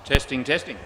Testing, testing.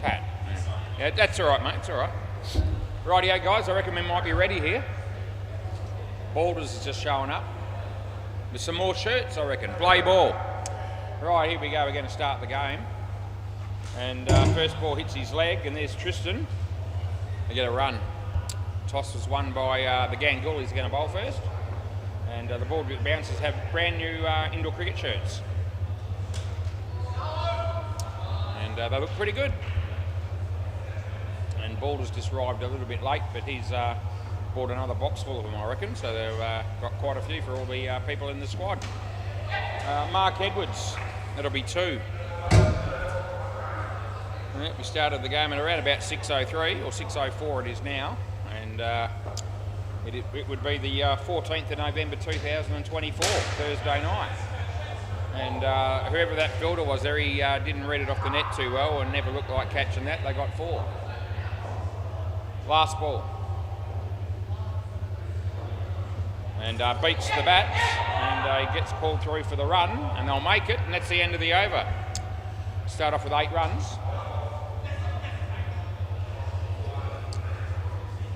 Pat. Yeah, that's all right, mate. It's all right. Rightio, guys. I reckon we might be ready here. Balders is just showing up with some more shirts, I reckon. Play ball. Right, here we go. We're going to start the game. And first ball hits his leg, and there's Tristan. They get a run. Toss was won by the Gangool. He's going to bowl first. And the ball bouncers have brand new indoor cricket shirts. And they look pretty good. And Balder's just arrived a little bit late, but he's bought another box full of them, I reckon. So they've got quite a few for all the people in the squad. Mark Edwards, that'll be 2. Yeah, we started the game at around about 6:03 or 6:04 it is now, and it would be the 14th of November 2024, Thursday night. And whoever that fielder was there, he didn't read it off the net too well and never looked like catching that. They got 4. Last ball. And beats the bats, and he gets called through for the run, and they'll make it, and that's the end of the over. Start off with 8 runs.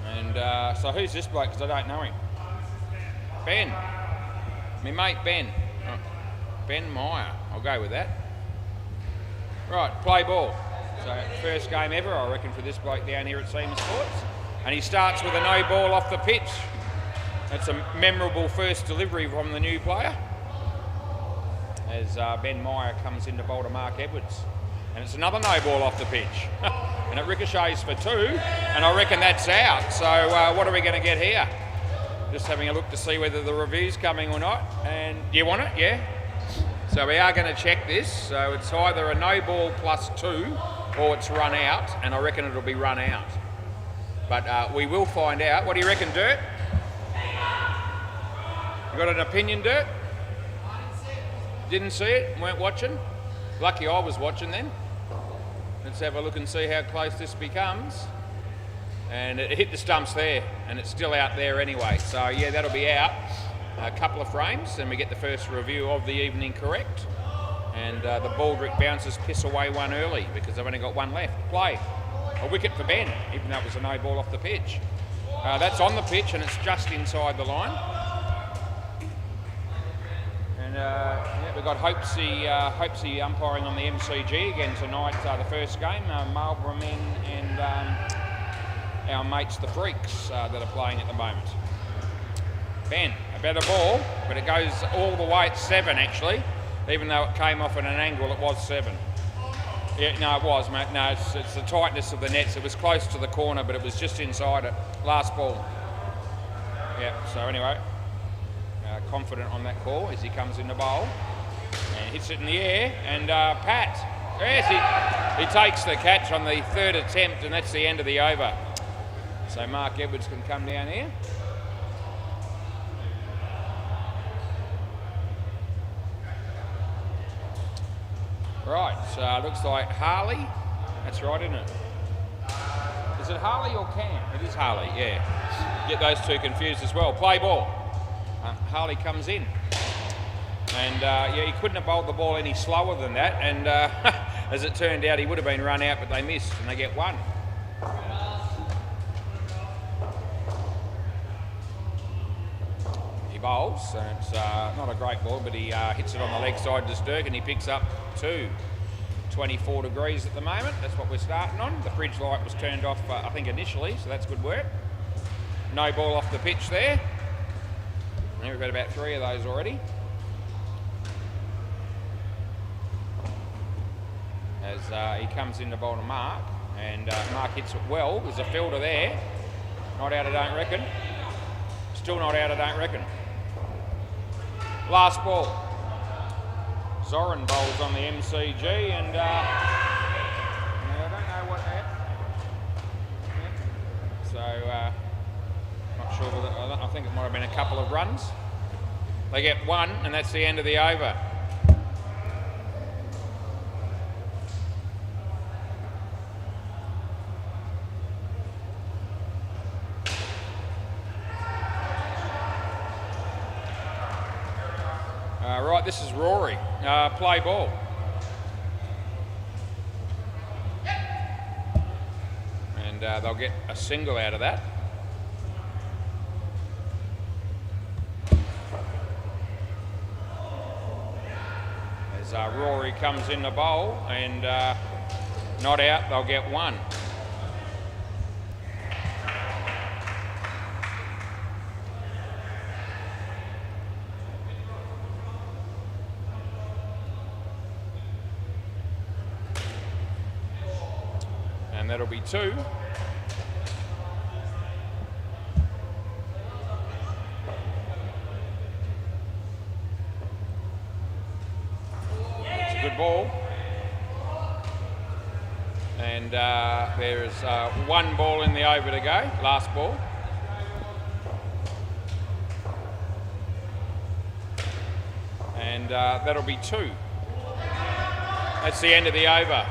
And so who's this bloke, because I don't know him? Ben. My mate Ben. Oh, Ben Meyer. I'll go with that. Right, play ball. So first game ever, I reckon, for this bloke down here at Seaman Sports. And he starts with a no ball off the pitch. That's a memorable first delivery from the new player. As Ben Meyer comes in to bowl to Mark Edwards. And it's another no ball off the pitch. And it ricochets for 2, and I reckon that's out. So what are we going to get here? Just having a look to see whether the review's coming or not. And do you want it? Yeah? So we are going to check this. So it's either a no ball plus 2 or it's run out, and I reckon it'll be run out. But we will find out. What do you reckon, Dirt? You got an opinion, Dirt? Didn't see it? Weren't watching? Lucky I was watching then. Let's have a look and see how close this becomes. And it hit the stumps there, and it's still out there anyway. So yeah, that'll be out. A couple of frames, and we get the first review of the evening correct. And the Baldrick bouncers piss away one early because they've only got 1 left. Play. A wicket for Ben, even though it was a no ball off the pitch. That's on the pitch, and it's just inside the line. And yeah, we've got Hopesy umpiring on the MCG again tonight, the first game. Marlborough men and our mates the Freaks that are playing at the moment. Ben, a better ball, but it goes all the way at 7 actually. Even though it came off at an angle, it was 7. Yeah, no, it was, mate. No, it's the tightness of the nets. It was close to the corner, but it was just inside it. Last ball. Yeah, so anyway. Confident on that call as he comes in the bowl and hits it in the air, and Pat, yes, He takes the catch on the third attempt, and that's the end of the over. So Mark Edwards can come down here. Right, so looks like Harley. That's right, isn't it? Is it Harley or Cam? It is Harley, yeah. Get those two confused as well. Play ball. Harley comes in. And yeah, he couldn't have bowled the ball any slower than that. And as it turned out, he would have been run out, but they missed, and they get one. He bowls, and it's not a great ball, but he hits it on the leg side to Sturk, and he picks up two. 24 degrees at the moment, that's what we're starting on. The fridge light was turned off, I think, initially, so that's good work. No ball off the pitch there. And we've got about 3 of those already. As he comes in to bowl to Mark, and Mark hits it well. There's a fielder there. Not out, I don't reckon. Still not out, I don't reckon. Last ball. Zoran bowls on the MCG, and I don't know what that. So, not sure whether, I think it might have been a couple of runs. They get one, and that's the end of the over. Right, this is Rory. Play ball. And they'll get a single out of that. As Rory comes in the bowl, and not out, they'll get one. And that'll be two. It's a good ball. And there's one ball in the over to go, last ball. And that'll be two. That's the end of the over.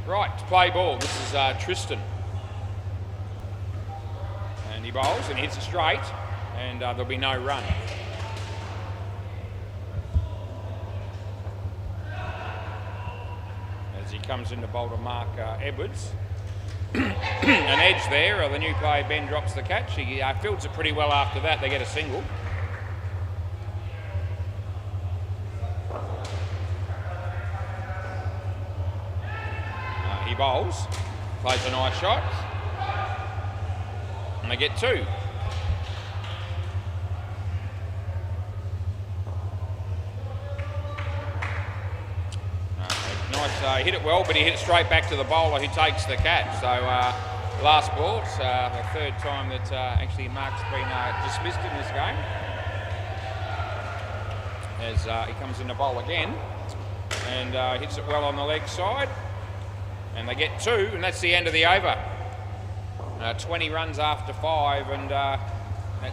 Right, to play ball. This is Tristan. And he bowls and hits it straight, and there'll be no run. As he comes in to bowl to Mark Edwards. An edge there. The new player Ben drops the catch. He fields it pretty well after that. They get a single. He bowls, plays a nice shot, and they get two. Nice, hit it well, but he hit it straight back to the bowler who takes the catch. So last ball, it's the third time that actually Mark's been dismissed in this game. As he comes in the bowl again, and hits it well on the leg side. And they get two, and that's the end of the over. 20 runs after 5, and that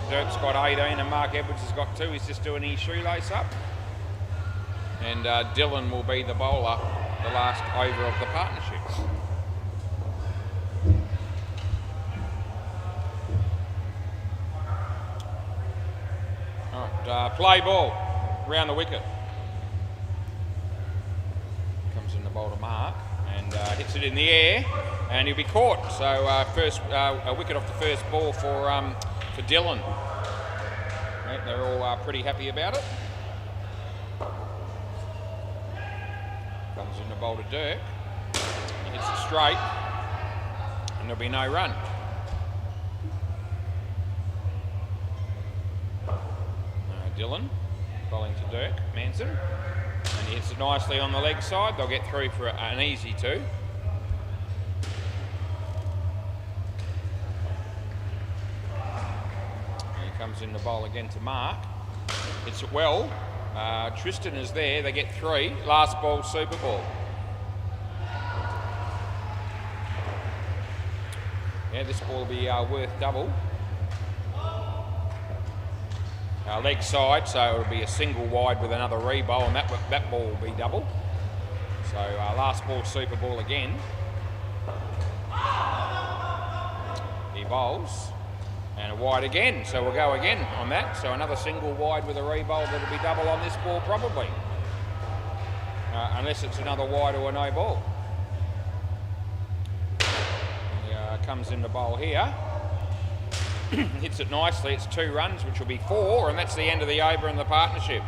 Dirk's got 18, and Mark Edwards has got 2. He's just doing his shoelace up. And Dylan will be the bowler, the last over of the partnership. All right, play ball, round the wicket. Comes in the bowl to Mark. And hits it in the air, and he'll be caught. So first a wicket off the first ball for Dylan. Right, they're all pretty happy about it. Comes in the bowl to Dirk. He hits it straight, and there'll be no run. Dylan bowling to Dirk Manson. And he hits it nicely on the leg side. They'll get through for an easy 2. Comes in the bowl again to Mark. Hits it well. Tristan is there. They get 3. Last ball, super ball. Yeah, this ball will be worth double. Leg side, so it'll be a single wide with another re-bowl, and that ball will be double. So last ball, super ball again. He bowls. And a wide again, so we'll go again on that. So another single wide with a re-bowl that'll be double on this ball probably. Unless it's another wide or a no ball. He comes in the bowl here. Hits it nicely, it's 2 runs, which will be 4, and that's the end of the over in the partnership.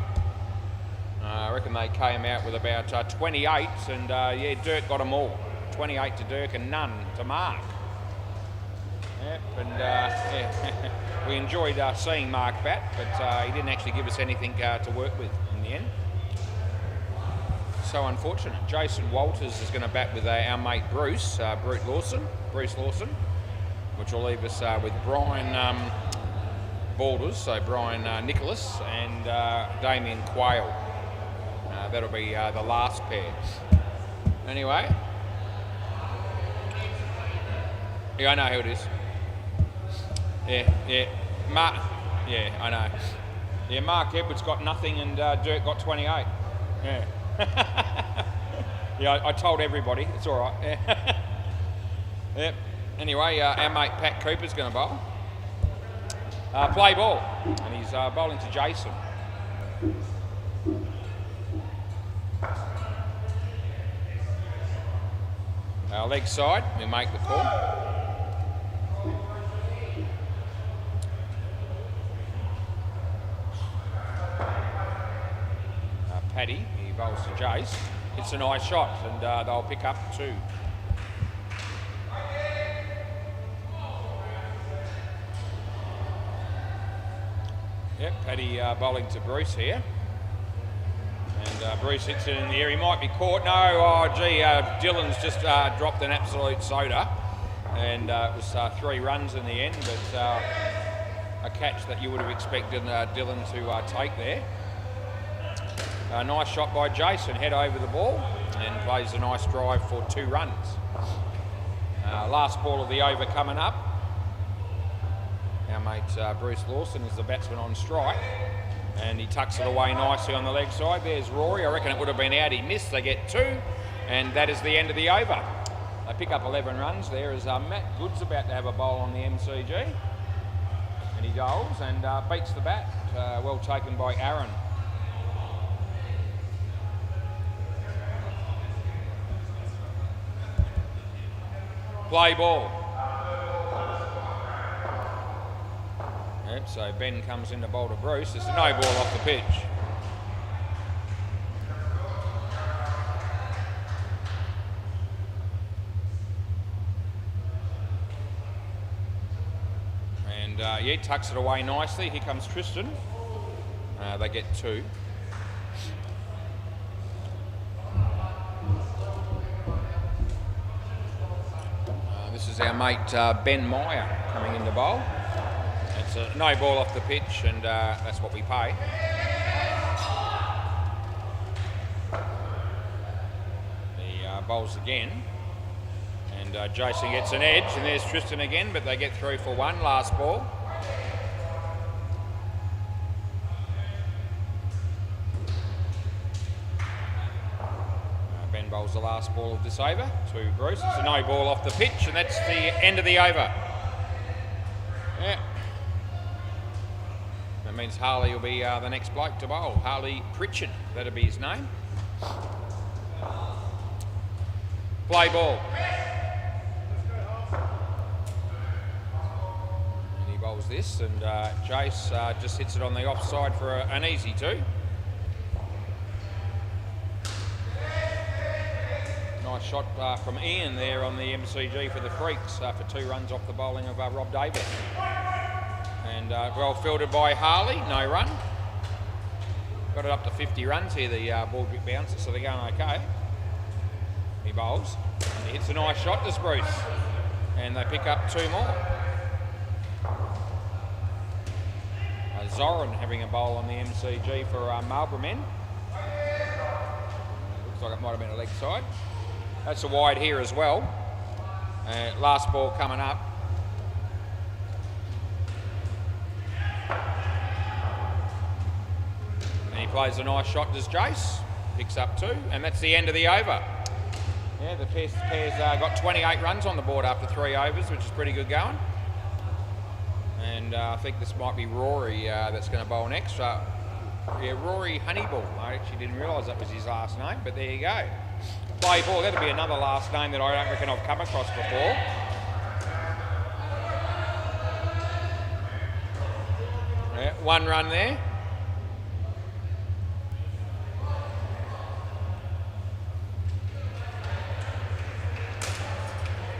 I reckon they came out with about 28, and yeah, Dirk got them all. 28 to Dirk and none to Mark. Yep, and yeah, we enjoyed seeing Mark bat, but he didn't actually give us anything to work with in the end. So unfortunate. Jason Walters is going to bat with our mate Bruce Lawson, which will leave us with Brian Balders, so Brian Nicholas and Damien Quayle. That'll be the last pair. Anyway, yeah, I know who it is. Yeah, Mark. Yeah, I know. Yeah, Mark Edwards got nothing, and Dirk got 28. Yeah. Yeah, I told everybody. It's all right. Yeah. Yep. Anyway, our mate Pat Cooper's going to bowl. Play ball, and he's bowling to Jason. Leg side, we make the call. Paddy, he bowls to Jace. It's a nice shot, and they'll pick up 2. Yep, Paddy bowling to Bruce here. And Bruce hits it in the air. He might be caught. No, oh gee, Dylan's just dropped an absolute soda. And it was 3 runs in the end, but a catch that you would have expected Dylan to take there. A nice shot by Jason, head over the ball, and plays a nice drive for 2 runs. Last ball of the over coming up. Our mate Bruce Lawson is the batsman on strike, and he tucks it away nicely on the leg side. There's Rory. I reckon it would have been out. He missed. They get 2, and that is the end of the over. They pick up 11 runs there as Matt Good's about to have a bowl on the MCG, and he goes and beats the bat. Well taken by Aaron. Play ball. Yep, so Ben comes in to bowl to Bruce. It's a no ball off the pitch. And yeah, tucks it away nicely. Here comes Tristan. They get 2. This is our mate Ben Meyer coming in the bowl. It's a no ball off the pitch, and that's what we pay. He bowls again, and Jason gets an edge, and there's Tristan again, but they get through for 1. Last ball. Ben bowls the last ball of this over to Bruce. It's a no ball off the pitch, and that's the end of the over. Yeah. That means Harley will be the next bloke to bowl. Harley Pritchard, that'll be his name. Play ball. And he bowls this, and Jace just hits it on the offside for an easy 2. Nice shot from Ian there on the MCG for the Freaks for 2 runs off the bowling of Rob Davis. And well fielded by Harley, no run. Got it up to 50 runs here, the ball bouncer, so they're going okay. He bowls, and he hits a nice shot to Bruce, and they pick up 2 more. Zoran having a bowl on the MCG for Marlborough men. Looks like it might have been a leg side. That's a wide here as well. Last ball coming up. And he plays a nice shot, does Jace. Picks up 2, and that's the end of the over. Yeah, the pair's got 28 runs on the board after 3 overs, which is pretty good going. And I think this might be Rory that's going to bowl next. Yeah, Rory Honeyball. I actually didn't realise that was his last name, but there you go. Play ball, that'll be another last name that I don't reckon I've come across before. Yeah, 1 run there.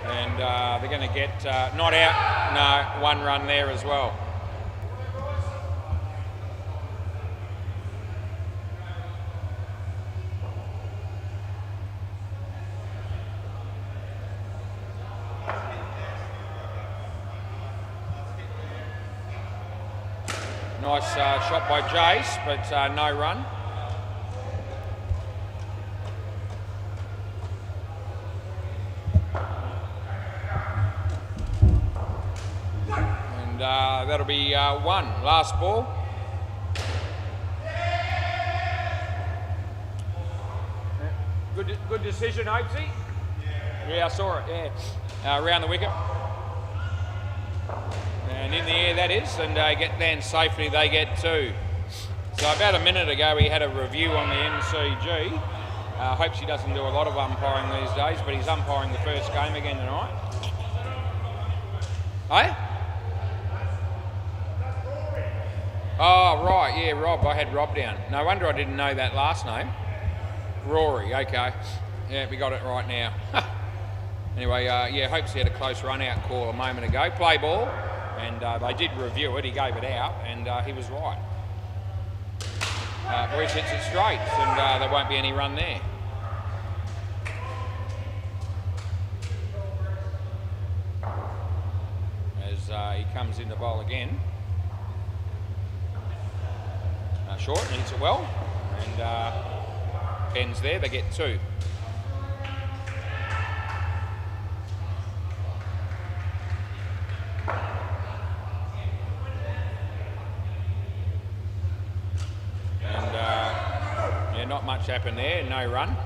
And they're going to get not out. No, 1 run there as well. Nice shot by Jace, but no run. That'll be 1. Last ball. Good decision, Opesy. Yeah, I saw it. Yeah, around the wicket. And in the air that is, and get land safely. They get 2. So about a minute ago, we had a review on the MCG. Hopes he doesn't do a lot of umpiring these days, but he's umpiring the first game again tonight. Hey? Oh, right, yeah, Rob. I had Rob down. No wonder I didn't know that last name. Rory, okay. Yeah, we got it right now. Anyway, yeah, hopes he had a close run-out call a moment ago. Play ball, and they did review it. He gave it out, and he was right. Bruce hits it straight, and there won't be any run there. As he comes in the bowl again. Short and hits it well, and Ben's there. They get 2. And yeah, not much happened there. No run.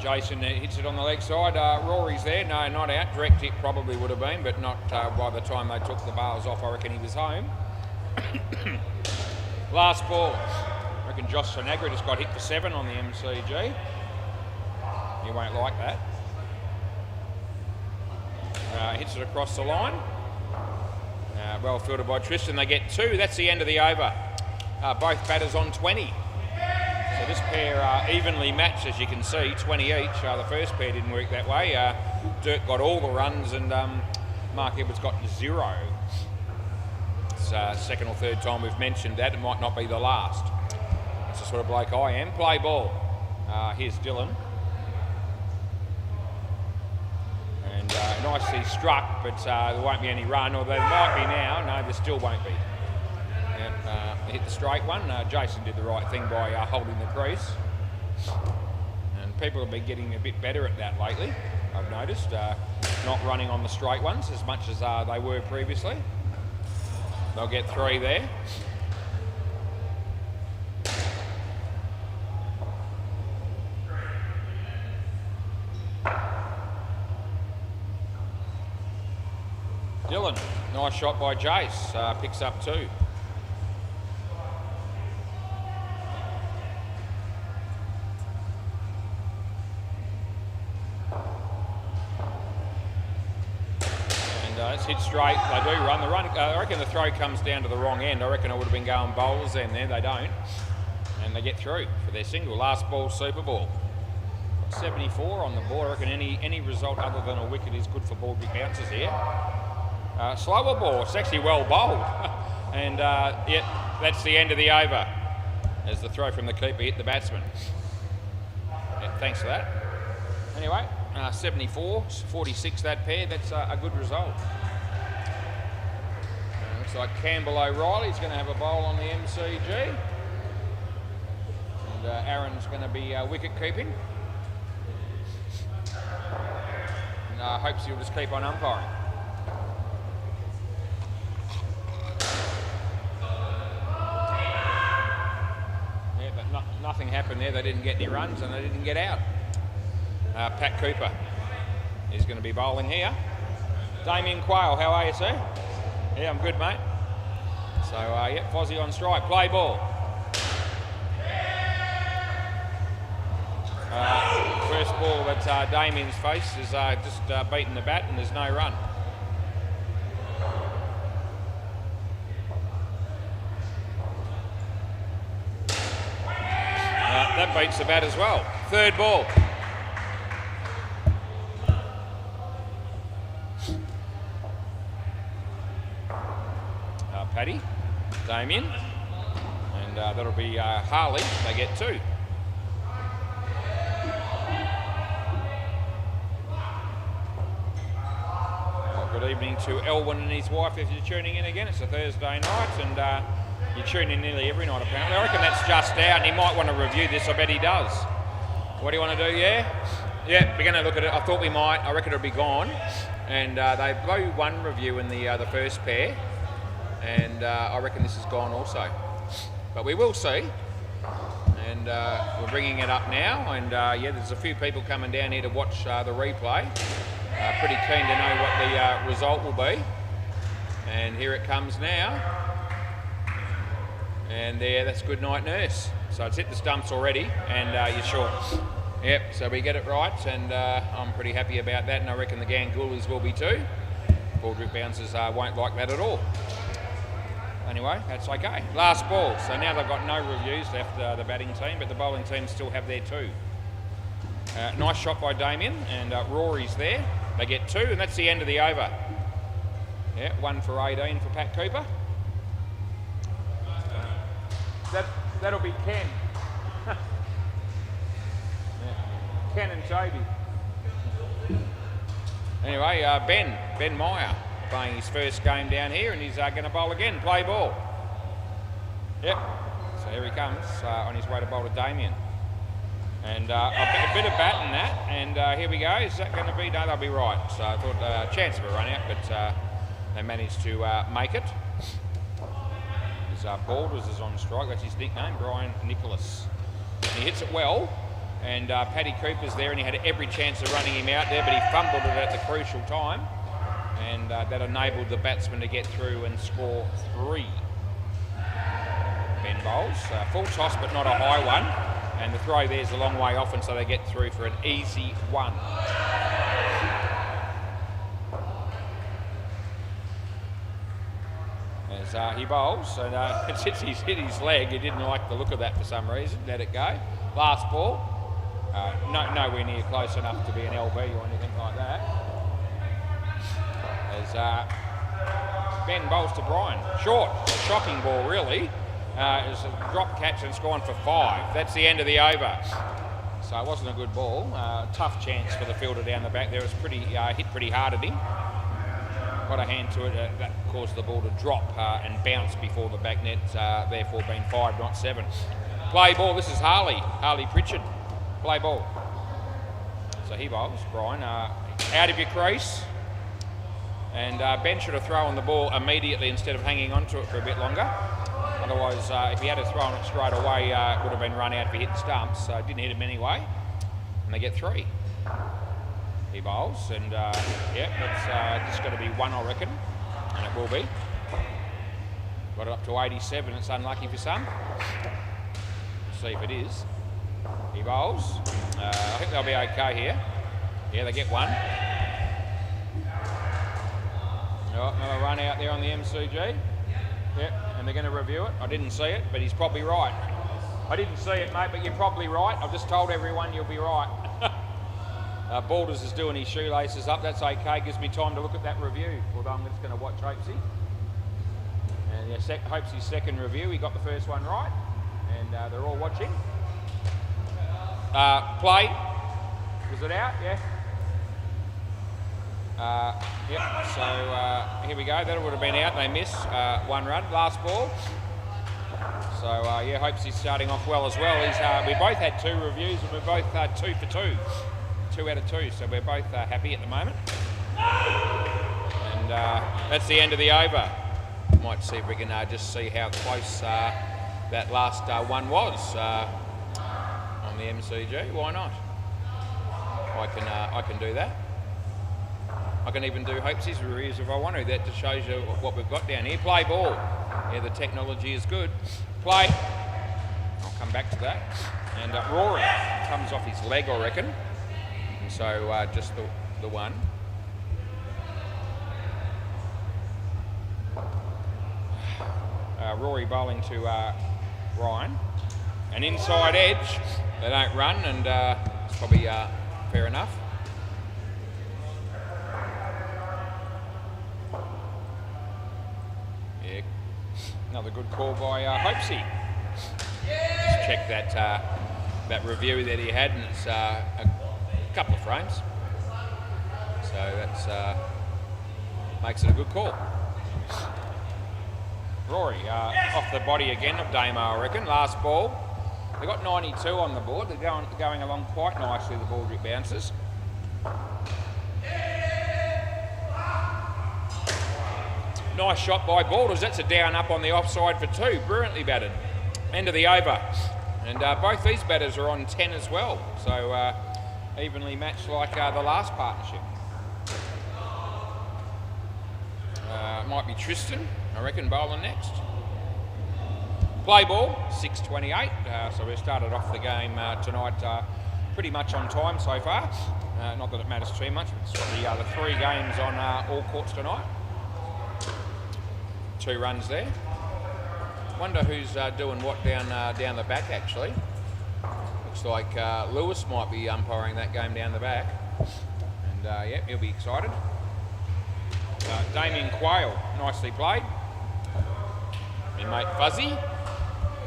Jason hits it on the leg side. Rory's there. No, not out. Direct hit probably would have been, but not by the time they took the bails off. I reckon he was home. Last ball. I reckon Josh Sonagra just got hit for 7 on the MCG. You won't like that. Hits it across the line. Well fielded by Tristan. They get 2. That's the end of the over. Both batters on 20. So this pair evenly matched, as you can see, 20 each. The first pair didn't work that way. Dirk got all the runs, and Mark Edwards got 0. It's second or third time we've mentioned that. It might not be the last. That's the sort of bloke I am. Play ball. Here's Dylan. And nicely struck, but there won't be any run, or there might be now. No, there still won't be. Hit the straight one. Jason did the right thing by holding the crease. And people have been getting a bit better at that lately, I've noticed. Not running on the straight ones as much as they were previously. They'll get 3 there. Dylan, nice shot by Jace, picks up 2. It's hit straight. They do run. I reckon the throw comes down to the wrong end. I reckon it would have been going bowlers then. There they don't, and they get through for their single. Last ball, Super Ball. 74 on the board. I reckon any result other than a wicket is good for ball bounces here. Slower ball. It's actually well bowled, and yeah, that's the end of the over. as the throw from the keeper hit the batsman. Yeah, thanks for that. Anyway, 74-46 that pair. That's a good result. Looks like Campbell O'Reilly's going to have a bowl on the MCG. And Aaron's going to be wicket keeping. And hopes he'll just keep on umpiring. Yeah, but nothing happened there. They didn't get any runs and they didn't get out. Pat Cooper is going to be bowling here. Damien Quayle, how are you, sir? Yeah, I'm good, mate. So, yeah, Fozzie on strike. Play ball. First ball that Damien's faced is just beating the bat and there's no run. That beats the bat as well. Third ball. Paddy, Damien, and that'll be Harley. They get 2. Good evening to Elwyn and his wife if you're tuning in again. It's a Thursday night and you tune in nearly every night apparently. I reckon that's just out and he might want to review this. I bet he does. What do you want to do, yeah? Yeah, we're going to look at it. I thought we might. I reckon it'll be gone. And they blew one review in the first pair. And I reckon this is gone also. But we will see. And we're bringing it up now. And yeah, there's a few people coming down here to watch the replay. Pretty keen to know what the result will be. And here it comes now. And there, that's Good Night Nurse. So it's hit the stumps already and you're short. Yep, so we get it right and I'm pretty happy about that and I reckon the Gangulas will be too. Baldrick bouncers won't like that at all. Anyway, that's okay. Last ball. So now they've got no reviews left, the batting team, but the bowling team still have their 2. Nice shot by Damien and Rory's there. They get 2 and that's the end of the over. Yeah, 1 for 18 for Pat Cooper. That'll be Ken. Yeah. Ken and Toby. Anyway, Ben Meyer playing his first game down here and he's going to bowl again. Play ball. Yep. So here he comes on his way to bowl to Damien. And a bit of bat in that, and here we go. Is that going to be? No, they'll be right. So I thought chance of a run out, but they managed to make it. Baldwins is on strike. That's his nickname, Brian Nicholas. And he hits it well, and Paddy Cooper's there, and he had every chance of running him out there, but he fumbled it at the crucial time, and that enabled the batsman to get through and score 3. Ben bowls, full toss, but not a high one. And the throw there's a long way off, and so they get through for an easy 1. As he bowls, and he's hit his leg. He didn't like the look of that for some reason. Let it go. Last ball. Nowhere near close enough to be an LB or anything like that. As Ben bowls to Brian. Short. Shocking ball, really. It was a drop catch and it's gone for 5. That's the end of the over. So it wasn't a good ball. Tough chance for the fielder down the back there. It was pretty hit pretty hard at him. Got a hand to it. That caused the ball to drop and bounce before the back net, therefore being 5, not 7. Play ball. This is Harley Pritchard. Play ball. So he bowls. Brian out of your crease. And Ben should have thrown the ball immediately instead of hanging on to it for a bit longer. Otherwise, if he had thrown it straight away, it would have been run out if he hit the stumps. So it didn't hit him anyway. And they get 3. He bowls, and yeah, that's just going to be 1, I reckon. And it will be. Got it up to 87. It's unlucky for some. Let's see if it is. He bowls. I think they'll be okay here. Yeah, they get 1. Oh, another run out there on the MCG. Yep, and they're going to review it. I didn't see it, but he's probably right. I didn't see it, mate, but you're probably right. I've just told everyone you'll be right. Balders is doing his shoelaces up. That's okay. Gives me time to look at that review. Although I'm just going to watch Hopesy. And yeah, Hopesy's second review. He got the first one right. and they're all watching. Play. Was it out? Yeah. Yep. So here we go. That would have been out. They miss 1 run. Last ball. So yeah, hopes he's starting off well as well. We both had 2 reviews and we're both 2 for 2. 2 out of 2. So we're both happy at the moment. And that's the end of the over. Might see if we can just see how close that last one was on the MCG. Why not? I can do that. I can even do Hopesy's reviews if I want to. That just shows you what we've got down here. Play ball. Yeah, the technology is good. Play. I'll come back to that. And Rory comes off his leg, I reckon. And so just the one. Rory bowling to Ryan. An inside edge. They don't run, and it's probably fair enough. Yeah, another good call by Hopesy. Just check that review that he had, and it's a couple of frames. So that's makes it a good call. Rory off the body again of Damo, I reckon. Last ball. They've got 92 on the board. They're going along quite nicely, the ball bounces. Nice shot by Balders. That's a down up on the offside for 2. Brilliantly batted. End of the over. And both these batters are on 10 as well. So evenly matched like the last partnership. Might be Tristan, I reckon, bowling next. Play ball, 6:28. So we started off the game tonight pretty much on time so far. Not that it matters too much. It's the 3 games on all courts tonight. 2 runs there. Wonder who's doing what down the back actually. Looks like Lewis might be umpiring that game down the back. And yeah, he'll be excited. Damien Quayle, nicely played. My mate Fuzzy.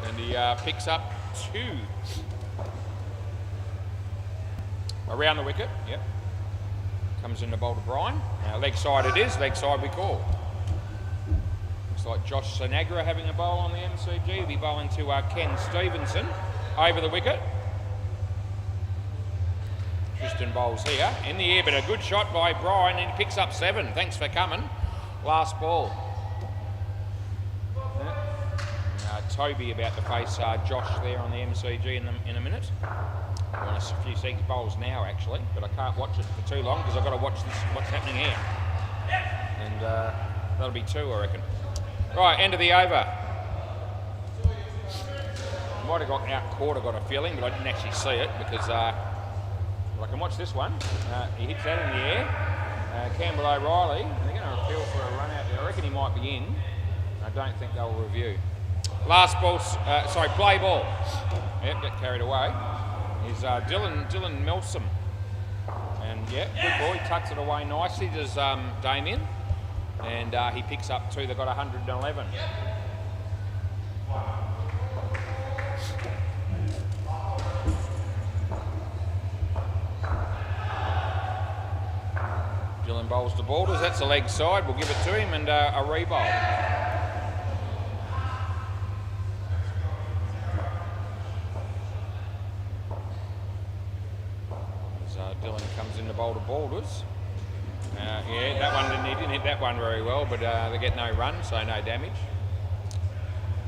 And he picks up 2. Around the wicket, yep. Comes in the bowl to Brian. Leg side it is, leg side we call. Looks like Josh Sinagra having a bowl on the MCG. He'll be bowling to Ken Stevenson over the wicket. Tristan bowls here. In the air, but a good shot by Brian, and he picks up 7. Thanks for coming. Last ball. Toby about to face Josh there on the MCG in a minute. We're on a few seconds bowls now actually, but I can't watch it for too long because I've got to watch what's happening here. And that'll be 2, I reckon. Right, end of the over. Might have got out caught, I got a feeling, but I didn't actually see it because I can watch this one. He hits that in the air. Campbell O'Reilly, and they're going to appeal for a run out there. I reckon he might be in. I don't think they'll review. Last ball, play ball. Yep, get carried away. Is Dylan Milsom. And yeah, good ball. He tucks it away nicely, does Damien. And he picks up 2. They've got 111. Dylan bowls to Balders. That's a leg side. We'll give it to him and a re-bowl. Dylan comes in to bowl to Balders. Yeah, he didn't hit that one very well, but they get no run, so no damage.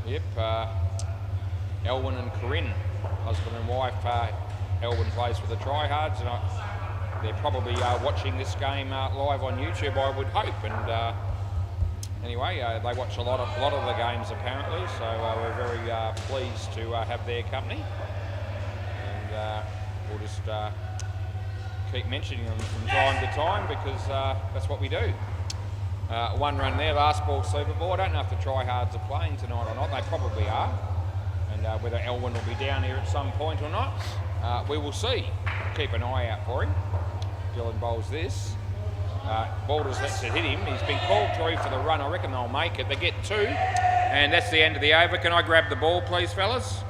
Yep, Elwyn and Corinne, husband and wife. Elwyn plays for the Tryhards, and they're probably watching this game live on YouTube, I would hope. And anyway, they watch a lot of the games apparently, so we're very pleased to have their company. And we'll just keep mentioning them from time to time because that's what we do. 1 run there, last ball super ball. I don't know if the Tryhards are playing tonight or not. They probably are. And whether Elwyn will be down here at some point or not, we will see. Keep an eye out for him. Dylan bowls this. Balders lets it hit him. He's been called through for the run. I reckon they'll make it. They get 2. And that's the end of the over. Can I grab the ball, please, fellas?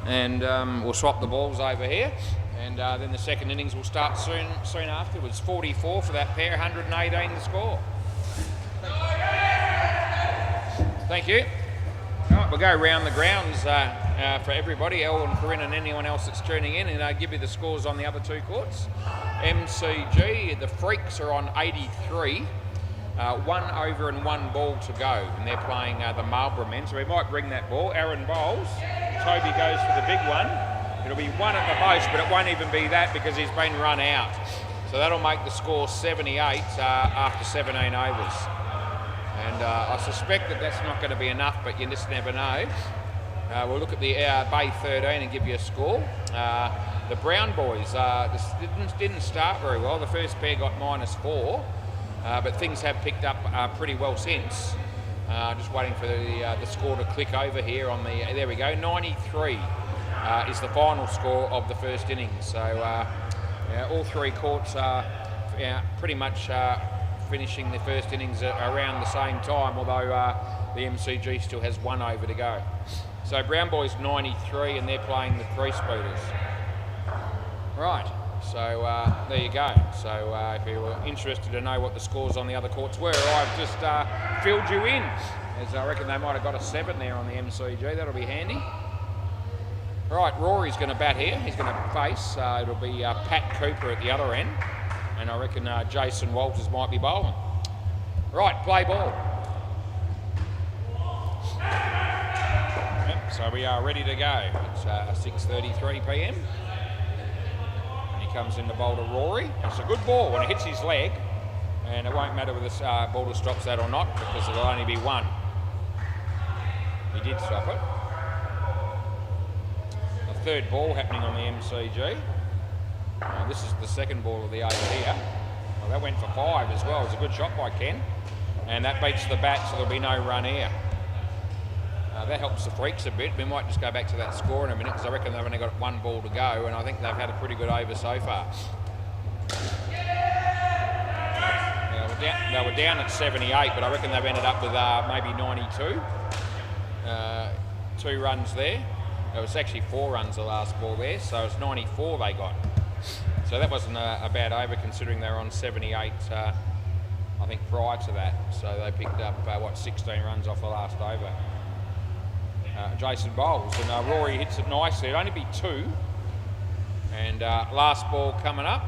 and we'll swap the balls over here, and then the second innings will start soon afterwards. 44 for that pair, 118 the score. Thank you. All right, we'll go round the grounds for everybody, Elle and Corinne and anyone else that's tuning in, and give you the scores on the other two courts. MCG, the Freaks are on 83. 1 over and 1 ball to go, and they're playing the Marlborough men, so we might bring that ball. Aaron bowls, Toby goes for the big one. It'll be 1 at the most, but it won't even be that because he's been run out. So that'll make the score 78 after 17 overs. And I suspect that that's not going to be enough, but you just never know. We'll look at the Bay 13 and give you a score. The Brown boys didn't start very well. The first pair got -4. But things have picked up pretty well since. Just waiting for the score to click over here on the. There we go. 93 is the final score of the first innings. So yeah, all three courts are pretty much finishing the first innings around the same time. Although the MCG still has 1 over to go. So Brown boys 93, and they're playing the Crease Beaters. Right. So there you go. So if you were interested to know what the scores on the other courts were, I've just filled you in. As I reckon they might have got a 7 there on the MCG. That'll be handy. Right, Rory's going to bat here. He's going to face. It'll be Pat Cooper at the other end. And I reckon Jason Walters might be bowling. Right, play ball. Yep, so we are ready to go. It's 6:33 p.m. Comes in the bowl to Rory. It's a good ball when it hits his leg, and it won't matter whether the bowler stops that or not because it'll only be 1. He did stop it. The third ball happening on the MCG. This is the second ball of the over here. Well, that went for 5 as well. It was a good shot by Ken, and that beats the bat, so there'll be no run here. That helps the Freaks a bit. We might just go back to that score in a minute because I reckon they've only got 1 ball to go, and I think they've had a pretty good over so far. They were down at 78, but I reckon they've ended up with maybe 92. 2 runs there. It was actually 4 runs the last ball there, so it's 94 they got. So that wasn't a bad over considering they were on 78, I think, prior to that. So they picked up, 16 runs off the last over. Jason bowls, and Rory hits it nicely. It'll only be 2. And last ball coming up.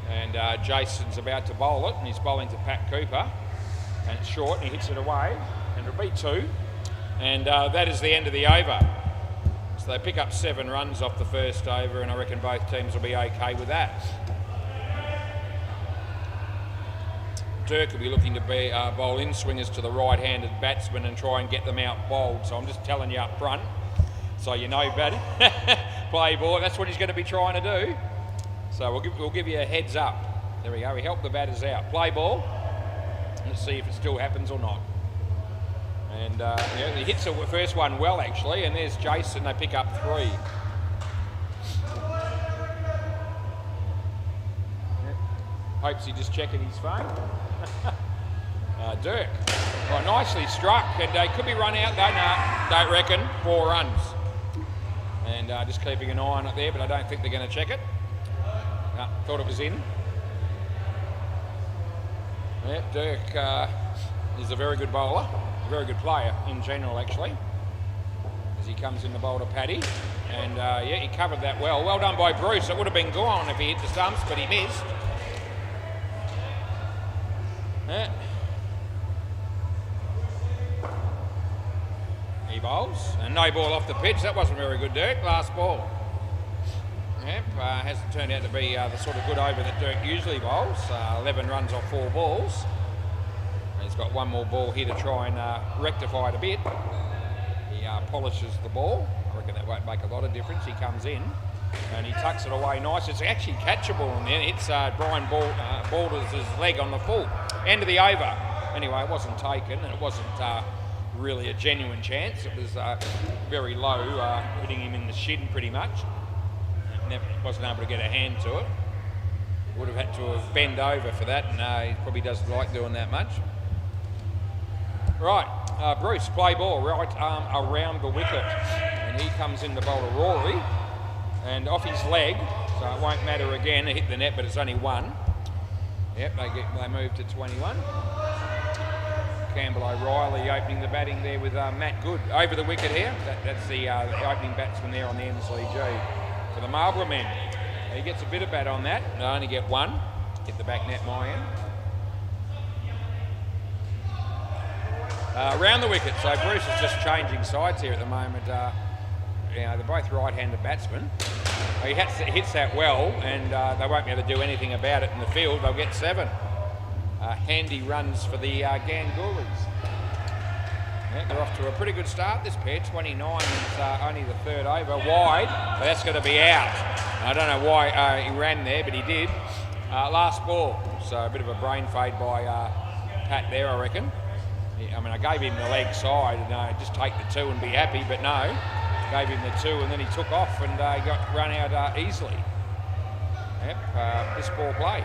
And Jason's about to bowl it, and he's bowling to Pat Cooper. And it's short, and he hits it away, and it'll be 2. And that is the end of the over. So they pick up 7 runs off the first over, and I reckon both teams will be okay with that. Dirk will be looking to bowl in swingers to the right-handed batsman and try and get them out bowled. So I'm just telling you up front, so you know, play ball. That's what he's going to be trying to do. So we'll give you a heads up. There we go. We help the batters out. Play ball. Let's see if it still happens or not. And yeah, he hits the first one well actually. And there's Jason. They pick up 3. Hopes he's just checking his phone. Dirk. Well, nicely struck, and they could be run out though. No, don't reckon. 4 runs. And just keeping an eye on it there, but I don't think they're going to check it. No, thought it was in. Yeah, Dirk is a very good bowler, a very good player in general actually, as he comes in the bowl to Paddy. And yeah, he covered that well. Well done by Bruce. It would have been gone if he hit the stumps, but he missed. Yeah. He bowls, and no ball off the pitch. That wasn't very good, Dirk. Last ball. Yep, hasn't turned out to be the sort of good over that Dirk usually bowls. 11 runs off 4 balls. And he's got 1 more ball here to try and rectify it a bit. He polishes the ball. I reckon that won't make a lot of difference. He comes in and he tucks it away nice. It's actually catchable, and then it's Brian Balders' leg on the full. End of the over. Anyway, it wasn't taken, and it wasn't really a genuine chance. It was very low, hitting him in the shin pretty much. Never wasn't able to get a hand to it. Would have had to have bent over for that, and he probably doesn't like doing that much. Right, Bruce, play ball, right arm around the wicket. And he comes in to bowl to Rory. And off his leg, so it won't matter again. It hit the net, but it's only one. Yep, they move to 21. Campbell O'Reilly opening the batting there with Matt Good over the wicket here. That's the opening batsman there on the MCG for the Marlborough men. He gets a bit of bat on that. They only get one. Hit the back net, my end. Around the wicket, so Bruce is just changing sides here at the moment. They're both right-handed batsmen. He hits that well, and they won't be able to do anything about it in the field. They'll get 7. Handy runs for the Gangulis. Yeah, they're off to a pretty good start, this pair. 29 is only the third over. Wide, but that's going to be out. I don't know why he ran there, but he did. Last ball, so a bit of a brain fade by Pat there, I reckon. I mean, I gave him the leg side and just take the 2 and be happy, but no. Gave him the 2 and then he took off and he got run out easily. Yep, this ball play.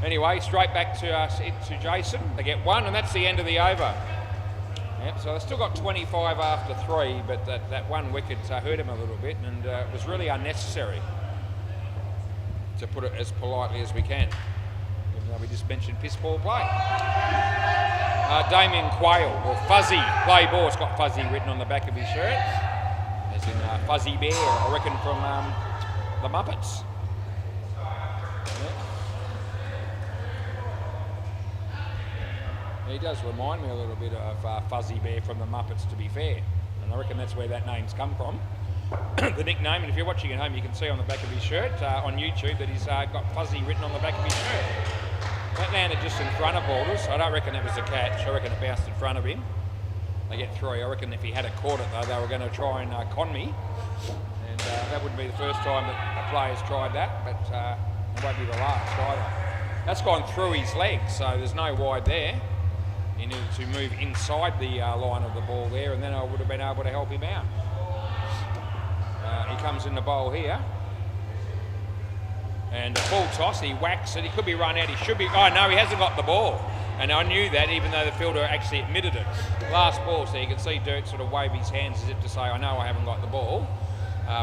Anyway, straight back to Jason. They get 1 and that's the end of the over. Yep, so they've still got 25 after 3, but that one wicket hurt him a little bit and it was really unnecessary, to put it as politely as we can. Even though we just mentioned piss ball play. Damien Quayle, or Fuzzy, play ball. It's got Fuzzy written on the back of his shirt. As in Fuzzy Bear, I reckon, from the Muppets. Yeah. He does remind me a little bit of Fuzzy Bear from the Muppets, to be fair. And I reckon that's where that name's come from. The nickname, and if you're watching at home, you can see on the back of his shirt on YouTube that he's got Fuzzy written on the back of his shirt. That landed just in front of Borders. I don't reckon that was a catch. I reckon it bounced in front of him. They get 3. I reckon if he had caught it, though, they were going to try and con me. And that wouldn't be the first time that a player's tried that, but it won't be the last either. That's gone through his legs, so there's no wide there. He needed to move inside the line of the ball there, and then I would have been able to help him out. He comes in the bowl here. And a full toss, he whacks it. He could be run out. He should be. Oh no, he hasn't got the ball. And I knew that, even though the fielder actually admitted it. Last ball, so you can see Dirt sort of wave his hands as if to say, "I know I haven't got the ball,"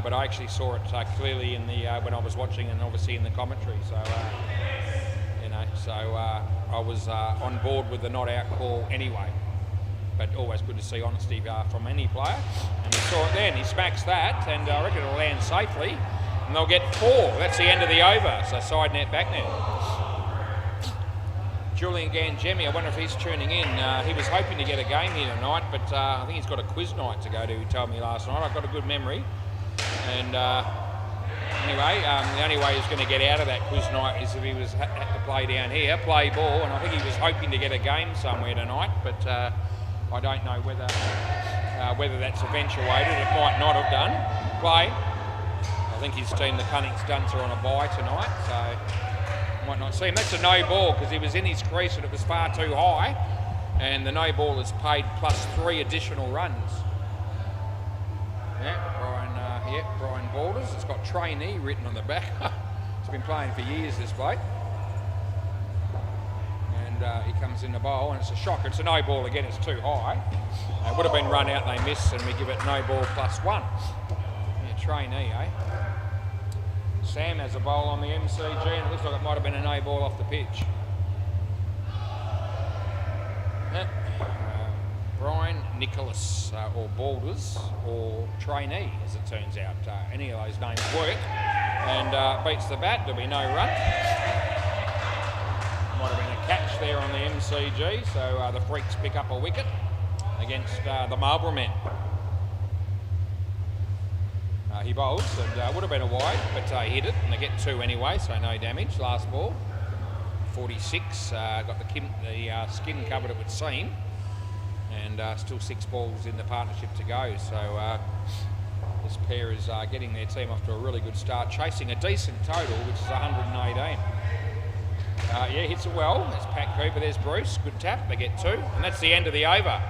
but I actually saw it clearly in the when I was watching, and obviously in the commentary. So I was on board with the not out call anyway. But always good to see honesty from any player. And we saw it then. He smacks that, and I reckon it'll land safely. And they'll get 4. That's the end of the over. So side net, back net. Julian Gangemi, I wonder if he's tuning in. He was hoping to get a game here tonight, but I think he's got a quiz night to go to, he told me last night. I've got a good memory. And anyway, the only way he's going to get out of that quiz night is if he had to play down here, play ball. And I think he was hoping to get a game somewhere tonight, but I don't know whether that's eventuated. It might not have done. Play. I think his team, the Cunning Stunts, are on a bye tonight, so might not see him. That's a no ball because he was in his crease and it was far too high, and the no ball is paid plus 3 additional runs. Brian Borders. It's got trainee written on the back. He's been playing for years, this bloke. And he comes in the bowl and it's a shocker. It's a no ball again, it's too high. It would have been run out and they miss, and we give it no ball plus 1. Yeah, trainee, eh? Sam has a bowl on the MCG and it looks like it might have been a no ball off the pitch. Brian Nicholas, or Balders, or trainee, as it turns out. Any of those names work. And beats the bat, there'll be no run. Might have been a catch there on the MCG, so the Freaks pick up a wicket against the Marlborough men. He bowls, and would have been a wide, but he hit it, and they get 2 anyway, so no damage. Last ball, 46, got the skin covered, it would seem, and still 6 balls in the partnership to go. So this pair is getting their team off to a really good start, chasing a decent total, which is 118. Yeah, hits it well. There's Pat Cooper, there's Bruce, good tap, they get 2, and that's the end of the over.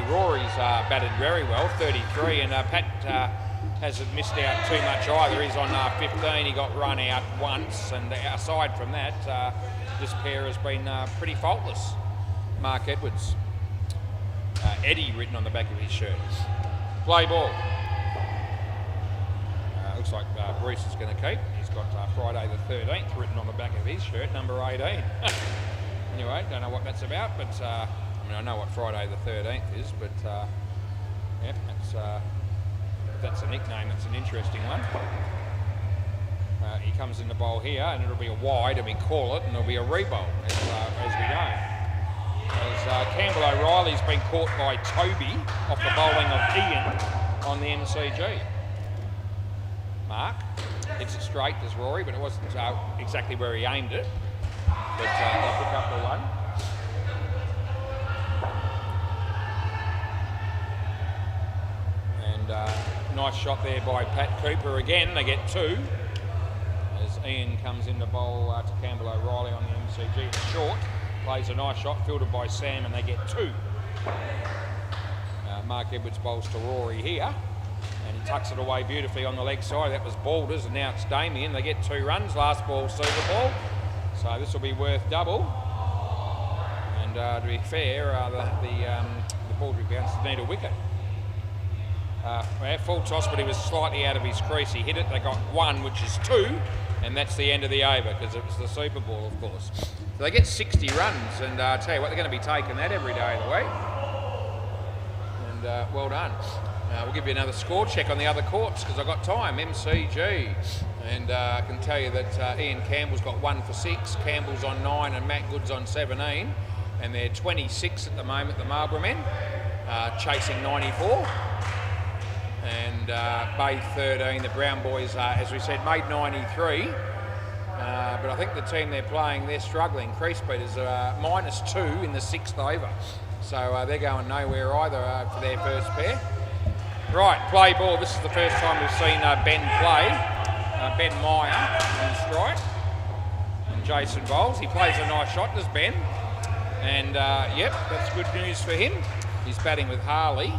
Rory's batted very well, 33, and Pat hasn't missed out too much either. He's on 15, he got run out once, and aside from that, this pair has been pretty faultless. Mark Edwards. Eddie written on the back of his shirt. Play ball. Looks like Bruce is going to keep. He's got Friday the 13th written on the back of his shirt, number 18. Anyway, don't know what that's about, but I mean, I know what Friday the 13th is, but yeah, that's a nickname. That's an interesting one. He comes in the bowl here, and it'll be a wide, and we call it, and it'll be a re-bowl as we go. As Campbell O'Reilly's been caught by Toby off the bowling of Ian on the MCG. Mark hits it straight as Rory, but it wasn't exactly where he aimed it. But they'll pick up the one. And nice shot there by Pat Cooper again. They get 2. As Ian comes in the bowl to Campbell O'Reilly on the MCG. It's short. Plays a nice shot, fielded by Sam, and they get 2. Mark Edwards bowls to Rory here. And he tucks it away beautifully on the leg side. That was Balders, and now it's Damien. They get 2 runs. Last ball, super ball. So this will be worth double. And to be fair, the ball bounce need a wicket. Full toss, but he was slightly out of his crease. He hit it. They got 1, which is 2, and that's the end of the over because it was the super ball, of course. So they get 60 runs, and I tell you what, they're going to be taking that every day of the week. And well done. We'll give you another score check on the other courts because I've got time. MCG. And I can tell you that Ian Campbell's got 1 for 6, Campbell's on 9 and Matt Good's on 17. And they're 26 at the moment, the Marlborough men, chasing 94. And Bay 13, the Brown boys, as we said, made 93. But I think the team they're playing, they're struggling. Crease beaters are -2 in the 6th over. So they're going nowhere either for their first pair. Right, play ball. This is the first time we've seen Ben play. Ben Meyer on strike. And Jason bowls. He plays a nice shot, does Ben. And yep, that's good news for him. He's batting with Harley.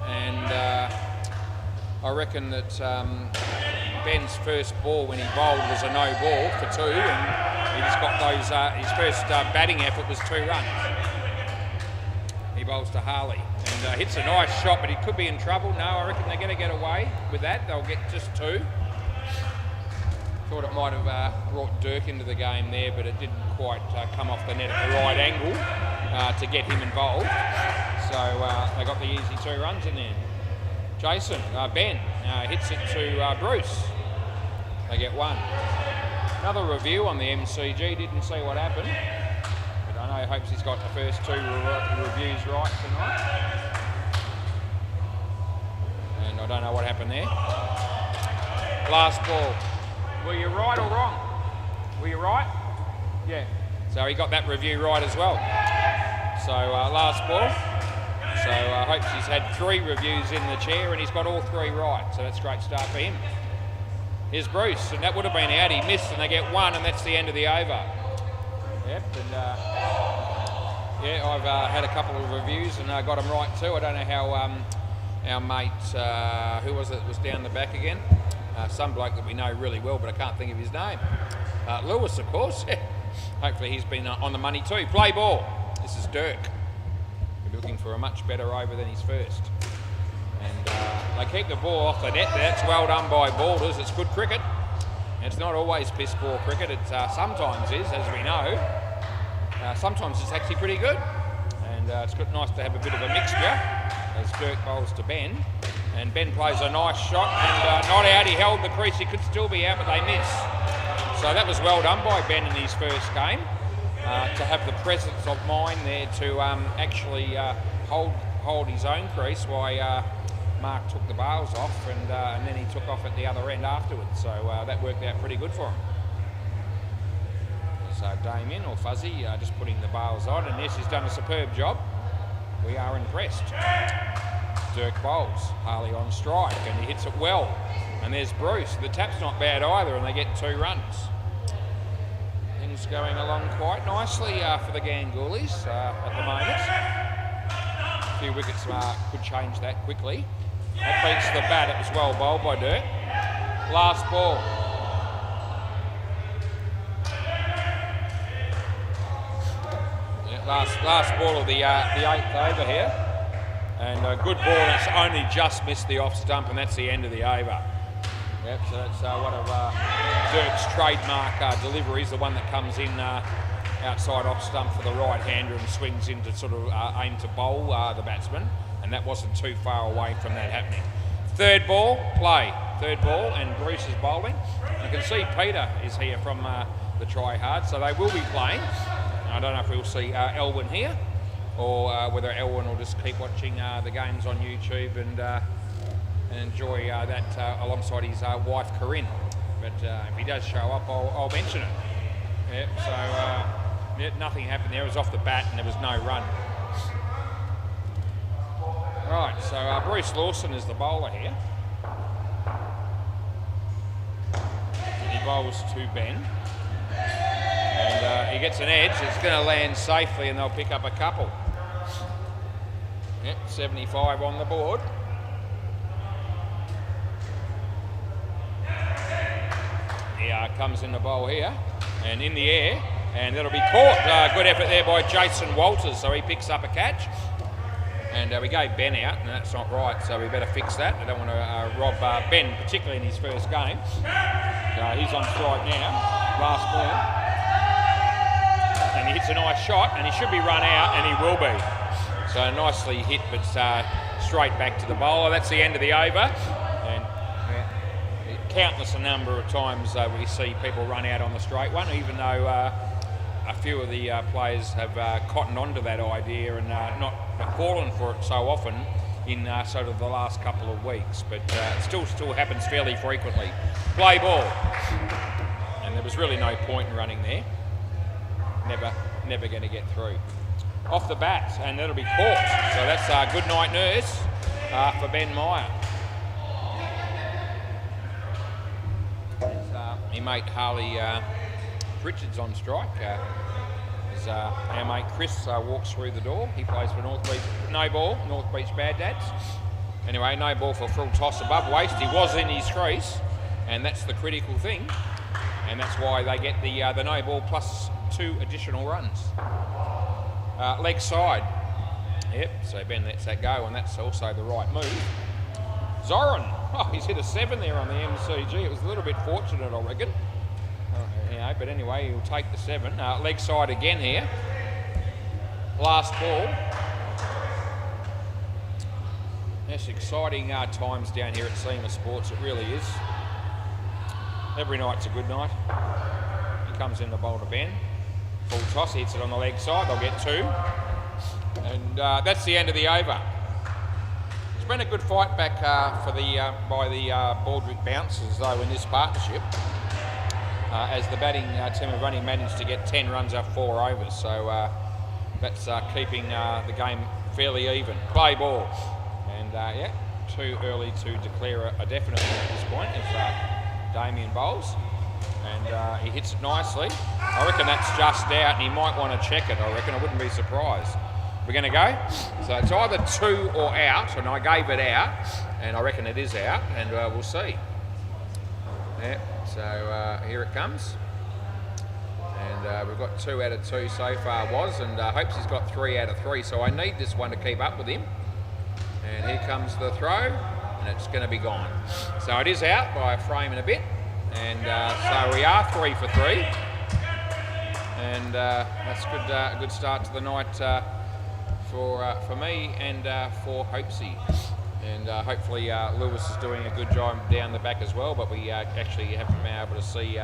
And I reckon that Ben's first ball when he bowled was a no ball for 2. And he just got those, his first batting effort was 2 runs. He bowls to Harley and hits a nice shot, but he could be in trouble. No, I reckon they're going to get away with that. They'll get just 2. Thought it might have brought Dirk into the game there, but it didn't quite come off the net at the right angle to get him involved. So they got the easy 2 runs in there. Jason, Ben hits it to Bruce. They get 1. Another review on the MCG. Didn't see what happened. I know, hopes he's got the first 2 reviews right tonight. And I don't know what happened there. Last ball. Were you right or wrong? Were you right? Yeah. So he got that review right as well. So last ball. So hopes he's had 3 reviews in the chair and he's got all 3 right. So that's a great start for him. Here's Bruce, and that would have been out. He missed, and they get 1, and that's the end of the over. Yep, and yeah, I've had a couple of reviews and got them right too. I don't know how our mate, who was it that was down the back again? Some bloke that we know really well, but I can't think of his name. Lewis, of course. Hopefully he's been on the money too. Play ball. This is Dirk. We're looking for a much better over than his first. And they keep the ball off the net. That's well done by Balders. It's good cricket. It's not always piss poor cricket. It sometimes is, as we know. Sometimes it's actually pretty good. And it's nice to have a bit of a mixture as Dirk bowls to Ben. And Ben plays a nice shot and not out. He held the crease. He could still be out, but they miss. So that was well done by Ben in his first game. To have the presence of mind there to actually hold his own crease while Mark took the bails off and then he took off at the other end afterwards. So that worked out pretty good for him. So Damien or Fuzzy just putting the bails on, and yes, he's done a superb job. We are impressed. Dirk bowls, Harley on strike, and he hits it well. And there's Bruce. The tap's not bad either, and they get 2 runs. Things going along quite nicely for the Gangulis at the moment. A few wickets could change that quickly. That beats the bat. It was well bowled by Dirk. Last ball. Yeah, last ball of the 8th over here. And a good ball, and it's only just missed the off stump, and that's the end of the over. Yep, so that's one of Dirk's trademark deliveries, the one that comes in outside off stump for the right-hander and swings in to sort of aim to bowl the batsman, and that wasn't too far away from that happening. Third ball, play. Third ball, and Bruce is bowling. You can see Peter is here from the try-hard, so they will be playing. I don't know if we'll see Elwyn here, or whether Elwyn will just keep watching the games on YouTube and enjoy that alongside his wife Corinne. But if he does show up, I'll mention it. Yep, so nothing happened there. It was off the bat and there was no run. Right, so Bruce Lawson is the bowler here. He bowls to Ben. And he gets an edge. It's going to land safely and they'll pick up a couple. Yep, 75 on the board. He comes in the bowl here and in the air, and that'll be caught. Good effort there by Jason Walters, so he picks up a catch. And we gave Ben out, and that's not right, so we better fix that. I don't want to rob Ben, particularly in his first game. He's on strike now, last ball. And he hits a nice shot, and he should be run out, and he will be. So nicely hit, but straight back to the bowler. That's the end of the over. And countless a number of times we see people run out on the straight one, even though a few of the players have cottoned onto that idea and not fallen for it so often in sort of the last couple of weeks, but it still happens fairly frequently. Play ball, and there was really no point in running there. Never going to get through. Off the bat, and that'll be caught. So that's good night nurse for Ben Meyer. His mate Harley Richards on strike. As our mate Chris walks through the door. He plays for North Beach. No ball, North Beach Bad Dads. Anyway, no ball for full toss above waist. He was in his crease, and that's the critical thing. And that's why they get the no ball plus 2 additional runs. Leg side. Yep, so Ben lets that go, and that's also the right move. Zoran, he's hit a 7 there on the MCG. It was a little bit fortunate, I reckon. But anyway, he'll take the 7. Leg side again here. Last ball. It's exciting times down here at SEMA Sports, it really is. Every night's a good night. He comes in the bowl to Ben. Full toss, he hits it on the leg side, they'll get 2. And that's the end of the over. It's been a good fight back by the Baldrick Bouncers though in this partnership. As the batting team have only managed to get 10 runs off 4 overs, so that's keeping the game fairly even. Play ball, and too early to declare a definite at this point as Damien bowls, and he hits it nicely. I reckon that's just out, and he might want to check it. I reckon, I wouldn't be surprised. We're going to go. So it's either 2 or out, and I gave it out, and I reckon it is out, and we'll see. Yeah. So here it comes, and we've got 2 out of 2 so far, and hopes he's got 3 out of 3, so I need this one to keep up with him. And here comes the throw, and it's going to be gone. So it is out by a frame and a bit, and so we are 3 for 3, and that's a good start to the night for me and for Hopesy. And hopefully Lewis is doing a good job down the back as well, but we actually haven't been able to see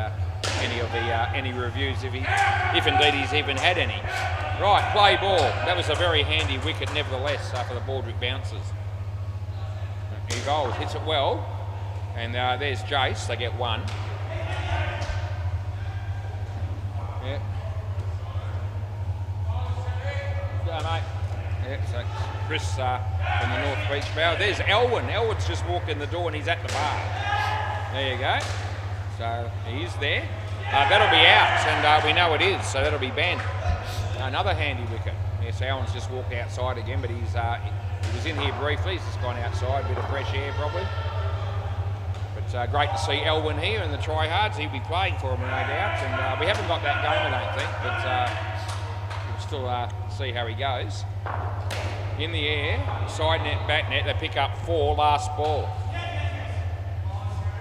any reviews if indeed he's even had any. Right, play ball. That was a very handy wicket nevertheless for the Baldrick Bouncers. He bowls, hits it well, and there's Jace, they get 1. Yeah. Go mate. Yeah, so Chris from the North Beach Bow. There's Elwyn. Elwyn's just walked in the door and he's at the bar. There you go. So he is there. That'll be out, and we know it is, so that'll be Ben. Another handy wicket. Yes, Elwyn's just walked outside again, but he was in here briefly. He's just gone outside, a bit of fresh air probably. But great to see Elwyn here in the try-hards. He'll be playing for him, no doubt. And we haven't got that game, I don't think, but we'll still see how he goes. in the air, side net, back net. They pick up 4, last ball.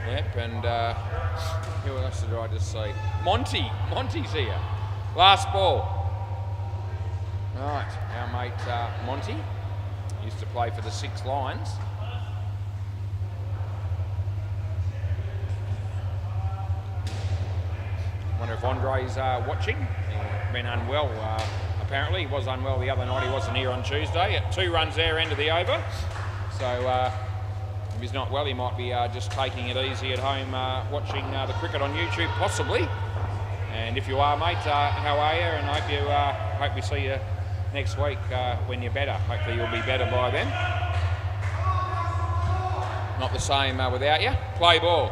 Yep, and who else did I just see? Monty's here. Last ball. Right, our mate Monty used to play for the 6 Lions. Wonder if Andre's watching. He's been unwell. Apparently, he was unwell the other night. He wasn't here on Tuesday. At 2 runs there, end of the over. So if he's not well, he might be just taking it easy at home, watching the cricket on YouTube, possibly. And if you are, mate, how are you? And I hope we see you next week when you're better. Hopefully, you'll be better by then. Not the same without you. Play ball.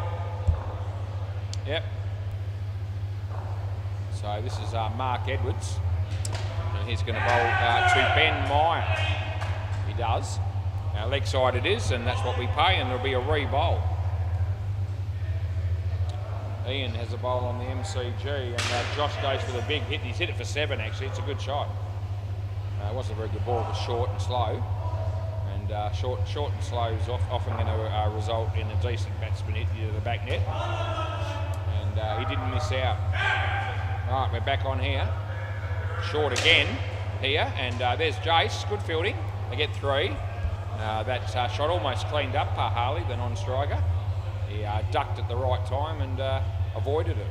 Yep. So this is Mark Edwards, and he's going to bowl to Ben Meyer. He does. Leg side it is, and that's what we pay, and there'll be a re-bowl. Ian has a bowl on the MCG, and Josh goes for the big hit. He's hit it for 7, actually. It's a good shot. It wasn't a very good ball, it was short and slow. And short and slow is often going to result in a decent batsman hit to the back net. And he didn't miss out. Right, we're back on here. Short again here, and there's Jace. Good fielding. They get 3. That shot almost cleaned up Harley, the non-striker. He ducked at the right time and avoided it.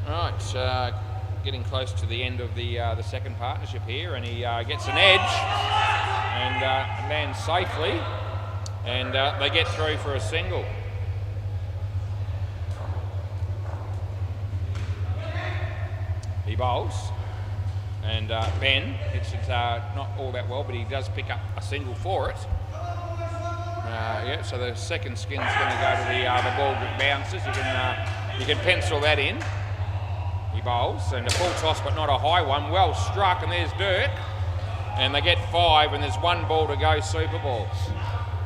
Right, getting close to the end of the second partnership here, and he gets an edge and lands safely, and they get through for a single. He bowls, and Ben hits it not all that well, but he does pick up a single for it. Yeah, so the second skin's going to go to the ball that bounces. You can pencil that in. He bowls, and a full toss, but not a high one. Well struck, and there's Dirk, and they get 5, and there's 1 ball to go. Super ball.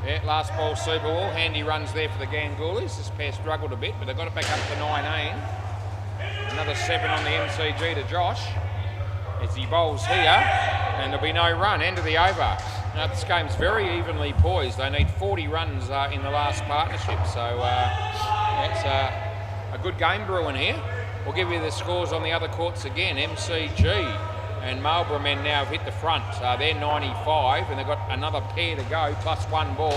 Yeah, last ball, super ball. Handy runs there for the Gangulis. This pair struggled a bit, but they got it back up to 19. Another 7 on the MCG to Josh as he bowls here, and there'll be no run. End of the over. Now this game's very evenly poised. They need 40 runs in the last partnership, so it's a good game brewing here. We'll give you the scores on the other courts again. MCG and Marlborough men now have hit the front. They're 95, and they've got another pair to go, plus 1 ball.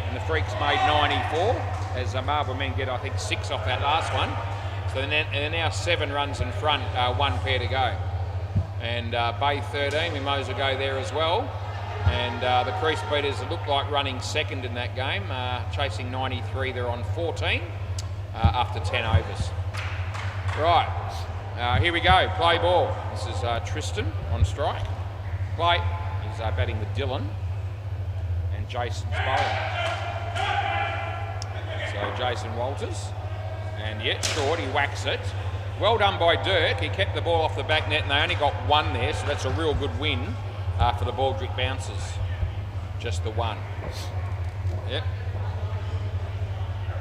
And the Freaks made 94, as Marlborough men get, I think, 6 off that last one. So they're now 7 runs in front, 1 pair to go. And Bay 13, Mimosa go there as well. And the Crease Beaters look like running second in that game, chasing 93. They're on 14 after 10 overs. Right, here we go, play ball. This is Tristan on strike. Play, he's batting with Dylan, and Jason's bowling. So Jason Walters. And yet short, he whacks it. Well done by Dirk. He kept the ball off the back net, and they only got 1 there, so that's a real good win for the Baldrick Bouncers. Just the 1. Yep.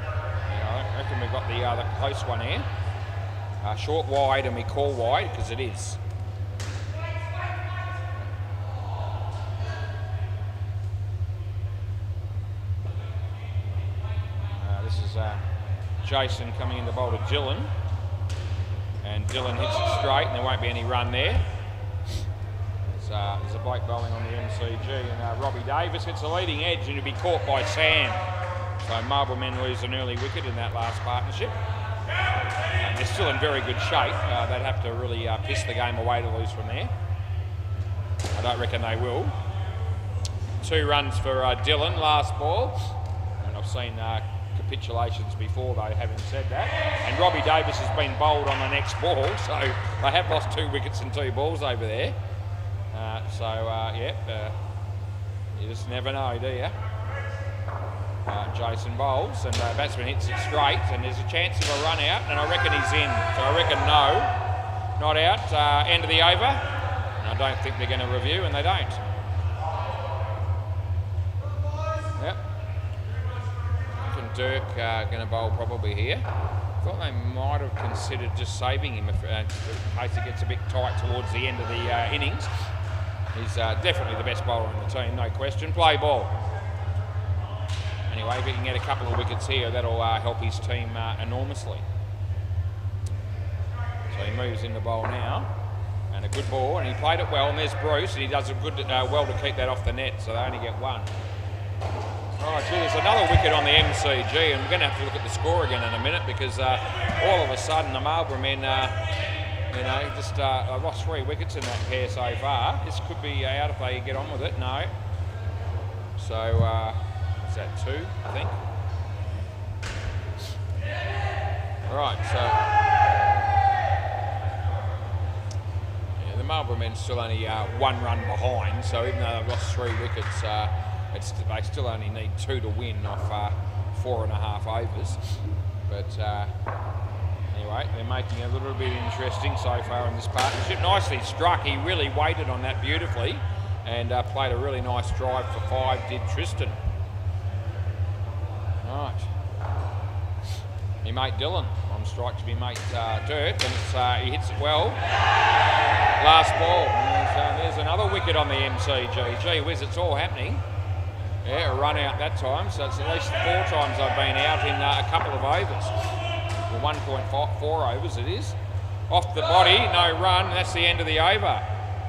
Yeah, I reckon we've got the close one here. Short wide, and we call wide because it is. This is Jason coming in to bowl to Dylan, and Dylan hits it straight, and there won't be any run there. There's a bloke bowling on the MCG, and Robbie Davis hits a leading edge, and he'll be caught by Sam. So Marlborough men lose an early wicket in that last partnership. They're still in very good shape. They'd have to really piss the game away to lose from there. I don't reckon they will. 2 runs for Dylan, last ball, and I've seen capitulations before, though, having said that. And Robbie Davis has been bowled on the next ball, so they have lost 2 wickets and 2 balls over there. You just never know, do you? Jason bowls, and batsman hits it straight, and there's a chance of a run out, and I reckon he's in. So I reckon no, not out. End of the over, and I don't think they're going to review, and they don't. Yep. Dirk going to bowl probably here. I thought they might have considered just saving him in case it gets a bit tight towards the end of the innings. He's definitely the best bowler in the team, no question. Play ball. Anyway, if he can get a couple of wickets here, that'll help his team enormously. So he moves in the bowl now, and a good ball, and he played it well, and there's Bruce, and he does a good well to keep that off the net, so they only get one. Right, gee, there's another wicket on the MCG, and we're going to have to look at the score again in a minute, because all of a sudden the Marlborough men, just lost 3 wickets in that pair so far. This could be out if they get on with it. No. So, is that 2, I think? Right, so the Marlborough men still only 1 run behind, so even though they've lost 3 wickets, they still only need 2 to win off 4.5 overs. But anyway, they're making it a little bit interesting so far in this partnership. Nicely struck. He really waited on that beautifully and played a really nice drive for 5, did Tristan. Right. My mate Dylan on strike to be mate Dirt, and he hits it well. Last ball. And there's another wicket on the MCG. Gee whiz, it's all happening. Yeah, a run out that time, so it's at least 4 times I've been out in a couple of overs. Well, 1.4 overs it is. Off the body, no run, that's the end of the over.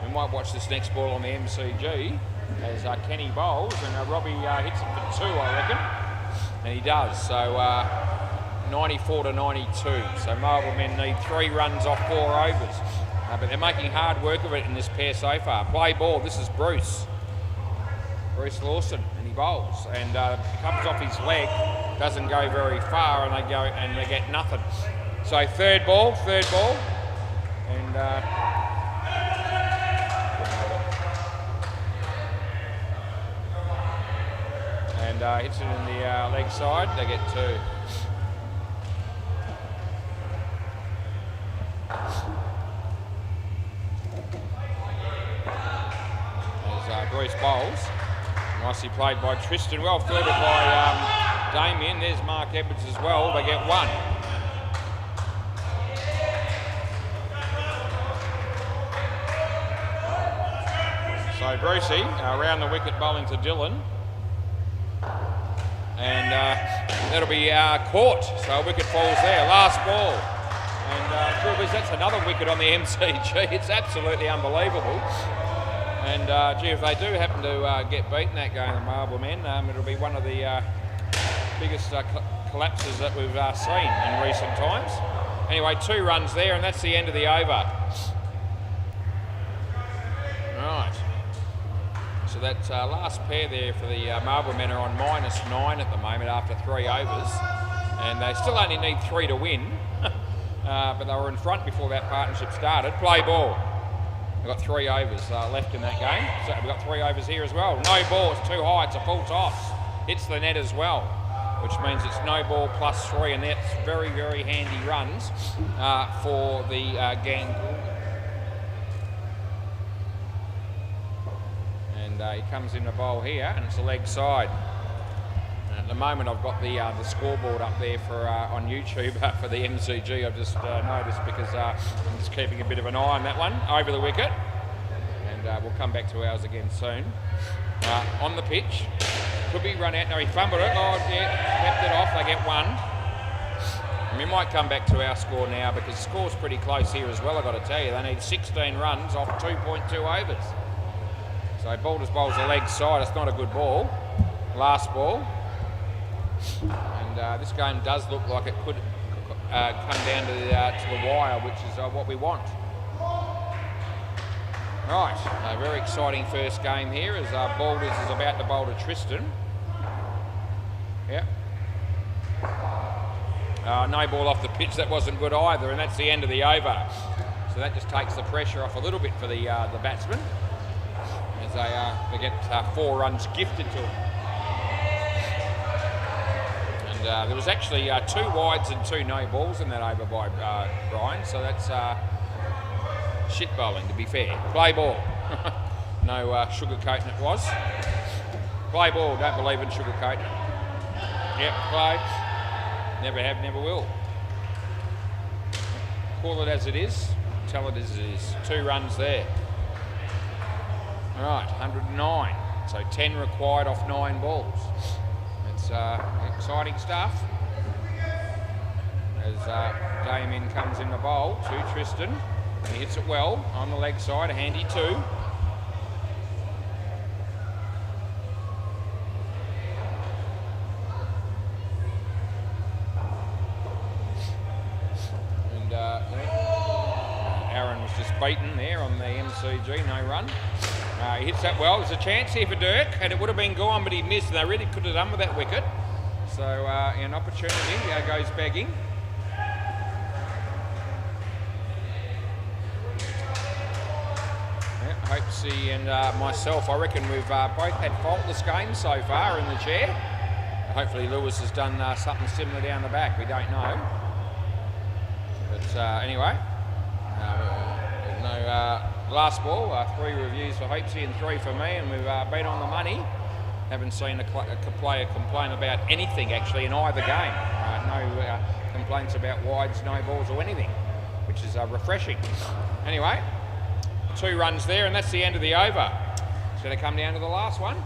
We might watch this next ball on the MCG as Kenny bowls, and Robbie hits it for 2, I reckon. And he does, so 94 to 92. So Marlborough men need 3 runs off 4 overs. But they're making hard work of it in this pair so far. Play ball, this is Bruce Lawson, and he bowls. And comes off his leg, doesn't go very far, and they get nothing. So third ball. And hits it in the leg side, they get 2. As Bruce bowls, nicely played by Tristan, well fielded by Damien. There's Mark Edwards as well, they get 1. So Brucey around the wicket bowling to Dylan. And that'll be Court, so a wicket falls there. Last ball. And that's another wicket on the MCG. It's absolutely unbelievable. And if they do happen to get beaten that game, the Marlborough men, it'll be one of the biggest collapses that we've seen in recent times. Anyway, 2 runs there, and that's the end of the over. Right. So that last pair there for the Marlborough men are on -9 at the moment after 3 overs. And they still only need 3 to win. But they were in front before that partnership started. Play ball. We've got 3 overs left in that game. So we've got 3 overs here as well. No ball, it's too high, it's a full toss. Hits the net as well, which means it's no ball +3, and that's very, very handy runs for the gang. And he comes in the bowl here, and it's a leg side. And at the moment, I've got the scoreboard up there for on YouTube for the MCG. I've just noticed because I'm just keeping a bit of an eye on that one over the wicket, and we'll come back to ours again soon. On the pitch, could be run out. No, he fumbled it. Oh, yeah, kept it off. They get 1. And we might come back to our score now because the score's pretty close here as well. I've got to tell you, they need 16 runs off 2.2 overs. So Boulders bowls a leg side. It's not a good ball. Last ball. And this game does look like it could come down to the wire, which is what we want. Right, a very exciting first game here as Boulders is about to bowl to Tristan. Yep. No ball off the pitch, that wasn't good either, and that's the end of the over. So that just takes the pressure off a little bit for the batsmen as they get 4 runs gifted to them. And there was actually 2 wides and 2 no balls in that over by Brian, so that's shit bowling, to be fair. Play ball. No sugarcoating it was. Play ball, don't believe in sugarcoating. Yep, play. Never have, never will. Call it as it is, tell it as it is. 2 runs there. Right, 109. So 10 required off 9 balls. It's exciting stuff. As Damien comes in the bowl to Tristan. He hits it well on the leg side, a handy 2. And Aaron was just beaten there on the MCG, no run. He hits that well. There's a chance here for Dirk, and it would have been gone, but he missed, and they really could have done with that wicket. So an opportunity goes begging. Hopesy and myself, I reckon we've both had faultless games so far in the chair. Hopefully Lewis has done something similar down the back, we don't know. But anyway, last ball, 3 reviews for Hopesy and 3 for me, and we've been on the money. Haven't seen a player complain about anything actually in either game. No complaints about wides, no balls or anything, which is refreshing. Anyway, 2 runs there, and that's the end of the over. It's going to come down to the last one.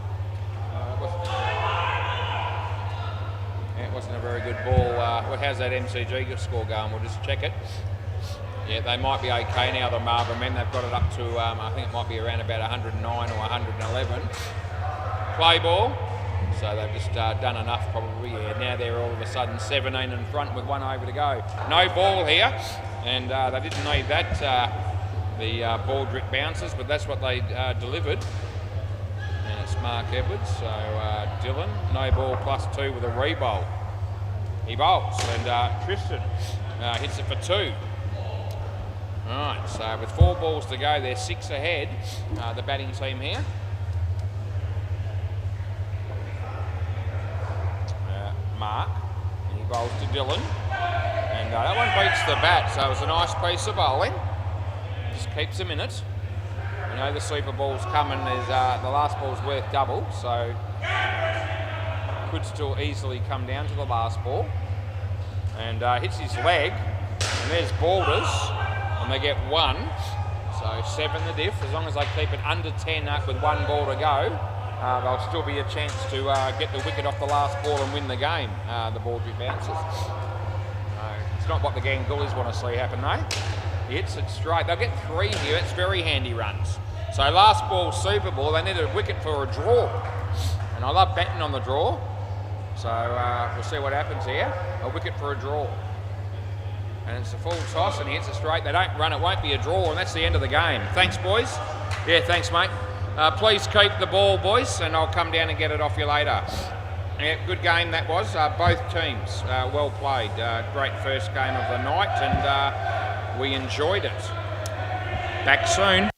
It wasn't a very good ball. How's that MCG score going? We'll just check it. Yeah, they might be okay now, the Marlborough men. They've got it up to, I think it might be around about 109 or 111. Play ball. So they've just done enough probably. Yeah, now they're all of a sudden 17 in front with 1 over to go. No ball here, and they didn't need that. The ball drip bounces, but that's what they delivered. And it's Mark Edwards, so Dylan, no ball +2 with a re-bowl. He bowls, and Tristan hits it for 2. Alright, so with 4 balls to go, they're 6 ahead, the batting team here. Mark, and he bowls to Dylan. And that one beats the bat, so it was a nice piece of bowling. Just keeps them in it. You know the Super Bowl's coming, there's, the last ball's worth double, so could still easily come down to the last ball. And hits his leg, and there's Balders, and they get 1. So 7 the diff. As long as they keep it under 10 up with 1 ball to go, there'll still be a chance to get the wicket off the last ball and win the game. The ball drip bounces. It's not what the Gangulis want to see happen though. Hits it straight. They'll get 3 here. It's very handy runs. So last ball, Super Ball, they need a wicket for a draw. And I love batting on the draw. So we'll see what happens here. A wicket for a draw. And it's a full toss and he hits it straight. They don't run, it won't be a draw, and that's the end of the game. Thanks, boys. Yeah, thanks, mate. Please keep the ball, boys, and I'll come down and get it off you later. Yeah, good game that was. Both teams well played. Great first game of the night, and we enjoyed it. Back soon.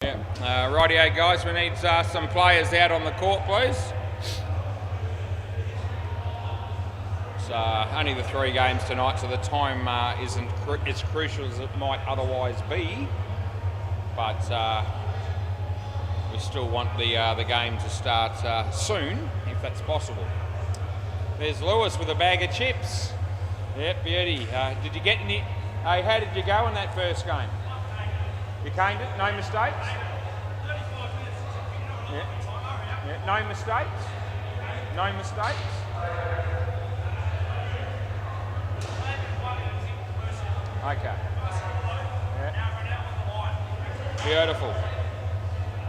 Yeah. Rightio guys, we need some players out on the court, please. It's only the 3 games tonight, so the time isn't as crucial as it might otherwise be. But we still want the game to start soon, if that's possible. There's Lewis with a bag of chips. Yep, beauty. Did you get any? Hey, how did you go in that first game? You caned it? No mistakes? Yeah. Yeah. No mistakes? No mistakes? Okay. Yeah. Beautiful.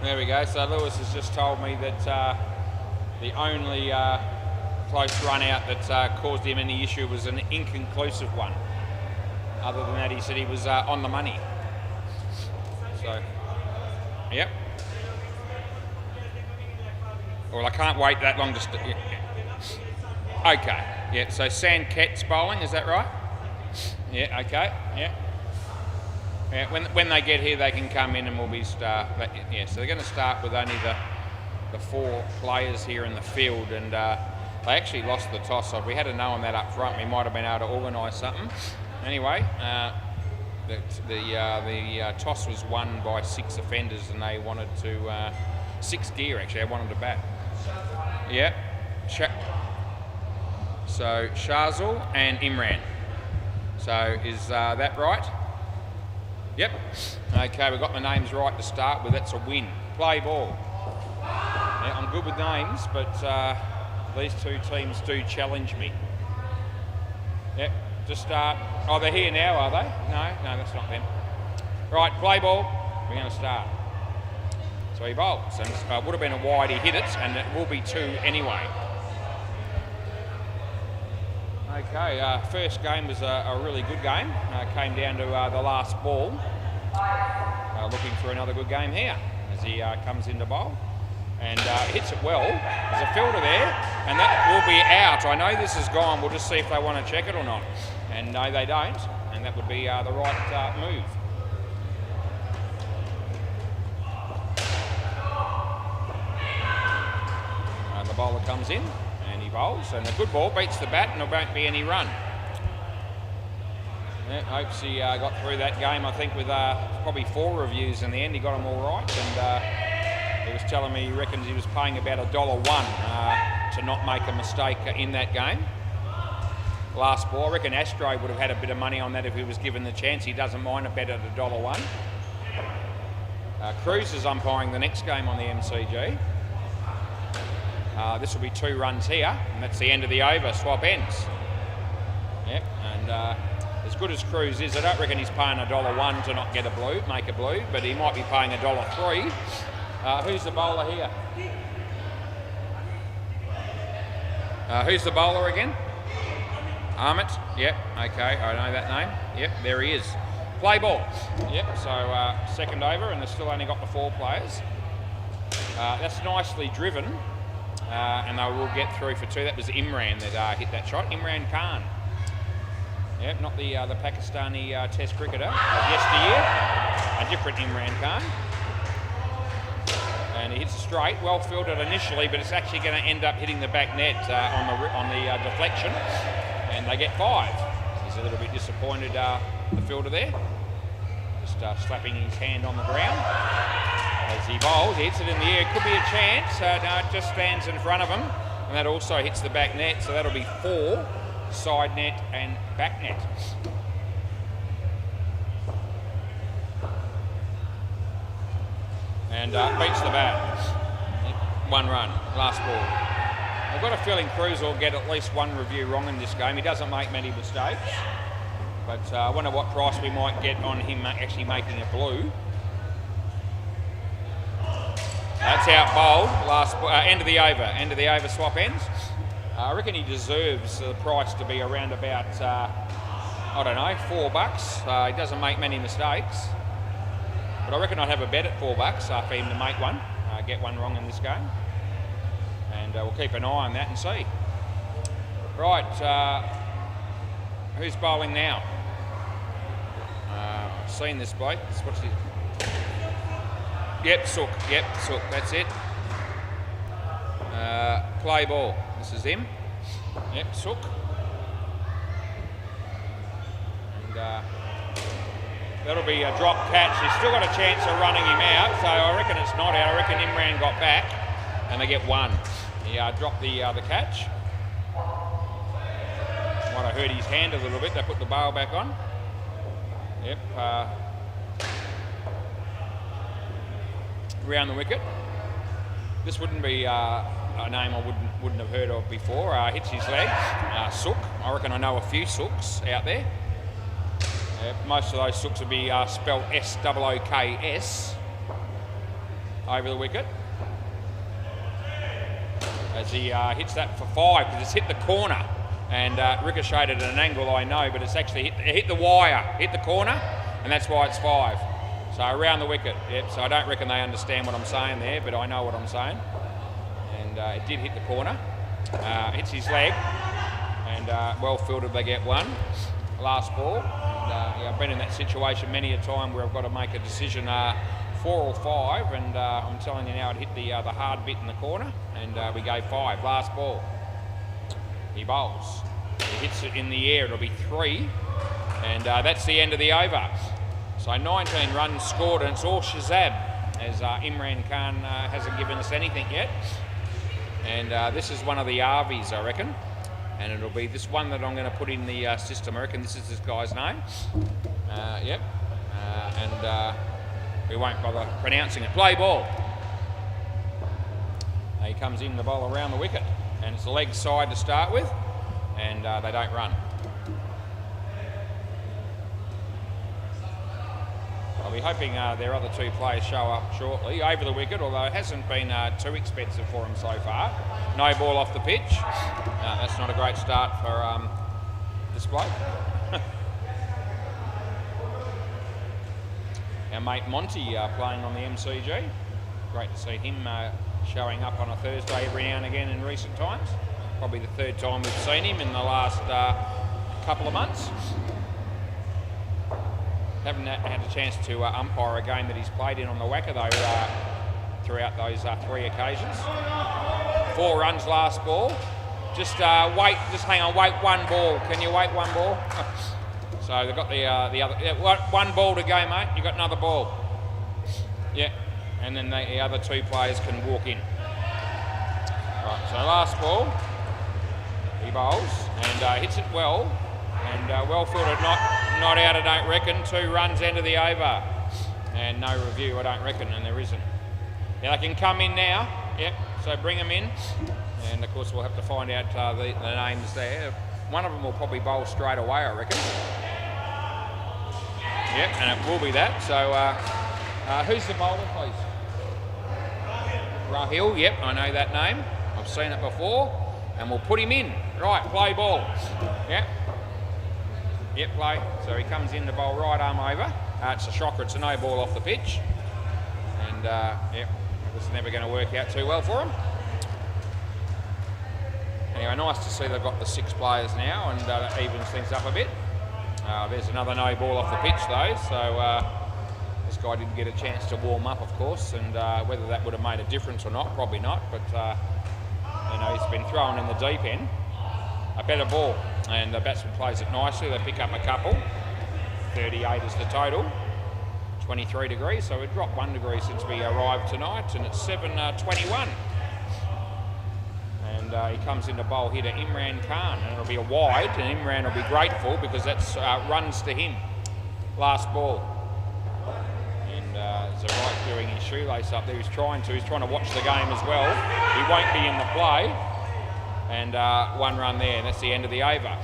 There we go. So Lewis has just told me that the only close run out that caused him any issue was an inconclusive one. Other than that, he said he was on the money. So, yep. Well, I can't wait that long to... Okay, yeah, so Sandket's bowling, is that right? Yeah, okay, yeah. Yeah, when they get here, they can come in and we'll be yeah, so they're going to start with only the 4 players here in the field, and they actually lost the toss. So if we had known that up front, we might have been able to organise something. Anyway, the toss was won by 6 offenders, and they wanted to 6 gear actually. They wanted to bat. Yeah. So Shazul and Imran. So is that right? Yep. Okay, we've got the names right to start with. That's a win. Play ball. Yeah, I'm good with names, but these 2 teams do challenge me. Yep. Just start. Oh, they're here now, are they? No, that's not them. Right, play ball. We're going to start. So he bowls, and would have been a wide. He hit it, and it will be 2 anyway. Okay, first game was a really good game. Came down to the last ball. Looking for another good game here as he comes into bowl and hits it well. There's a fielder there, and that will be out. I know this is gone. We'll just see if they want to check it or not. And no, they don't, and that would be the right move. The bowler comes in and he bowls, and a good ball beats the bat, and there won't be any run. Yeah, hopes he got through that game, I think, with probably 4 reviews in the end. He got them all right, and he was telling me he reckons he was paying about $1.01 to not make a mistake in that game. Last ball, I reckon Astro would have had a bit of money on that if he was given the chance. He doesn't mind a bet at $1.01. Cruz is umpiring the next game on the MCG. This will be 2 runs here, and that's the end of the over. Swap ends. Yep, and as good as Cruz is, I don't reckon he's paying $1.01 to not get a blue, make a blue, but he might be paying $1.03. Who's the bowler here? Who's the bowler again? Armit. Yep, okay, I know that name. Yep, there he is. Play ball. Yep, so second over, and they've still only got the 4 players. That's nicely driven. And they will get through for 2. That was Imran that hit that shot. Imran Khan. Yep, not the Pakistani Test cricketer of yesteryear. A different Imran Khan. And he hits a straight, well fielded initially, but it's actually going to end up hitting the back net on the deflection, and they get 5. He's a little bit disappointed, the fielder there. Just slapping his hand on the ground. As he bowls, he hits it in the air. Could be a chance. No, it just stands in front of him. And that also hits the back net, so that'll be 4. Side net and back net. And beats the bat. 1 run, last ball. I've got a feeling Cruz will get at least 1 review wrong in this game. He doesn't make many mistakes. But I wonder what price we might get on him actually making a blue. That's out bowled. End of the over. End of the over, swap ends. I reckon he deserves the price to be around about, I don't know, $4. He doesn't make many mistakes. But I reckon I'd have a bet at $4 for him to make one, get 1 wrong in this game. And we'll keep an eye on that and see. Right, who's bowling now? I've seen this bloke. What's his... Yep, Sook. Yep, Sook. That's it. Play ball. This is him. Yep, Sook. And that'll be a drop catch. He's still got a chance of running him out, so I reckon it's not out. I reckon Imran got back, and they get one. He dropped the catch. Might have hurt his hand a little bit. They put the bail back on. Yep. Round the wicket. This wouldn't be a name I wouldn't have heard of before. Hits his leg. Sook. I reckon I know a few Sooks out there. Most of those Sooks would be spelled S-O-O-K-S over the wicket. As he hits that for 5, because it's hit the corner and ricocheted at an angle, I know, but it's actually hit the wire, hit the corner, and that's why it's 5. So around the wicket. Yep. So I don't reckon they understand what I'm saying there, but I know what I'm saying. And it did hit the corner. Hits his leg, and well fielded. They get one. Last ball. And, I've been in that situation many a time where I've got to make a decision, 4 or 5, and I'm telling you now, it hit the hard bit in the corner, and we gave 5. Last ball. He bowls. He hits it in the air. It'll be 3, and that's the end of the over. So 19 runs scored, and it's all Shazab, as Imran Khan hasn't given us anything yet. And this is one of the RVs, I reckon. And it'll be this one that I'm going to put in the system. I reckon this is this guy's name. Yep. And we won't bother pronouncing it. Play ball. He comes in the ball around the wicket. And it's the leg side to start with. And they don't run. I'll be hoping their other 2 players show up shortly over the wicket, although it hasn't been too expensive for them so far. No ball off the pitch. That's not a great start for this bloke. Our mate Monty playing on the MCG. Great to see him showing up on a Thursday every now and again in recent times. Probably the 3rd time we've seen him in the last couple of months. Haven't had a chance to umpire a game that he's played in on the WACA though throughout those 3 occasions. 4 runs last ball. Just wait, just hang on, wait 1 ball. Can you wait 1 ball? So they've got the other, yeah, 1 ball to go, mate. You've got another ball. Yeah, and then the other 2 players can walk in. Right, so last ball, he bowls and hits it well, and well fielded, not out, I don't reckon. 2 runs end of the over, and no review, I don't reckon, and there isn't. Yeah, they can come in now. Yep, so bring them in, and of course we'll have to find out the names there. One of them will probably bowl straight away, I reckon. Yep, and it will be that. So who's the bowler, please? Rahil. Yep, I know that name. I've seen it before, and we'll put him in. Right, play ball. Yep. Yep, play. So he comes in to bowl right arm over. It's a shocker. It's a no ball off the pitch. And, yep, this is never going to work out too well for him. Anyway, nice to see they've got the 6 players now, and that evens things up a bit. There's another no ball off the pitch, though, so this guy didn't get a chance to warm up, of course, and whether that would have made a difference or not, probably not, but, you know, he's been thrown in the deep end. A better ball, and the batsman plays it nicely. They pick up a couple. 38 is the total. 23 degrees, so we've dropped 1 degree since we arrived tonight, and it's 7:21. And he comes into bowl here to Imran Khan, and it'll be a wide, and Imran will be grateful because that's runs to him. Last ball. And there's a right doing his shoelace up there. He's trying to watch the game as well. He won't be in the play. And 1 run there, and that's the end of the over.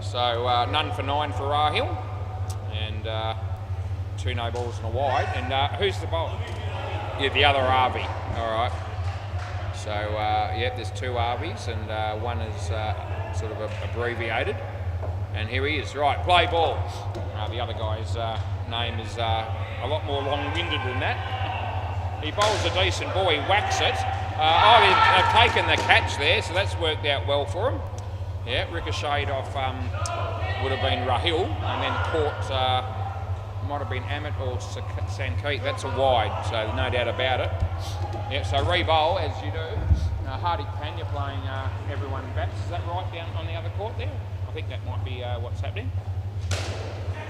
So none for 9 for Rahil, and 2 no balls and a wide. And who's the bowler? Yeah, the other RV. All right. So yeah, there's 2 RVs, and 1 is sort of abbreviated. And here he is. Right, play ball. The other guy's name is a lot more long-winded than that. He bowls a decent ball. He whacks it. They've taken the catch there, so that's worked out well for him. Yeah, ricocheted off would have been Rahil, and then caught might have been Amit or Sankeet. That's a wide, so no doubt about it. Yeah, so re-bowl as you do. Hardik Panya playing everyone bats. Is that right down on the other court there? I think that might be what's happening.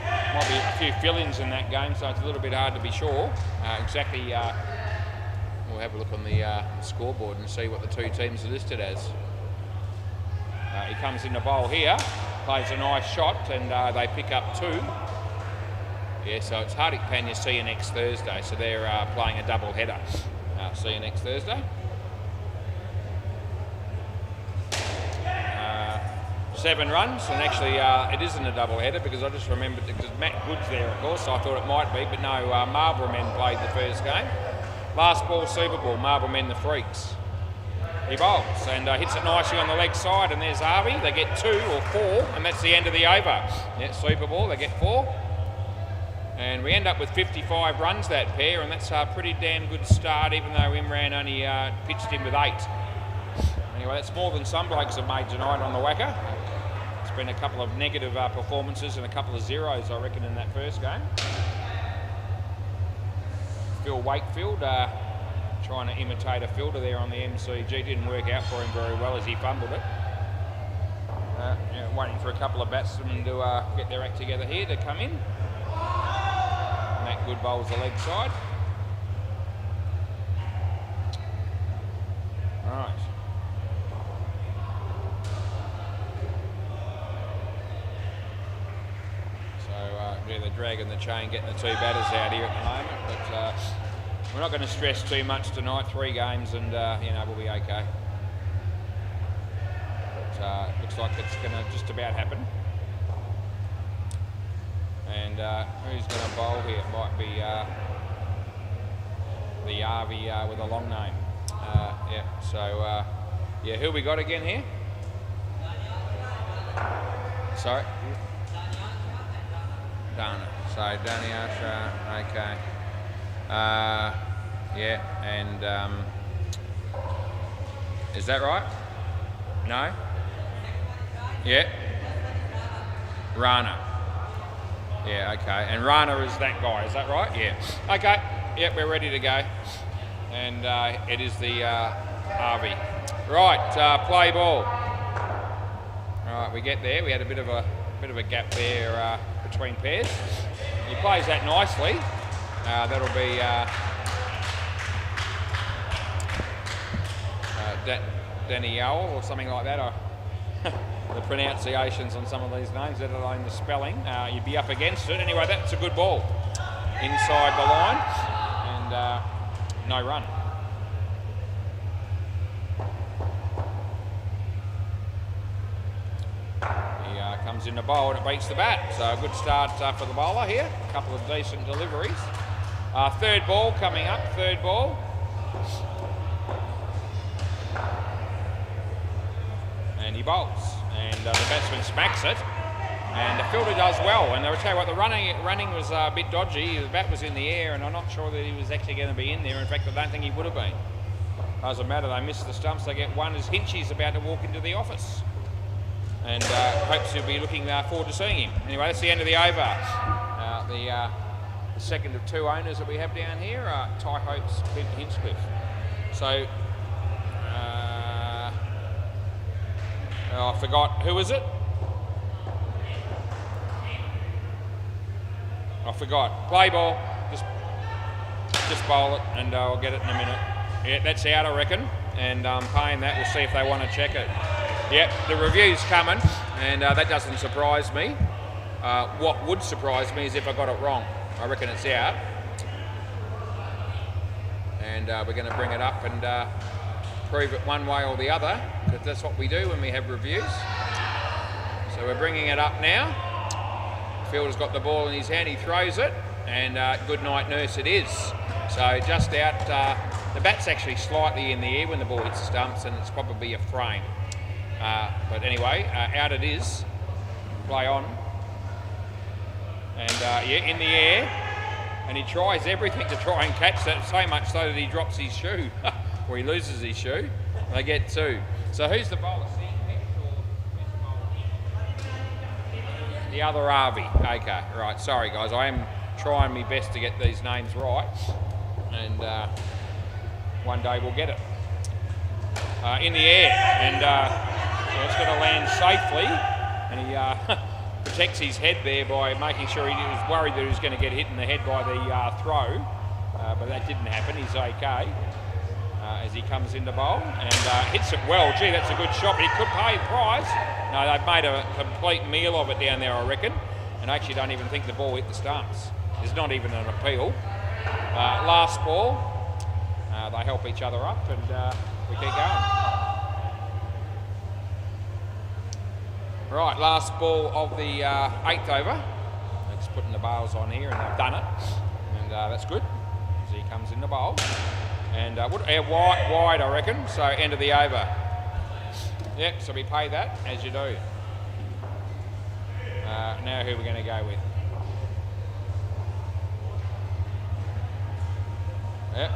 Might be a few fill-ins in that game, so it's a little bit hard to be sure exactly. We'll have a look on the scoreboard and see what the two teams are listed as. He comes in the bowl here, plays a nice shot, and they pick up 2. Yeah, so it's Hardik Panya. See you next Thursday. So they're playing a double header. See you next Thursday. 7 runs, and actually it isn't a double header because I just remembered because Matt Good's there, of course, so I thought it might be, but no, Marlborough men played the first game. Last ball, Super Ball, Marlborough men the Freaks. He bowls and hits it nicely on the leg side, and there's Harvey. They get 2 or 4, and that's the end of the over. Yeah, Super Ball, they get 4. And we end up with 55 runs, that pair, and that's a pretty damn good start, even though Imran only pitched in with 8. Anyway, that's more than some blokes have made tonight on the WACA. It's been a couple of negative performances and a couple of zeros, I reckon, in that first game. Phil Wakefield trying to imitate a fielder there on the MCG. Didn't work out for him very well as he fumbled it. Yeah, waiting for a couple of batsmen to get their act together here to come in. Matt Good bowls the leg side. Right. Yeah, they're dragging the chain, getting the 2 batters out here at the moment, but we're not going to stress too much tonight. 3 games and, we'll be okay. But looks like it's going to just about happen. And who's going to bowl here? It might be the Arvi with a long name. Yeah, who we got again here? Sorry? Dana. So Daniasha, okay. Yeah, and is that right? No? Yeah. Rana. Yeah, okay. And Rana is that guy, is that right? Yeah. Okay. Yep, we're ready to go. And it is the RV. Right, play ball. All right, we get there. We had a bit of a gap there between pairs. He plays that nicely. That'll be Danny Yowell or something like that. The pronunciations on some of these names, let alone the spelling. You'd be up against it. Anyway, that's a good ball. Inside the line and no run. Comes in the bowl and it beats the bat. So a good start for the bowler here. A couple of decent deliveries. Third ball coming up, third ball. And he bowls. And the batsman smacks it. And the fielder does well. And I'll tell you what, the running was a bit dodgy. The bat was in the air and I'm not sure that he was actually going to be in there. In fact, I don't think he would have been. Doesn't matter, they miss the stumps. They get one as Hinchy's about to walk into the office. And hopes he'll be looking forward to seeing him. Anyway, that's the end of the over. The second of 2 owners that we have down here are Ty Hopes, Clint Hinchcliffe. So, I forgot, who is it? I forgot. Play ball, just bowl it and I'll get it in a minute. Yeah, that's out, I reckon. And paying that, we'll see if they want to check it. Yep, the review's coming, and that doesn't surprise me. What would surprise me is if I got it wrong. I reckon it's out. And we're going to bring it up and prove it one way or the other, because that's what we do when we have reviews. So we're bringing it up now. Fielder's got the ball in his hand, he throws it, and good night nurse it is. So just out, the bat's actually slightly in the air when the ball hits the stumps, and it's probably a frame. But anyway, out it is. Play on. And yeah, in the air. And he tries everything to try and catch that, so much so that he drops his shoe. Or he loses his shoe. They get 2. So who's the bowler? The other RV. Okay, right. Sorry guys, I am trying my best to get these names right, and one day we'll get it. In the air, and it's going to land safely, and he protects his head there by making sure he was worried that he was going to get hit in the head by the throw, but that didn't happen. He's okay as he comes into bowl and hits it well. Gee, that's a good shot, but he could pay the prize. No, they've made a complete meal of it down there, I reckon, and I actually don't even think the ball hit the stumps. There's not even an appeal. Last ball, they help each other up, and we keep going. Right, last ball of the 8th over. They're just putting the bails on here, and they've done it, and that's good as he comes in the bowl. And wide, I reckon, so end of the over. Yep, so we pay that, as you do. Now who we're going to go with? Yep,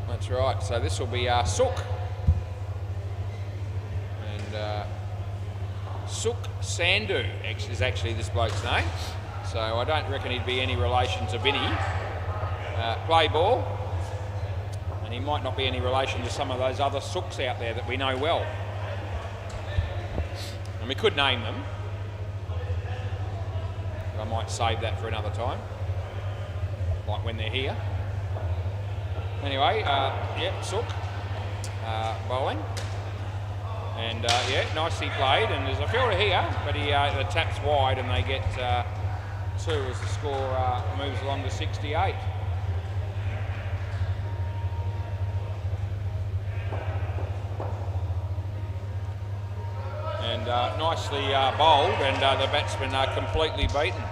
that's right, so this will be Sook. And Sook Sandhu is actually this bloke's name, so I don't reckon he'd be any relation to Vinny. Play ball. And he might not be any relation to some of those other Sooks out there that we know well. And we could name them, but I might save that for another time, like when they're here. Anyway, yeah, Sook bowling. And yeah, nicely played. And there's a fielder here, but he the tap's wide and they get 2 as the score moves along to 68. And nicely bowled, and the batsmen are completely beaten.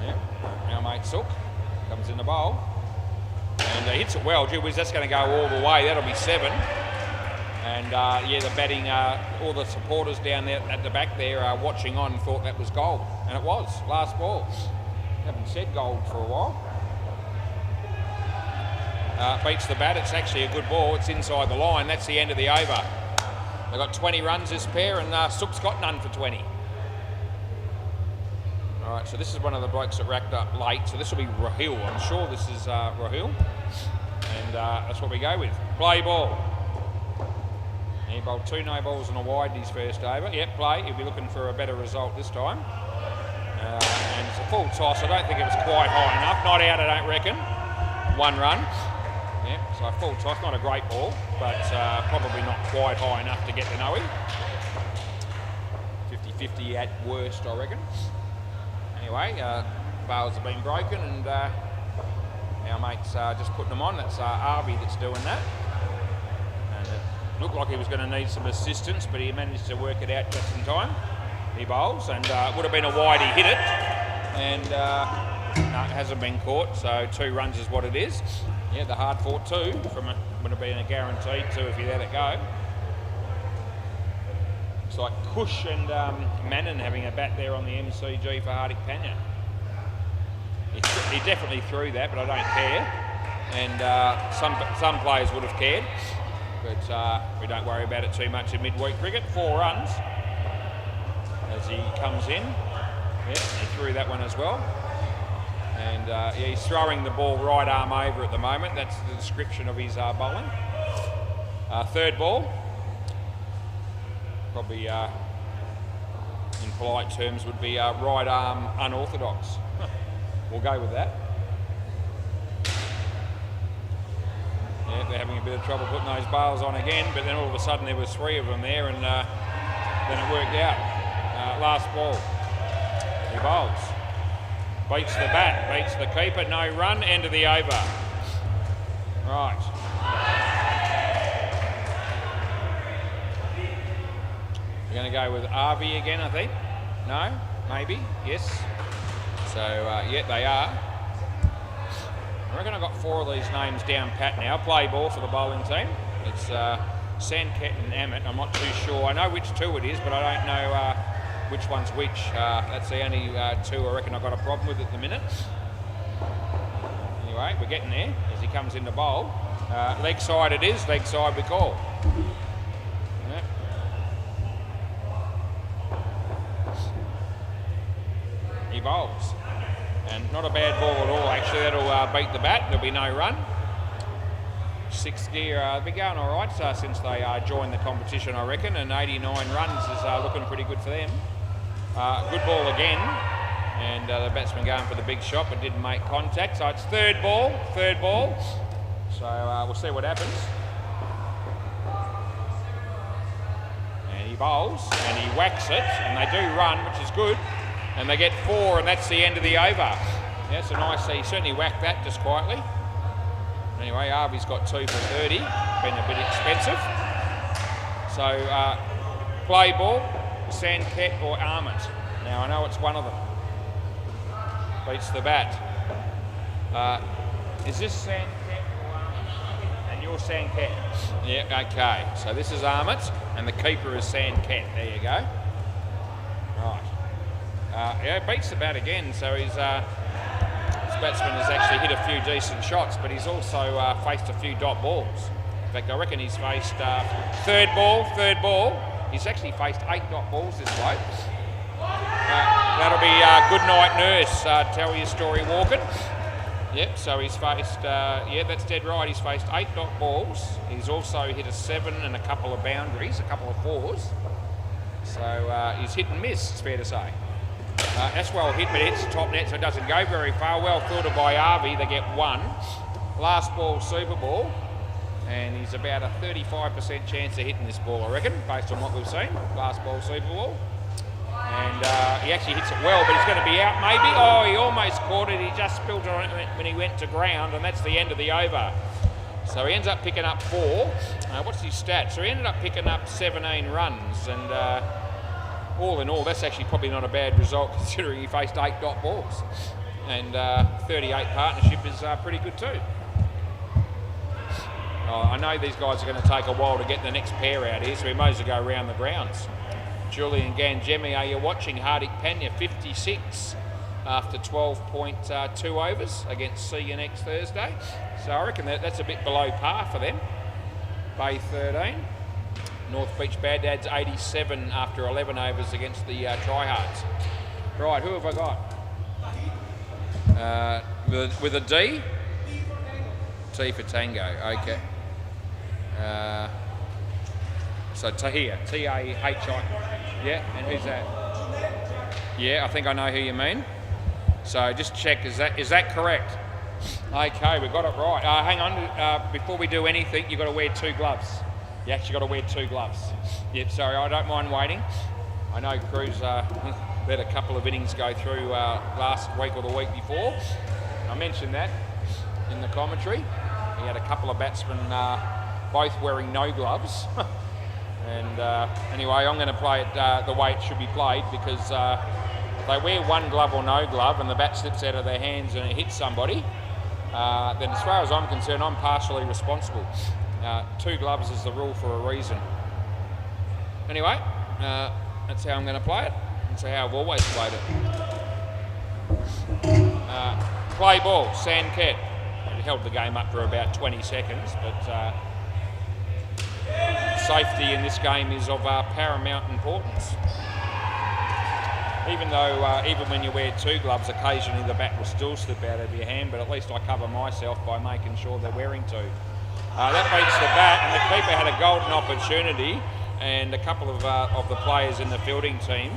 Yeah, our mate Sook comes in the bowl, and hits it well. Gee whiz, that's going to go all the way. That'll be 7. And yeah, the batting, all the supporters down there at the back there watching on thought that was gold, and it was. Last ball. Haven't said gold for a while. Beats the bat. It's actually a good ball. It's inside the line. That's the end of the over. They've got 20 runs this pair, and Sook's got none for 20. All right, so this is one of the blokes that racked up late. So this will be Rahul. I'm sure this is Rahul, and that's what we go with. Play ball. And he bowled 2 no balls and a wide in his first over. Yep, play. He'll be looking for a better result this time. And it's a full toss. I don't think it was quite high enough. Not out, I don't reckon. 1 run. Yeah, so full toss, not a great ball, but probably not quite high enough to get the no-in. 50-50 at worst, I reckon. Anyway, bails have been broken, and our mate's just putting them on. That's Arby that's doing that. And it looked like he was going to need some assistance, but he managed to work it out just in time. He bowls, and would have been a wide, he hit it. And no, it hasn't been caught, so 2 runs is what it is. Yeah, the hard fought 2 from would have been a guaranteed 2 if you let it go. Looks like Kush and Mannon having a bat there on the MCG for Hardik Pandya. He definitely threw that, but I don't care. And some players would have cared, but we don't worry about it too much in midweek cricket. 4 runs as he comes in. Yeah, he threw that one as well. And yeah, he's throwing the ball right arm over at the moment. That's the description of his bowling. 3rd ball. Probably, in polite terms, would be right arm unorthodox. We'll go with that. Yeah, they're having a bit of trouble putting those bails on again, but then all of a sudden there was 3 of them there, and then it worked out. Last ball. He bowls. Beats the bat, beats the keeper, no run, end of the over. Right. We're going to go with Arvi again, I think. No? Maybe? Yes. So, yeah, they are. I reckon I've got 4 of these names down pat now. Play ball for the bowling team. It's Sanket and Amit. I'm not too sure. I know which 2 it is, but I don't know which one's which. That's the only 2 I reckon I've got a problem with at the minute. Anyway, we're getting there as he comes in to bowl. Leg side it is, leg side we call. Yeah. he bowls. And not a bad ball at all, actually. That'll beat the bat. There'll be no run. Sixth gear, they've been going all right since they joined the competition, I reckon, and 89 runs is looking pretty good for them. Good ball again, and the batsman going for the big shot but didn't make contact. So it's third ball. So we'll see what happens. And he bowls and he whacks it, and they do run, which is good. And they get 4, and that's the end of the over. Yeah, so nice. He certainly whacked that just quietly. Anyway, Arby's got 2 for 30, been a bit expensive. So, play ball, Sandcat or Armit. Now, I know it's one of them. Beats the bat. Is this Sandcat or Armit? And you're Sandcat? Yeah, okay. So this is Armit, and the keeper is Sandcat. There you go. Right. Yeah, beats the bat again, so his batsman has actually hit a few decent shots, but he's also faced a few dot balls. In fact, I reckon he's faced third ball. He's actually faced 8 dot balls this bloke. That'll be good night nurse, tell your story walking. Yep, so he's faced, yeah, that's dead right, he's faced 8 dot balls. He's also hit a 7 and a couple of boundaries, a couple of 4s. So he's hit and miss, it's fair to say. That's well hit, but it's top net, so it doesn't go very far. Well fielded by Arby, they get 1. Last ball, Super Ball, and he's about a 35% chance of hitting this ball, I reckon, based on what we've seen. Last ball, Super Ball. And he actually hits it well, but he's going to be out maybe. Oh, he almost caught it. He just spilled it on it when he went to ground, and that's the end of the over. So he ends up picking up 4. What's his stats? So he ended up picking up 17 runs, and all in all, that's actually probably not a bad result considering he faced 8 dot balls. And 38 partnership is pretty good too. I know these guys are going to take a while to get the next pair out here, so we may as well go around the grounds. Julian Gangemi, are you watching? Hardik Pandya, 56 after 12.2 overs against Sea next Thursday. So I reckon that's a bit below par for them. Bay 13. North Beach Baghdad's 87 after 11 overs against the Tryhards. Right, who have I got? With a D? T for Tango, okay. So Tahir, T-A-H-I. Yeah, and who's that? Yeah, I think I know who you mean. So just check, is that correct? Okay, we've got it right. Hang on, before we do anything, you've got to wear 2 gloves. You actually got to wear 2 gloves. Yep, sorry, I don't mind waiting. I know Cruz let a couple of innings go through last week or the week before. I mentioned that in the commentary. He had a couple of batsmen both wearing no gloves. And anyway, I'm going to play it the way it should be played, because if they wear 1 glove or no glove and the bat slips out of their hands and it hits somebody, then as far as I'm concerned, I'm partially responsible. 2 gloves is the rule for a reason. Anyway, that's how I'm going to play it. That's how I've always played it. Play ball, Sandcat. It held the game up for about 20 seconds, but safety in this game is of paramount importance. Even though, even when you wear 2 gloves, occasionally the bat will still slip out of your hand, but at least I cover myself by making sure they're wearing 2. That beats the bat, and the keeper had a golden opportunity, and a couple of the players in the fielding team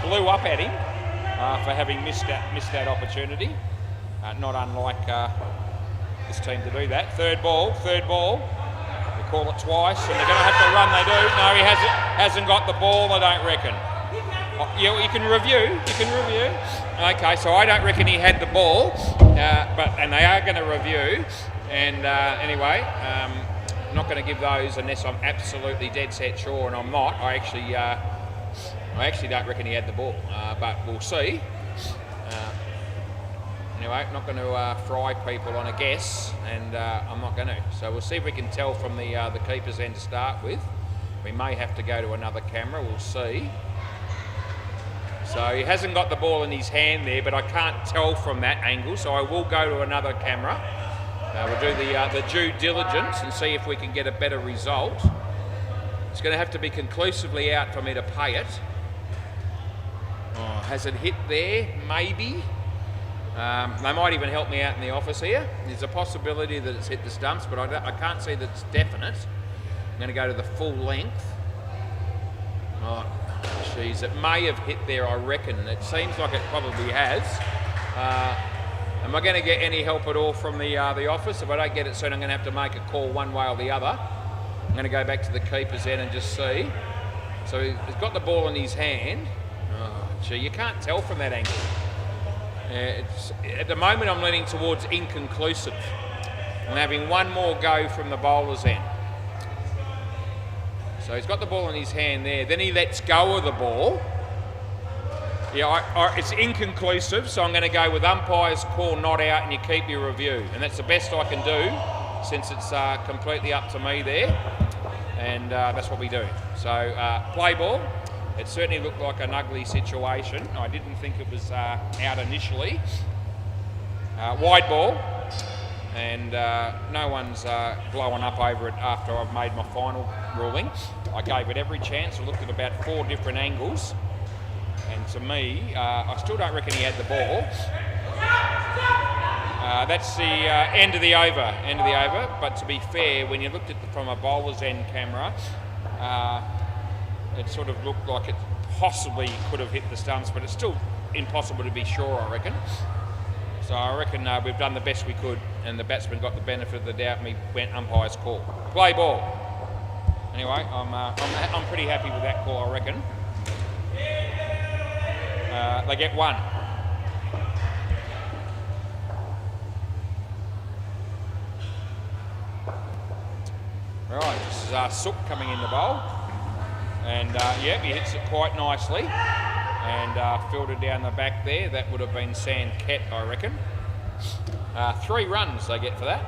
blew up at him for having missed that opportunity. Not unlike this team to do that. Third ball. They call it twice, and they're going to have to run. They do. No, he hasn't got the ball, I don't reckon. You can review. Okay, so I don't reckon he had the ball, and they are going to review. And anyway, I'm not going to give those unless I'm absolutely dead set sure, and I'm not. I actually don't reckon he had the ball, but we'll see. Anyway, I'm not going to fry people on a guess, and I'm not going to. So we'll see if we can tell from the keeper's end to start with. We may have to go to another camera, we'll see. So he hasn't got the ball in his hand there, but I can't tell from that angle, so I will go to another camera. We'll do the due diligence and see if we can get a better result. It's going to have to be conclusively out for me to pay it. Oh, has it hit there? Maybe. They might even help me out in the office here. There's a possibility that it's hit the stumps, but I can't see that it's definite. I'm going to go to the full length. Oh, jeez, it may have hit there, I reckon. It seems like it probably has. Am I going to get any help at all from the office? If I don't get it soon, I'm going to have to make a call one way or the other. I'm going to go back to the keeper's end and just see. So he's got the ball in his hand. Oh, gee, you can't tell from that angle. At the moment, I'm leaning towards inconclusive. I'm having one more go from the bowler's end. So he's got the ball in his hand there. Then he lets go of the ball. Yeah, it's inconclusive, so I'm going to go with umpire's call not out and you keep your review. And that's the best I can do since it's completely up to me there. And that's what we do. So play ball. It certainly looked like an ugly situation. I didn't think it was out initially. Wide ball. And no one's blowing up over it after I've made my final ruling. I gave it every chance. I looked at about 4 different angles. And to me, I still don't reckon he had the ball. That's the end of the over. But to be fair, when you looked at it from a bowler's end camera, it sort of looked like it possibly could have hit the stumps, but it's still impossible to be sure, I reckon. So I reckon we've done the best we could, and the batsman got the benefit of the doubt, and we went umpire's call. Play ball. Anyway, I'm pretty happy with that call, I reckon. They get 1. Right, this is Sook coming in the bowl. And yeah, he hits it quite nicely. And fielded down the back there. That would have been Sandcat, I reckon. 3 runs they get for that.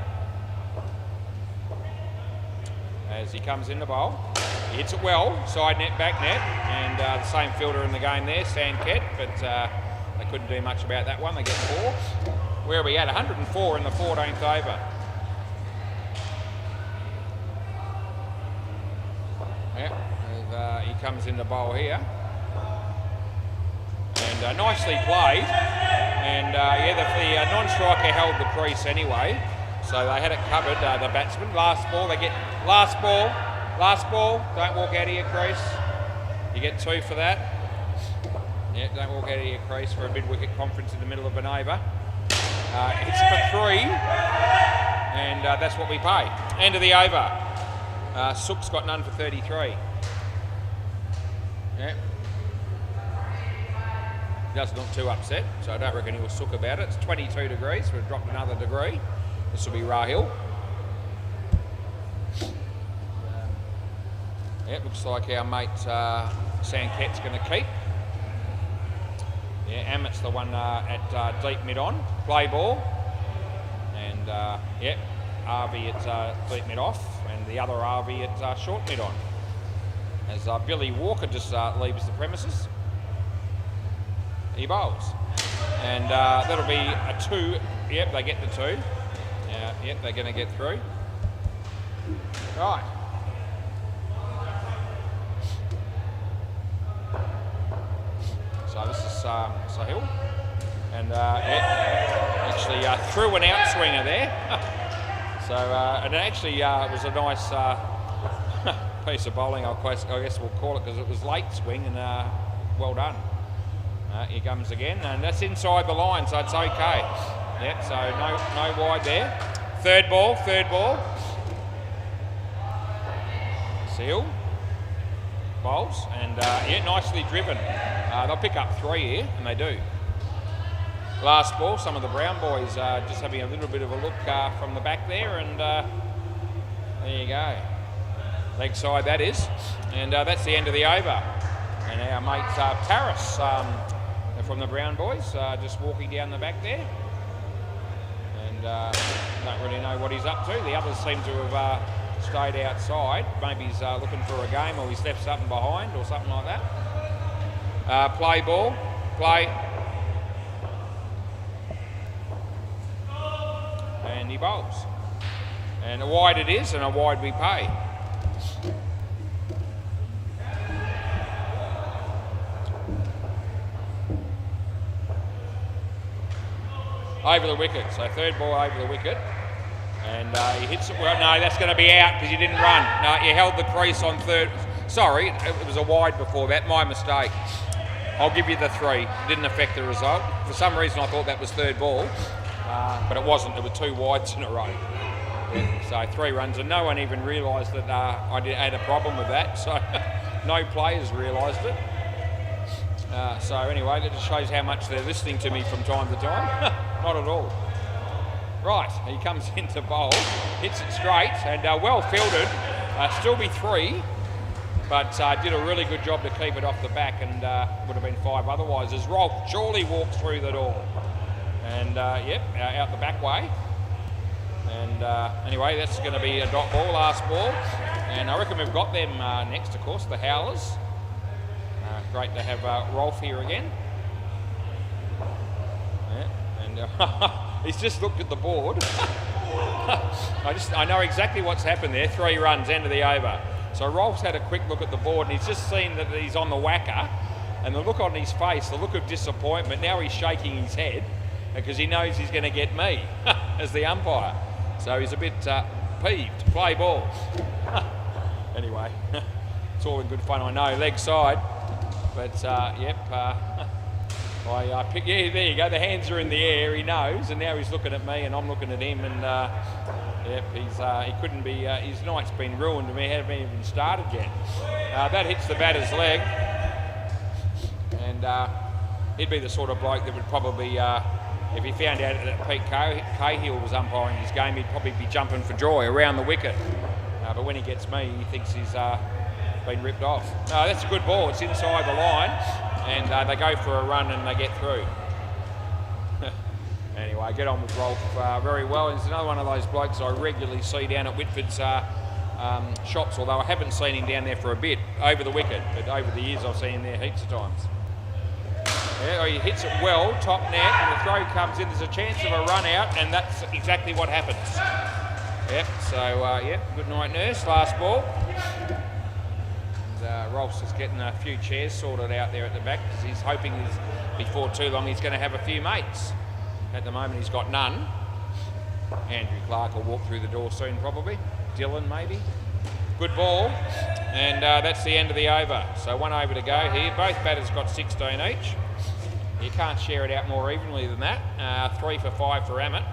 As he comes in the bowl. He hits it well, side net, back net, and the same fielder in the game there, Sandcat, but they couldn't do much about that one. They get 4. Where are we at? 104 in the 14th over. Yeah, he comes in the bowl here. And nicely played. And yeah, the non-striker held the crease anyway, so they had it covered, the batsman. Last ball, they get last ball. Last ball, don't walk out of your crease. You get 2 for that. Yeah, don't walk out of your crease for a mid-wicket conference in the middle of an over. Hits for 3, and that's what we pay. End of the over. Sook's got none for 33. Yeah. He doesn't look too upset, so I don't reckon he'll sook about it. It's 22 degrees, so we've dropped another degree. This will be Rahil. Yeah, it looks like our mate Sandcat's going to keep. Yeah, Amit's the one at deep mid-on. Play ball. And yeah, RV at deep mid-off. And the other RV at short mid-on. As Billy Walker just leaves the premises. He bowls. And that'll be a 2. Yep, they get the 2. Yep, they're going to get through. Right. So this is Sahil, and yeah, actually threw an outswinger there. So and it actually was a nice piece of bowling, I guess we'll call it, because it was late swing and well done. Here comes again, and that's inside the line, so it's okay. Yep, so no wide there. Third ball. Seal. Bowls, and yeah, nicely driven. They'll pick up 3 here, and they do. Last ball, some of the Brown boys just having a little bit of a look from the back there, and there you go. Leg side that is, and that's the end of the over. And our mate Paris from the Brown boys just walking down the back there, and don't really know what he's up to. The others seem to have stayed outside. Maybe he's looking for a game, or he's left something behind or something like that. Play ball. Play. And he bowls. And a wide it is, and a wide we pay. over the wicket. So third ball over the wicket. And he hits it well. No, that's going to be out because you didn't run. No, you held the crease on third. Sorry, it was a wide before that. My mistake. I'll give you the 3. It didn't affect the result. For some reason, I thought that was third ball, but it wasn't. There were 2 wides in a row. Yeah, so 3 runs, and no one even realised that I had a problem with that. So no players realised it. So anyway, that just shows how much they're listening to me from time to time. Not at all. Right, he comes into bowl, hits it straight, and well fielded. Still be 3, but did a really good job to keep it off the back, and would have been 5 otherwise. As Rolf surely walks through the door, and out the back way. And anyway, that's going to be a dot ball, last ball, and I reckon we've got them next, of course, the Howlers. Great to have Rolf here again. Yeah, and. He's just looked at the board. I know exactly what's happened there. 3 runs, end of the over. So Rolf's had a quick look at the board and he's just seen that he's on the WACA, and the look on his face, the look of disappointment. Now he's shaking his head because he knows he's going to get me as the umpire. So he's a bit peeved. Play ball. Anyway, it's all in good fun, I know. Leg side, but I pick, yeah, there you go, the hands are in the air, he knows, and now he's looking at me and I'm looking at him, and he couldn't be, his night's been ruined and we haven't even started yet. That hits the batter's leg, and he'd be the sort of bloke that would probably, if he found out that Pete Cahill was umpiring his game, he'd probably be jumping for joy around the wicket. But when he gets me, he thinks he's been ripped off. No, that's a good ball, it's inside the line. And they go for a run and they get through. Anyway, get on with Rolf very well. He's another one of those blokes I regularly see down at Whitford's shops, although I haven't seen him down there for a bit, over the wicket. But over the years I've seen him there heaps of times. Yeah, he hits it well, top net, and the throw comes in. There's a chance of a run out, and that's exactly what happens. Yep, so good night, nurse. Last ball. Rolf's just getting a few chairs sorted out there at the back because he's hoping before too long he's going to have a few mates. At the moment he's got none. Andrew Clark will walk through the door soon probably. Dylan maybe. Good ball, and that's the end of the over. So 1 over to go here. Both batters got 16 each. You can't share it out more evenly than that. 3 for 5 for Ammett,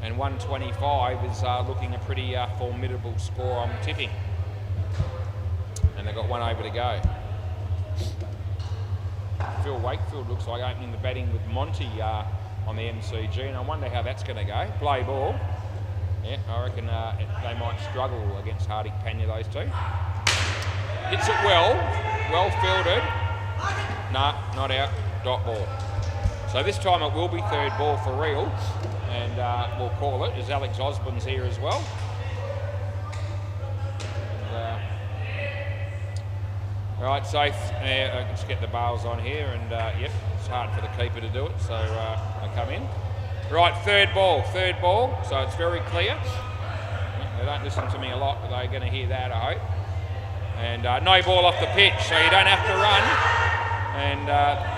and 125 is looking a pretty formidable score, I'm tipping. And they've got 1 over to go. Phil Wakefield looks like opening the batting with Monty on the MCG, and I wonder how that's going to go. Play ball. Yeah, I reckon they might struggle against Hardik Panya, those 2. Hits it well fielded. Nah, not out. Dot ball. So this time it will be third ball for real, and we'll call it, as Alex Osborne's here as well. Right, safe. I can just get the bails on here, and yep, it's hard for the keeper to do it, so I come in. Right, third ball, so it's very clear. They don't listen to me a lot, but they're going to hear that, I hope. And no ball off the pitch, so you don't have to run. And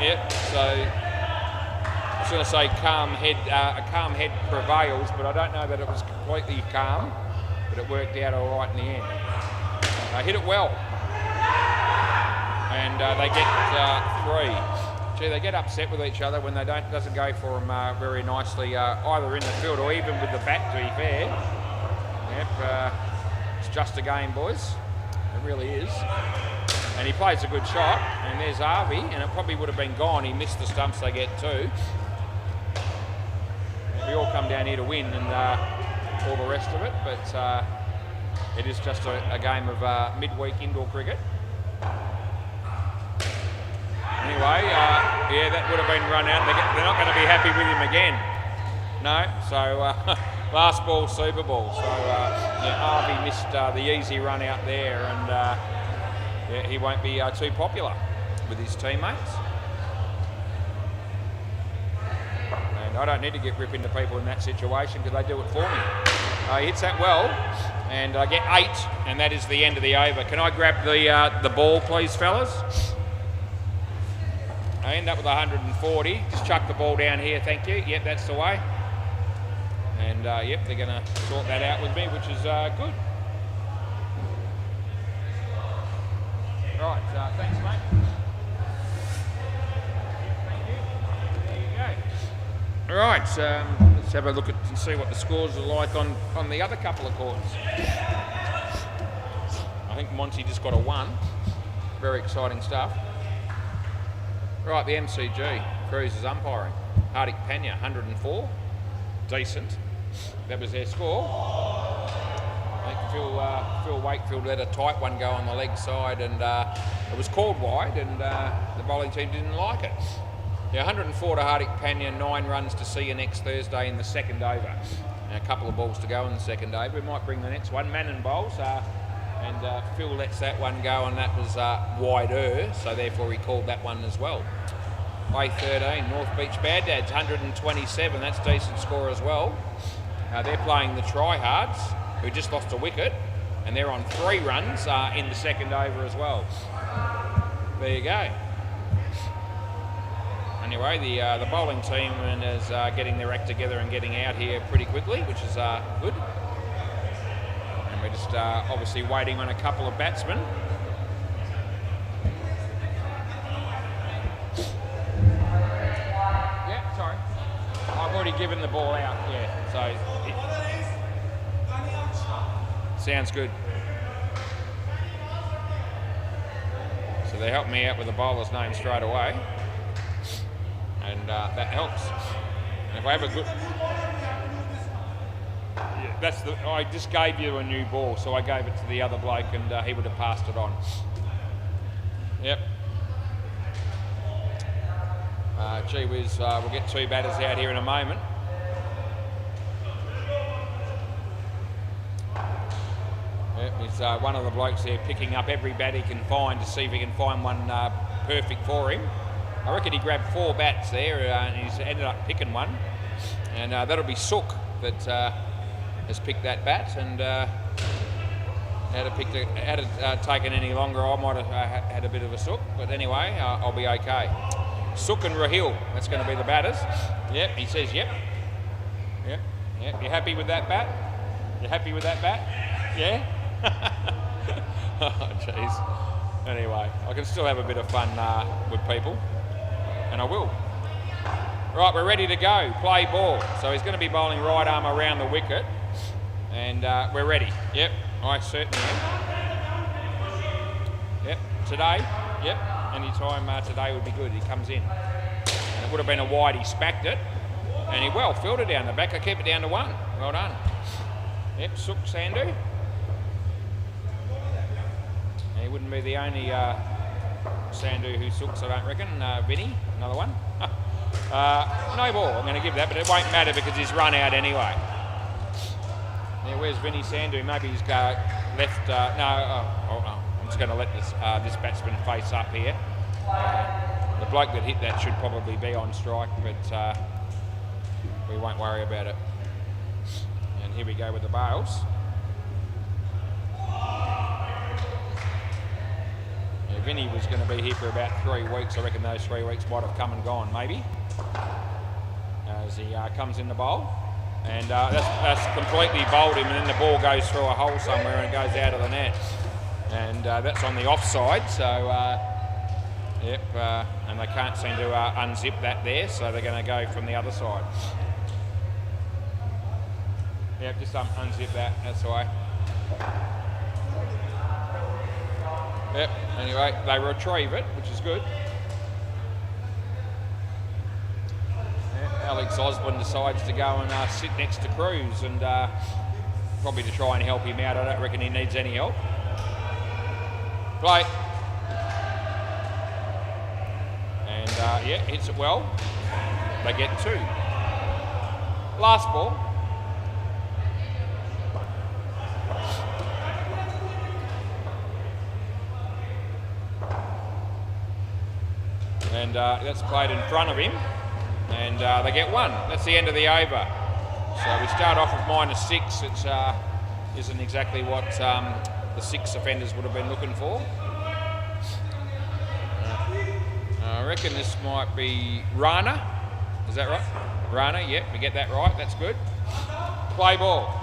yep, so I was going to say a calm head prevails, but I don't know that it was completely calm, but it worked out all right in the end. They hit it well. And they get 3. Gee, they get upset with each other when they doesn't go for them very nicely, either in the field or even with the bat, to be fair. Yep, it's just a game, boys. It really is. And he plays a good shot, and there's Harvey, and it probably would have been gone. He missed the stumps they get too. We all come down here to win and all the rest of it, but it is just a game of midweek indoor cricket. Anyway, yeah, that would have been run out. They're not going to be happy with him again. No, so last ball, Super Ball. So yeah, Harvey missed the easy run out there, and yeah, he won't be too popular with his teammates. And I don't need to get rip into people in that situation because they do it for me. He hits that well, and I get 8, and that is the end of the over. Can I grab the ball, please, fellas? I end up with 140. Just chuck the ball down here, thank you. Yep, that's the way. And yep, they're going to sort that out with me, which is good. Right, thanks, mate. Thank you. There you go. Right, let's have a look at and see what the scores are like on the other couple of courts. I think Monty just got a 1. Very exciting stuff. Right, the MCG. Cruz is umpiring. Hardik Panya, 104. Decent. That was their score. I think Phil Wakefield let a tight one go on the leg side, and it was called wide, and the bowling team didn't like it. Yeah, 104 to Hardik Panya, 9 runs to see you next Thursday in the second over. And a couple of balls to go in the second over. We might bring the next one. Mannon bowls, and Phil lets that one go, and that was wider, so therefore he called that one as well. Way 13, North Beach Bad Dads, 127. That's a decent score as well. They're playing the Tryhards, who just lost a wicket, and they're on 3 runs in the second over as well. There you go. Anyway, the bowling team is getting their act together and getting out here pretty quickly, which is good. And we're just obviously waiting on a couple of batsmen. Yeah, sorry. I've already given the ball out, yeah, so sounds good. So they helped me out with the bowler's name straight away. And that helps. And if I have a good... Yeah, I just gave you a new ball, so I gave it to the other bloke, and he would have passed it on. Yep. Gee whiz, we'll get 2 batters out here in a moment. Yep, it's one of the blokes there picking up every bat he can find to see if he can find one perfect for him. I reckon he grabbed 4 bats there, and he's ended up picking one. And that'll be Sook that has picked that bat. And had it taken any longer, I might have had a bit of a Sook. But anyway, I'll be okay. Sook and Rahil, that's going to be the batters. Yep, he says yep. Yep, yep. You happy with that bat? You happy with that bat? Yeah? Oh, jeez. Anyway, I can still have a bit of fun with people. And I will. Right, we're ready to go. Play ball. So he's going to be bowling right arm around the wicket. And we're ready. Yep, I certainly am. Yep, today. Yep, any time today would be good. He comes in. And it would have been a wide. He spacked it. And he well fielded down the back. I kept it down to 1. Well done. Yep, Sook Sandhu. He wouldn't be the only Sandhu who Sooks, I don't reckon. Vinny, another one. No ball, I'm going to give that, but it won't matter because he's run out anyway. Now, where's Vinny Sandhu? Maybe he's left. I'm just going to let this batsman face up here. The bloke that hit that should probably be on strike, but we won't worry about it. And here we go with the bails. Vinny was going to be here for about 3 weeks. I reckon those 3 weeks might have come and gone, maybe, as he comes in the bowl. And that's completely bowled him, and then the ball goes through a hole somewhere and it goes out of the net. And that's on the offside, so, yep, and they can't seem to unzip that there, so they're going to go from the other side. Yep, just unzip that, that's the way. Yep, anyway, they retrieve it, which is good. Yeah, Alex Osborne decides to go and sit next to Cruz, and probably to try and help him out. I don't reckon he needs any help. Play. And yeah, hits it well. They get 2. Last ball. And that's played in front of him, and they get 1. That's the end of the over. So we start off with -6. It isn't exactly what the 6 offenders would have been looking for. I reckon this might be Rana. Is that right? Rana, yep, we get that right. That's good. Play ball.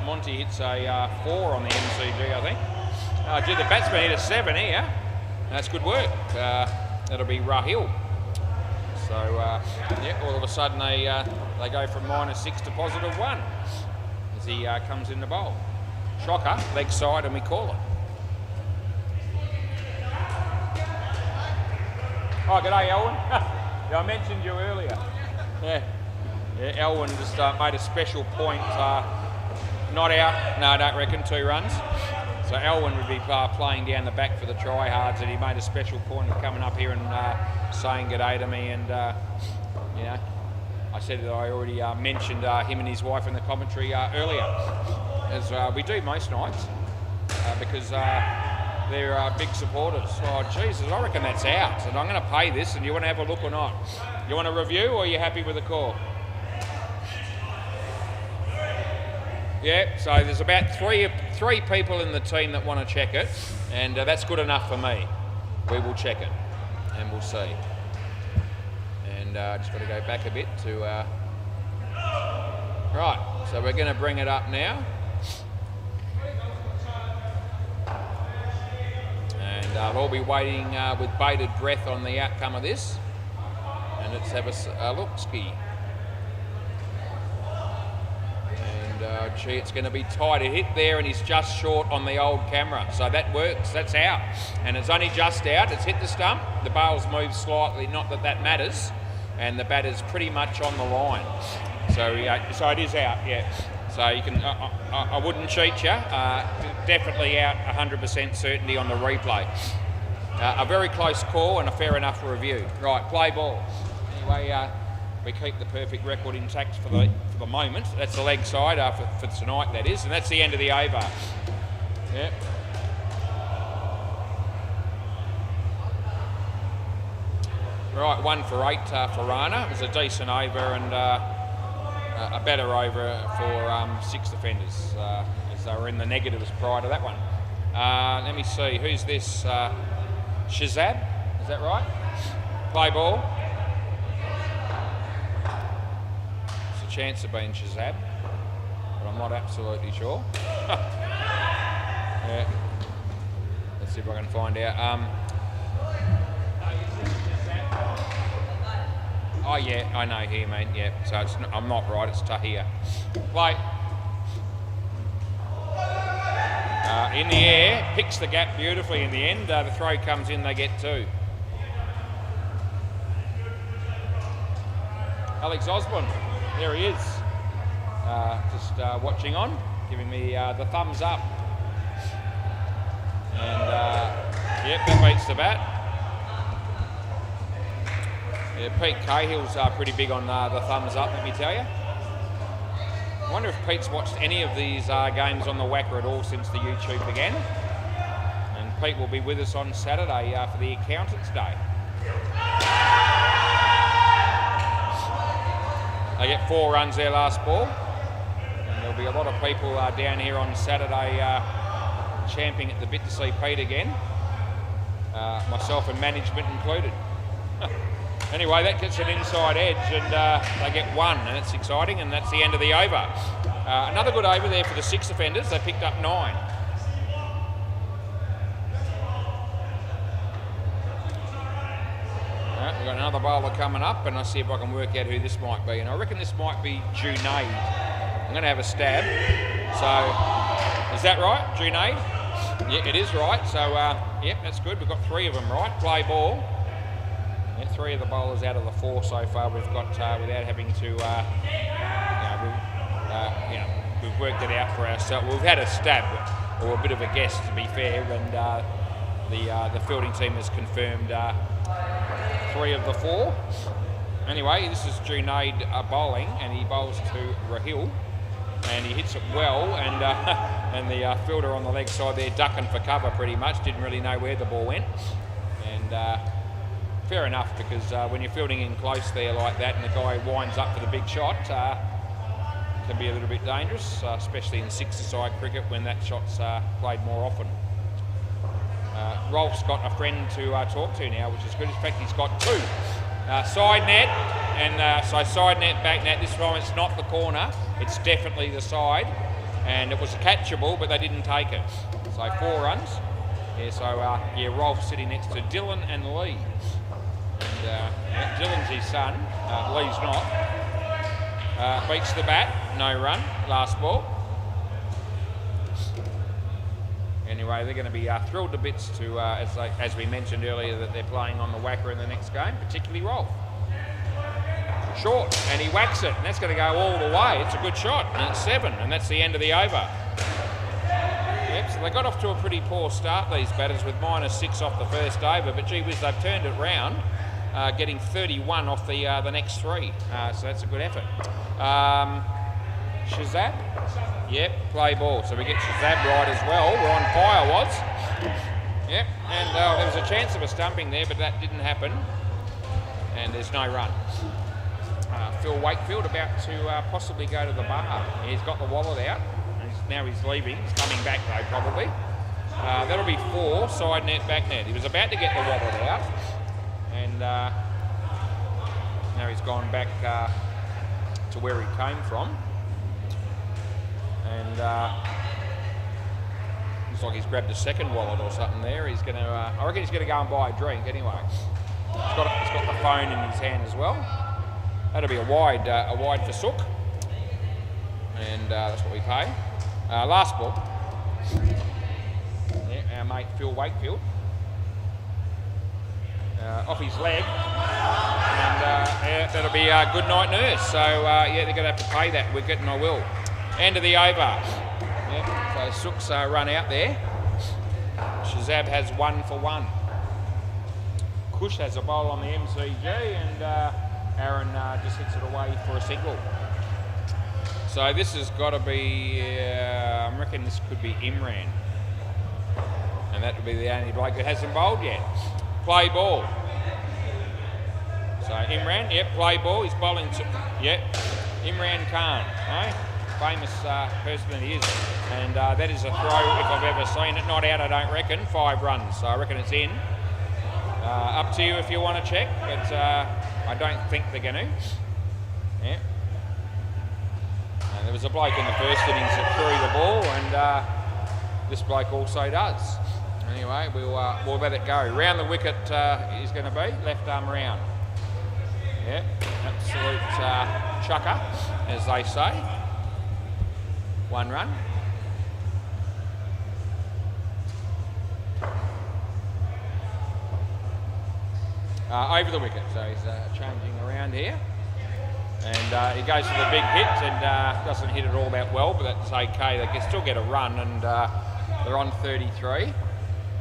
Monty hits a 4 on the MCG, I think. Gee, the batsman hit a 7 here. That's good work. That'll be Rahil. So, yeah, all of a sudden they go from -6 to +1 as he comes in the bowl. Shocker, leg side, and we call it. Oh, g'day, Elwyn. Yeah, I mentioned you earlier. Yeah, Elwyn just made a special point. Not out. No, I don't reckon. 2 runs. So Elwyn would be playing down the back for the tryhards, and he made a special point of coming up here and saying g'day to me. And you know, I said that I already mentioned him and his wife in the commentary earlier, as we do most nights, because they're big supporters. Oh Jesus, I reckon that's out, and I'm going to pay this. And you want to have a look or not? You want a review, or are you happy with the call? Yeah, so there's about three people in the team that want to check it, and that's good enough for me. We will check it, and we'll see. And just got to go back a bit to... Right, so we're going to bring it up now. And I'll all be waiting with bated breath on the outcome of this. And let's have a look-ski. Gee, it's going to be tight. It hit there and he's just short on the old camera. So that works. That's out. And it's only just out. It's hit the stump. The bail's moved slightly. Not that that matters. And the batter's pretty much on the line. So so it is out, yeah. So you can... I wouldn't cheat you. Definitely out, 100% certainty on the replay. A very close call and a fair enough review. Right, play ball. Anyway... we keep the perfect record intact for the moment. That's the leg side for tonight, that is, and that's the end of the over. Yep. Right, 1 for 8 for Rana. It was a decent over and a better over for 6 defenders, as they were in the negatives prior to that one. Let me see, who's this? Shazab, is that right? Play ball. Chance of being Shazab, but I'm not absolutely sure. Yeah. Let's see if I can find out. Oh yeah, I know here, man. Yeah, so I'm not right. It's Tahir. Play. In the air, picks the gap beautifully in the end. The throw comes in, they get 2. Alex Osborne. There he is, just watching on, giving me the thumbs up. And, yep, that beats the bat. Yeah, Pete Cahill's pretty big on the thumbs up, let me tell you. I wonder if Pete's watched any of these games on the WACA at all since the YouTube began. And Pete will be with us on Saturday for the Accountants' Day. They get 4 runs their last ball, and there'll be a lot of people down here on Saturday champing at the bit to see Pete again, myself and management included. Anyway, that gets an inside edge, and they get 1, and it's exciting, and that's the end of the over. Another good over there for the 6 defenders. They picked up 9. We've got another bowler coming up, and I'll see if I can work out who this might be. And I reckon this might be Junaid. I'm going to have a stab. So, is that right, Junaid? Yeah, it is right. So, yep, that's good. We've got 3 of them right. Play ball. Yeah, 3 of the bowlers out of the 4 so far we've got without having to, we've worked it out for ourselves. We've had a stab, or a bit of a guess, to be fair, and the fielding team has confirmed 3 of the 4. Anyway, this is Junaid bowling, and he bowls to Rahil, and he hits it well, and the fielder on the leg side there ducking for cover pretty much, didn't really know where the ball went, and fair enough, because when you're fielding in close there like that and the guy winds up for the big shot, can be a little bit dangerous, especially in 6-a-side cricket when that shot's played more often. Rolf's got a friend to talk to now, which is good. In fact, he's got two. Side net, and so side net, back net. This time it's not the corner, it's definitely the side. And it was catchable, but they didn't take it. So 4 runs. Yeah, so yeah, Rolf's sitting next to Dylan and Lee. And, Dylan's his son, Lee's not. Beats the bat, no run, last ball. Anyway, they're going to be thrilled to bits to, as we mentioned earlier, that they're playing on the WACA in the next game, particularly Rolf. Short, and he whacks it, and that's going to go all the way. It's a good shot, and it's 7, and that's the end of the over. Yep, so they got off to a pretty poor start, these batters, with -6 off the first over, but gee whiz, they've turned it round, getting 31 off the next 3, so that's a good effort. Shazab? Yep, play ball. So we get Shazab right as well. We're on fire, was. Yep, and there was a chance of a stumping there, but that didn't happen. And there's no run. Phil Wakefield about to possibly go to the bar. He's got the wallet out. And now he's leaving. He's coming back though, probably. That'll be 4, side net, back net. He was about to get the wallet out. And now he's gone back to where he came from. And looks like he's grabbed a second wallet or something there. He's going to, I reckon he's going to go and buy a drink anyway. He's got the phone in his hand as well. That'll be a wide for Sook. And that's what we pay. Last ball. Yeah, our mate Phil Wakefield. Off his leg. And yeah, that'll be a good night nurse. So yeah, they're going to have to pay that wicket, and I will. End of the over. Yep, so Sook's run out there. Shazab has 1 for 1. Kush has a bowl on the MCG, and Aaron just hits it away for a single. So this has got to be, I reckon this could be Imran. And that would be the only bloke that hasn't bowled yet. Play ball. So Imran, yep, play ball. He's bowling to, yep, Imran Khan, right? Famous person that he is, and that is a throw if I've ever seen it. Not out, I don't reckon. 5 runs, so I reckon it's in. Up to you if you want to check, but I don't think they're going to. Yeah. And there was a bloke in the first innings that threw the ball, and this bloke also does. Anyway, we'll let it go. Round the wicket is going to be left arm round. Yeah, absolute chucker, as they say. 1 run. Over the wicket, so he's changing around here. And he goes for the big hit and doesn't hit it all that well, but that's okay. They can still get a run, and they're on 33.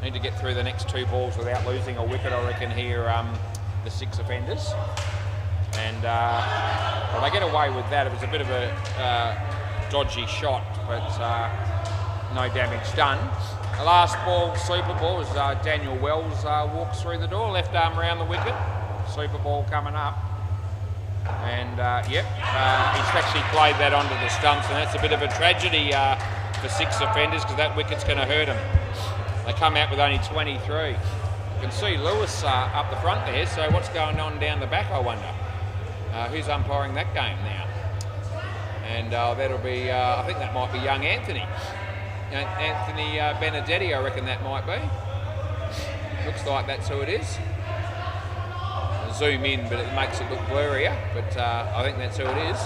Need to get through the next 2 balls without losing a wicket, I reckon, here, the 6 offenders. And well, they get away with that. It was a bit of a dodgy shot, but no damage done. The last ball, super ball, as Daniel Wells walks through the door, left arm around the wicket. Super ball coming up. And yep, he's actually played that onto the stumps, and that's a bit of a tragedy for 6 offenders, because that wicket's going to hurt them. They come out with only 23. You can see Lewis up the front there, so what's going on down the back, I wonder? Who's umpiring that game now? And that'll be, I think that might be young Anthony. Anthony Benedetti, I reckon that might be. Looks like that's who it is. I'll zoom in, but it makes it look blurrier, but I think that's who it is.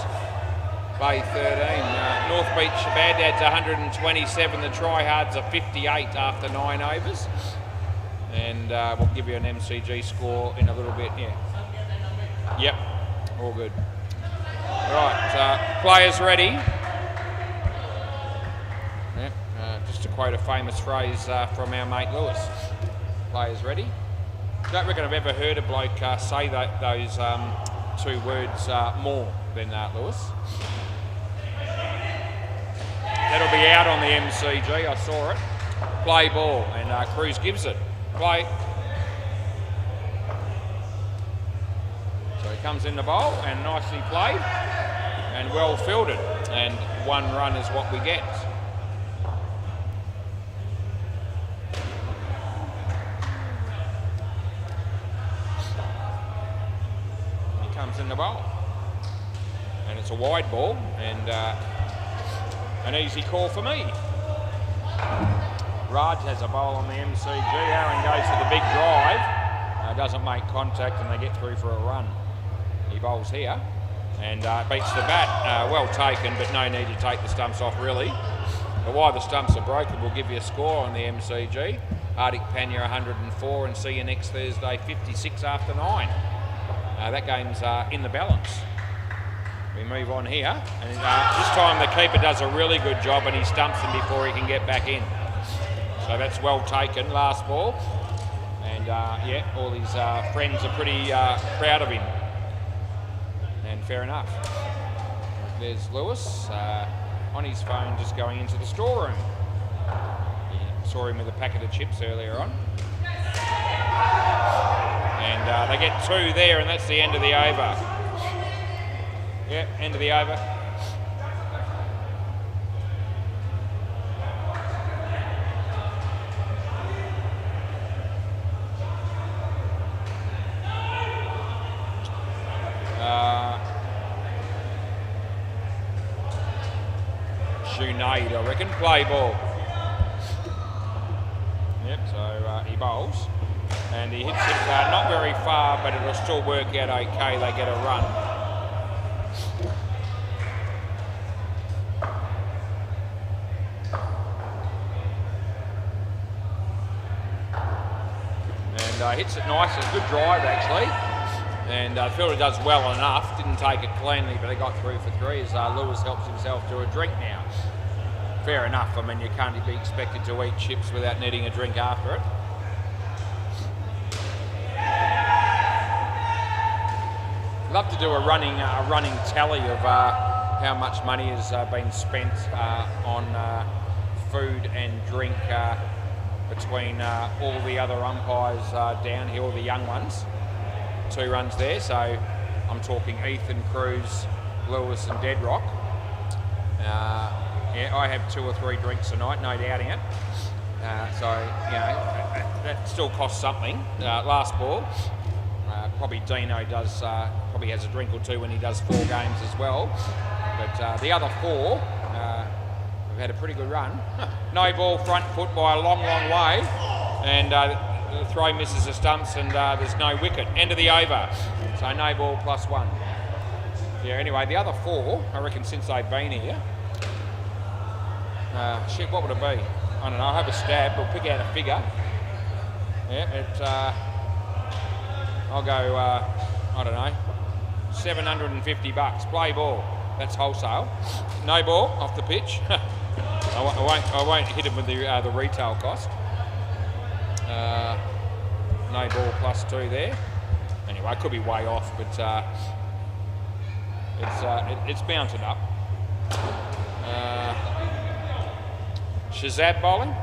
Bay 13. North Beach Baghdad's 127. The tryhards are 58 after 9 overs. And we'll give you an MCG score in a little bit, yeah. Yep, all good. Right, players ready. Yep, just to quote a famous phrase from our mate Lewis. Players ready. Don't reckon I've ever heard a bloke say those 2 words more than Lewis. That'll be out on the MCG, I saw it. Play ball, and Cruz gives it. Play. So he comes in the bowl, and nicely played, and well fielded, and 1 run is what we get. runs in the bowl. And it's a wide ball and an easy call for me. Raj has a bowl on the MCG. Aaron goes for the big drive. Doesn't make contact and they get through for a run. He bowls here and beats the bat. Well taken, but no need to take the stumps off really. But while the stumps are broken, we'll give you a score on the MCG. Hardik Pandya 104 and see you next Thursday 56 after 9. That game's in the balance. We move on here and this time the keeper does a really good job and he stumps him before he can get back in. So that's well taken, last ball. And yeah, all his friends are pretty proud of him. And fair enough. There's Lewis on his phone just going into the storeroom. Saw him with a packet of chips earlier on. And they get 2 there and that's the end of the over. Yeah, end of the over. Junaid, I reckon. Play ball. Yep, so he bowls. And he hits it not very far, but it'll still work out okay. They get a run. And hits it nice. It's a good drive, actually. And the fielder does well enough. Didn't take it cleanly, but he got through for 3 as Lewis helps himself to a drink now. Fair enough. I mean, you can't be expected to eat chips without needing a drink after it. Love to do a running tally of how much money has been spent on food and drink between all the other umpires down here, all the young ones. 2 runs there, so I'm talking Ethan, Cruz, Lewis and Deadrock. Yeah, I have 2 or 3 drinks tonight, no doubting it. So, you know, that still costs something. Last ball, probably Dino does, probably has a drink or 2 when he does 4 games as well. But the other 4, we've had a pretty good run. No ball, front foot by a long, long way. And the throw misses the stumps and there's no wicket. End of the over. So no ball +1. Yeah, anyway, the other 4, I reckon since they've been here, shit, what would it be? I don't know, I'll have a stab, we'll pick out a figure. Yeah, I'll go, I don't know, $750. Play ball, that's wholesale. No ball, off the pitch. I won't hit him with the retail cost. No ball +2 there. Anyway, I could be way off, but it's bouncing up. Shazad bowling?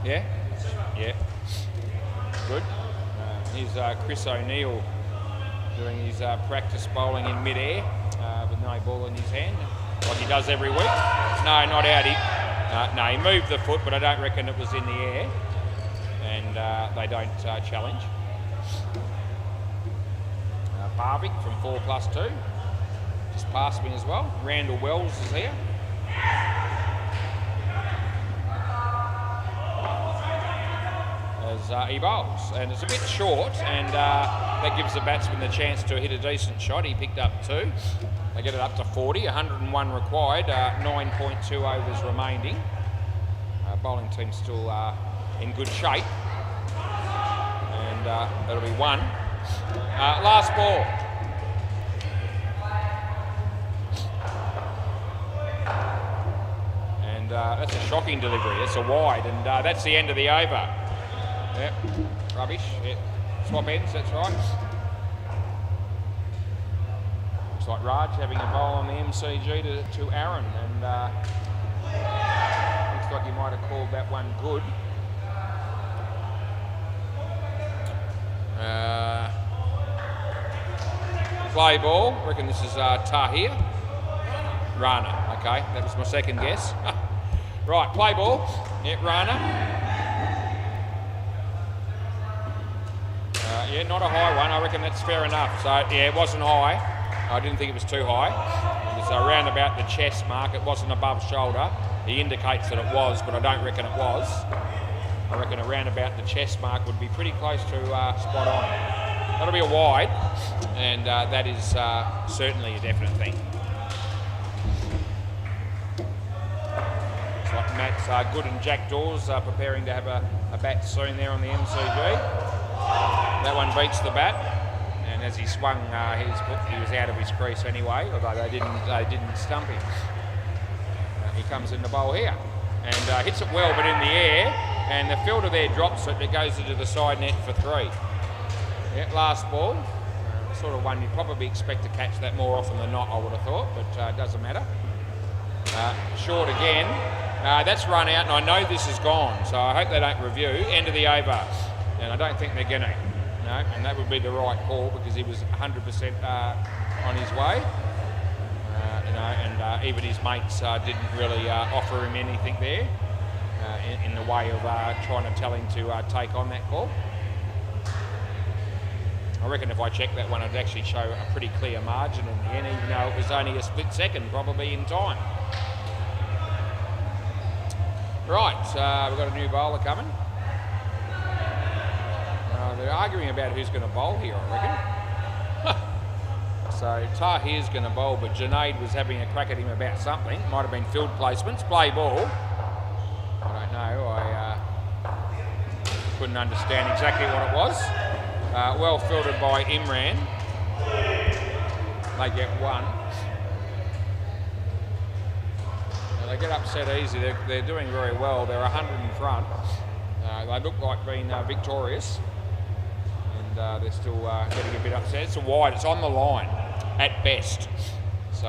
Yeah? Yeah. Good. Here's Chris O'Neill doing his practice bowling in mid-air with no ball in his hand, like he does every week. No, not out. No, he moved the foot, but I don't reckon it was in the air. And they don't challenge. Barvik from 4+2. Just past me as well. Randall Wells is here. As he bowls. And it's a bit short, and that gives the batsman the chance to hit a decent shot. He picked up 2. They get it up to 40, 101 required, 9.2 overs remaining. Bowling team still in good shape. And that'll be 1. Last ball. And that's a shocking delivery. It's a wide, and that's the end of the over. Yep, rubbish. Yep. Swap ends, that's right. Looks like Raj having a bowl on the MCG to Aaron, and looks like he might have called that one good. Play ball, I reckon this is Tahir. Rana, okay, that was my second guess. Right, play ball, yeah, Rana. Yeah, not a high one. I reckon that's fair enough. So, yeah, it wasn't high. I didn't think it was too high. It was around about the chest mark. It wasn't above shoulder. He indicates that it was, but I don't reckon it was. I reckon around about the chest mark would be pretty close to spot on. That'll be a wide, and that is certainly a definite thing. Looks like Matt's Good and Jack Dawes preparing to have a bat soon there on the MCG. That one beats the bat, and as he swung, he was out of his crease anyway, although they didn't stump him. He comes in the bowl here, and hits it well, but in the air, and the fielder there drops it. It goes into the side net for 3. Yeah, last ball, sort of one you'd probably expect to catch that more often than not, I would have thought, but it doesn't matter. Short again. That's run out, and I know this is gone, so I hope they don't review. End of the over, and I don't think they're going to. No, and that would be the right call because he was 100% on his way. And even his mates didn't really offer him anything there in the way of trying to tell him to take on that call. I reckon if I checked that one, it'd actually show a pretty clear margin in the end, even though it was only a split second, probably in time. Right, we've got a new bowler coming. They're arguing about who's going to bowl here, I reckon. So Tahir's going to bowl, but Junaid was having a crack at him about something. Might have been field placements. Play ball. I don't know. I couldn't understand exactly what it was. Well fielded by Imran. They get 1. Now they get upset easy. They're doing very well. They're 100 in front. They look like being victorious. And they're still getting a bit upset. It's a wide. It's on the line at best. So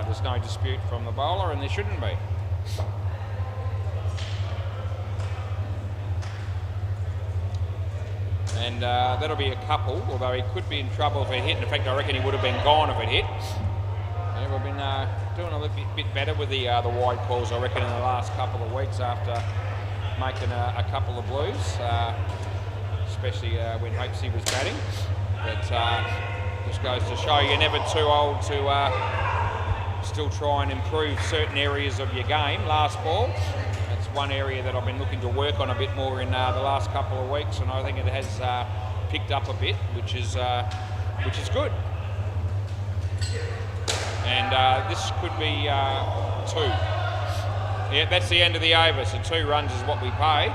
there's no dispute from the bowler, and there shouldn't be. And that'll be a couple, although he could be in trouble if it hit. In fact, I reckon he would have been gone if it hit. Yeah, we've been doing a little bit better with the wide calls, I reckon, in the last couple of weeks after making a couple of blues, especially when Hopesy was batting. But just goes to show you're never too old to still try and improve certain areas of your game. Last ball. That's one area that I've been looking to work on a bit more in the last couple of weeks, and I think it has picked up a bit, which is good. And this could be 2. Yeah, that's the end of the over. So 2 runs is what we pay.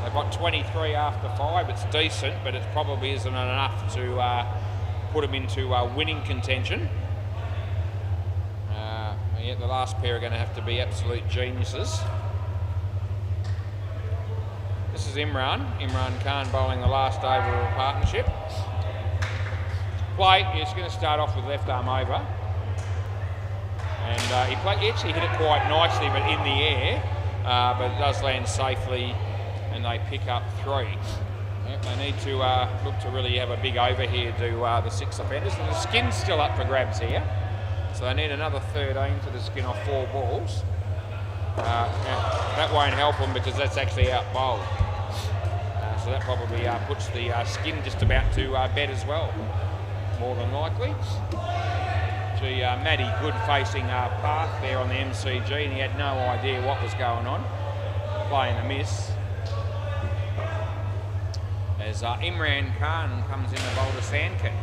They've got 23 after 5. It's decent, but it probably isn't enough to put them into winning contention. Yeah, the last pair are going to have to be absolute geniuses. This is Imran Khan bowling the last over of a partnership. Play, he's going to start off with left arm over. And he actually hit it quite nicely, but in the air. But it does land safely, and they pick up 3. Yep, they need to look to really have a big over here to the 6 offenders. And the skin's still up for grabs here. So they need another 13 to the skin off 4 balls. That won't help them because that's actually out bowled. So that probably puts the skin just about to bed as well, more than likely. Gee, Matty Good facing Path there on the MCG, and he had no idea what was going on. Playing a miss. As Imran Khan comes in to bowl to Sandkin.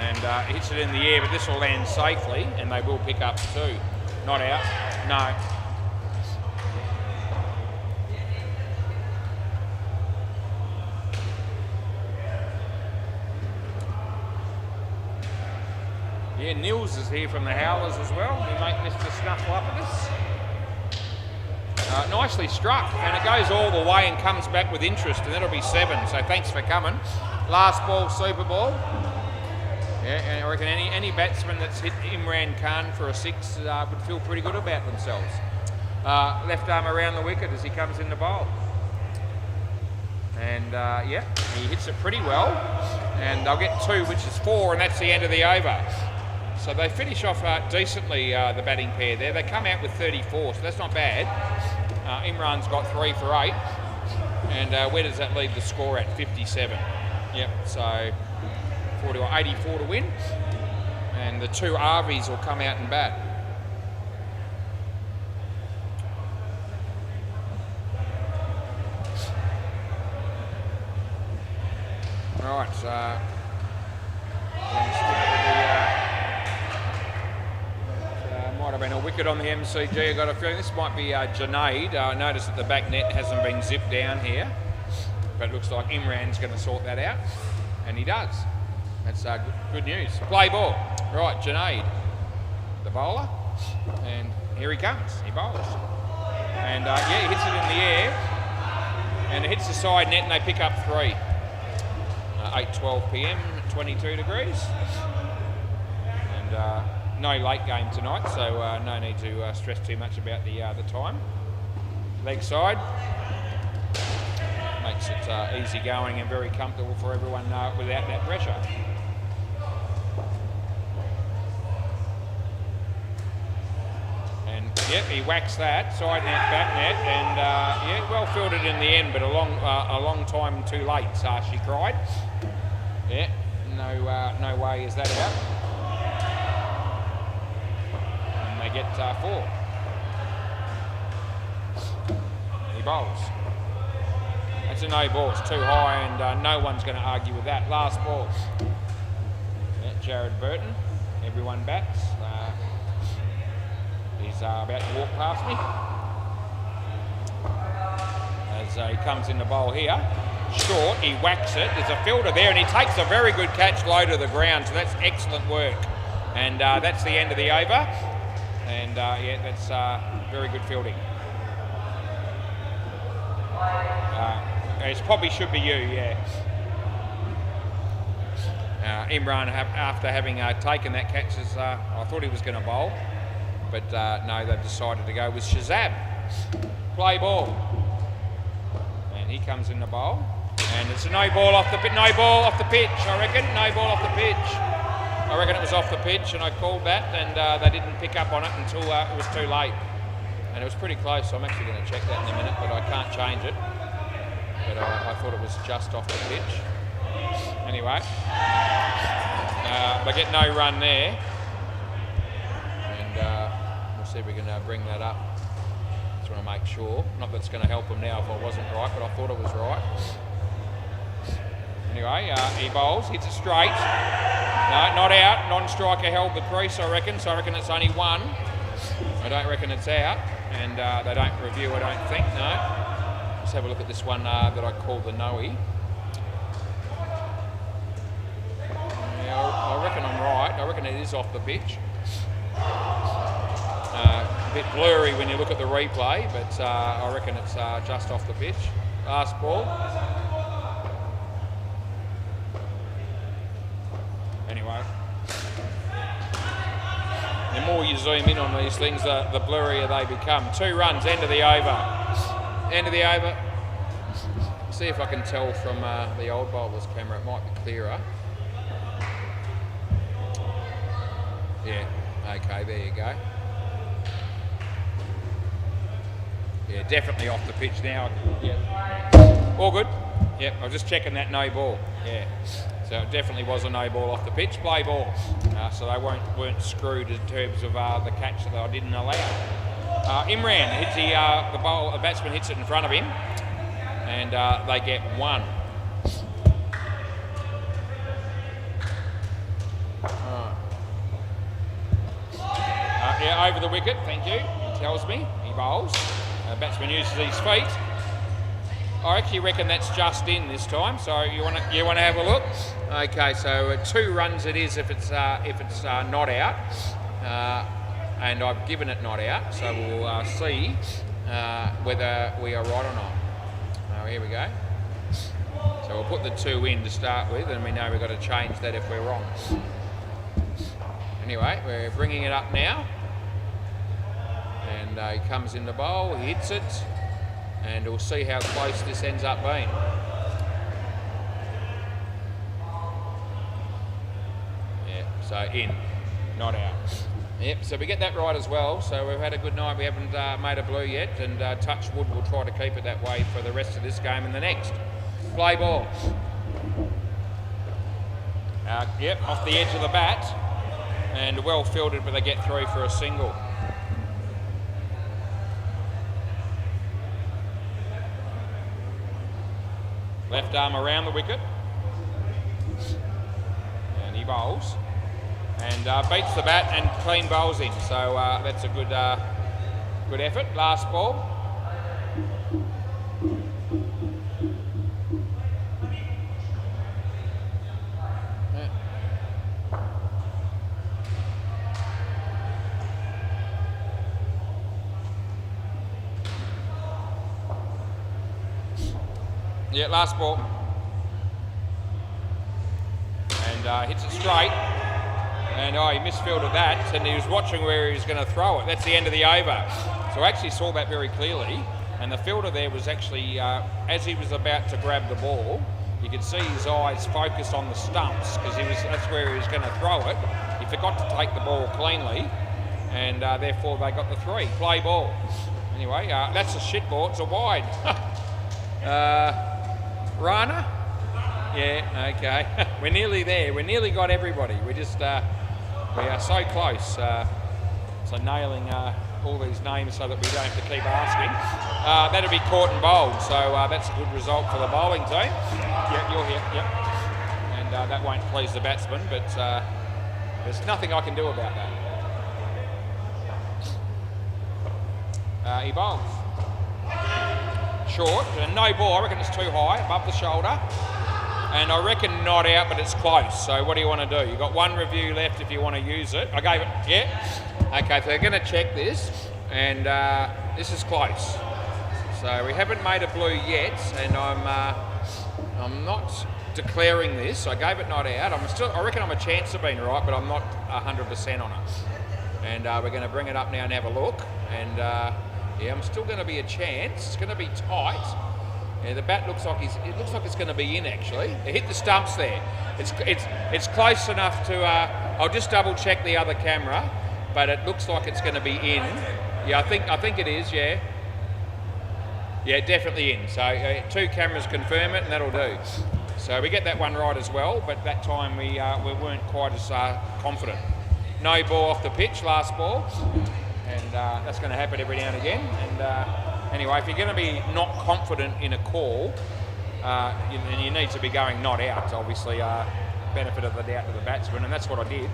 And hits it in the air, but this will land safely, and they will pick up 2. Not out. No. Yeah, Nils is here from the Howlers as well. We make Mr. Snuffle up at us. Nicely struck, and it goes all the way and comes back with interest, and that'll be 7. So thanks for coming. Last ball, super ball. Yeah, and I reckon any batsman that's hit Imran Khan for a 6 would feel pretty good about themselves. Left arm around the wicket as he comes in the bowl. And yeah, he hits it pretty well. And they'll get 2, which is 4, and that's the end of the over. So they finish off decently, the batting pair there. They come out with 34, so that's not bad. Imran's got 3 for 8. And where does that leave the score at? 57. Yep, so 84 to win. And the two Arvies will come out and bat. Right, so might have been a wicket on the MCG. I got a feeling this might be Junaid. I noticed that the back net hasn't been zipped down here, but it looks like Imran's going to sort that out, and he does. That's good news. Play ball. Right, Junaid, the bowler, and here he comes. He bowls, and yeah, he hits it in the air, and it hits the side net, and they pick up 3. 8:12 p.m. 22 degrees, and no late game tonight, so no need to stress too much about the time. Leg side makes it easy going and very comfortable for everyone without that pressure. And yep, he whacks that side net, back net, and yeah, well fielded in the end, but a long time too late. She cried. Yeah, no way is that out. And they get 4. He bowls. That's a no ball. It's too high, and no one's going to argue with that. Last ball. Yeah, Jared Burton. Everyone bats. He's about to walk past me. As he comes in the bowl here. Short, he whacks it. There's a fielder there, and he takes a very good catch low to the ground, so that's excellent work. And that's the end of the over. And yeah, that's very good fielding. It probably should be you, yeah. Imran, after having taken that catch, I thought he was going to bowl, but no, they've decided to go with Shazab. Play ball. And he comes in the bowl. And it's a no ball off the pitch, I reckon. No ball off the pitch. I reckon it was off the pitch, and I called that, and they didn't pick up on it until it was too late. And it was pretty close, so I'm actually going to check that in a minute, but I can't change it. But I thought it was just off the pitch. Anyway, they get no run there. And we'll see if we can bring that up. Just want to make sure. Not that it's going to help them now if I wasn't right, but I thought it was right. Anyway, he bowls, hits it straight. No, not out. Non-striker held the crease, I reckon. So I reckon it's only 1. I don't reckon it's out. And they don't review, I don't think. No. Let's have a look at this one that I call the Noe. Yeah, I reckon I'm right. I reckon it is off the pitch. A bit blurry when you look at the replay, but I reckon it's just off the pitch. Last ball. Anyway, the more you zoom in on these things, the blurrier they become. 2 runs, end of the over. End of the over. See if I can tell from the old bowler's camera, it might be clearer. Yeah, okay, there you go. Yeah, definitely off the pitch now. Yep. All good. Yep, I was just checking that no ball. Yeah. So it definitely was a no ball off the pitch. Play ball. So they weren't screwed in terms of the catch that I didn't allow. Imran hits the batsman hits it in front of him, and they get 1. Yeah, over the wicket. Thank you. He tells me he bowls. Batsman uses his feet. I actually reckon that's just in this time. So you want to have a look. Okay, so 2 runs it is if it's not out, and I've given it not out. So we'll see whether we are right or not. Here we go. So we'll put the 2 in to start with, and we know we've got to change that if we're wrong. Anyway, we're bringing it up now, and he comes in the bowl, he hits it. And we'll see how close this ends up being. Yeah, so in, not out. Yep, so we get that right as well. So we've had a good night. We haven't made a blue yet, and touch wood, we'll try to keep it that way for the rest of this game and the next. Play ball. Yep, off the edge of the bat, and well fielded, but they get through for a single. Left arm around the wicket, and he bowls, and beats the bat and clean bowls in. So that's a good effort. Last ball. Yeah, last ball. And hits it straight. And he misfielded that, and he was watching where he was going to throw it. That's the end of the over. So I actually saw that very clearly. And the fielder there was actually, as he was about to grab the ball, you could see his eyes focused on the stumps, because that's where he was going to throw it. He forgot to take the ball cleanly, and therefore they got the 3. Play ball. Anyway, that's a shit ball. It's a wide. Rana? Yeah, okay. We're nearly there. We nearly got everybody. We are so close. So nailing all these names so that we don't have to keep asking. That'll be caught and bowled, so that's a good result for the bowling team. Yep, you're here, yep. And that won't please the batsman, but there's nothing I can do about that. He bowls. Short, and no ball. I reckon it's too high, above the shoulder. And I reckon not out, but it's close. So what do you want to do? You've got one review left if you want to use it. I gave it, yeah. Okay, so they're going to check this, and this is close. So we haven't made a blue yet, and I'm not declaring this. I gave it not out. I reckon I'm a chance of being right, but I'm not 100% on it. And we're going to bring it up now and have a look. And yeah, I'm still going to be a chance. It's going to be tight. Yeah, the bat looks like it's going to be in actually. It hit the stumps there. It's close enough to. I'll just double check the other camera, but it looks like it's going to be in. Yeah, I think it is. Yeah. Yeah, definitely in. So 2 cameras confirm it, and that'll do. So we get that one right as well, but that time we weren't quite as confident. No ball off the pitch, last ball, and that's going to happen every now and again. And anyway, if you're going to be not confident in a call, then you need to be going not out, obviously, benefit of the doubt to the batsman, and that's what I did.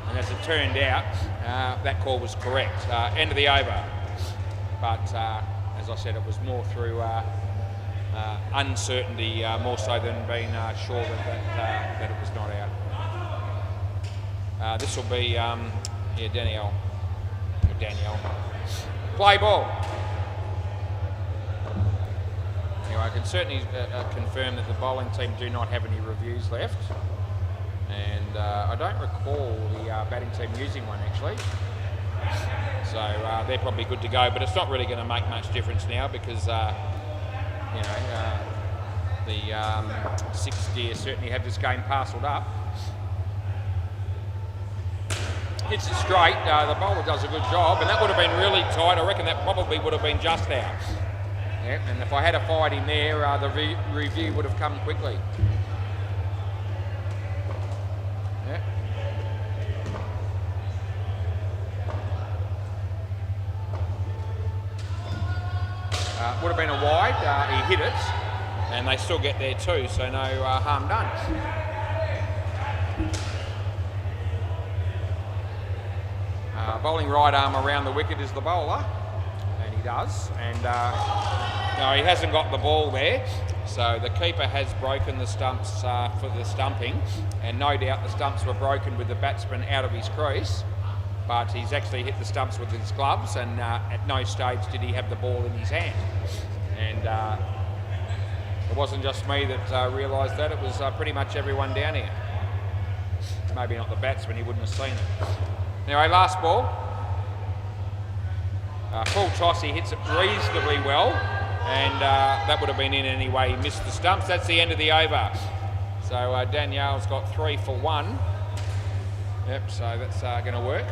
And as it turned out, that call was correct. End of the over. But as I said, it was more through uncertainty, more so than being sure that it was not out. This will be, Danielle. Play ball. Anyway, I can certainly confirm that the bowling team do not have any reviews left. And I don't recall the batting team using one actually. So they're probably good to go, but it's not really going to make much difference now because, the 6 gear certainly have this game parcelled up. Hits it straight, the bowler does a good job, and that would have been really tight. I reckon that probably would have been just out. Yeah, and if I had fired him there, the review would have come quickly. Yeah. Would have been a wide, he hit it, and they still get there too, so no harm done. Bowling right arm around the wicket is the bowler, and he does, and no, he hasn't got the ball there, so the keeper has broken the stumps for the stumping, and no doubt the stumps were broken with the batsman out of his crease, but he's actually hit the stumps with his gloves, and at no stage did he have the ball in his hand. And it wasn't just me that realised that, it was pretty much everyone down here. Maybe not the batsman, he wouldn't have seen it. Anyway, last ball. Full toss, he hits it reasonably well, and that would have been in anyway. He missed the stumps. That's the end of the over. So Danielle's got 3 for 1. Yep, so that's going to work.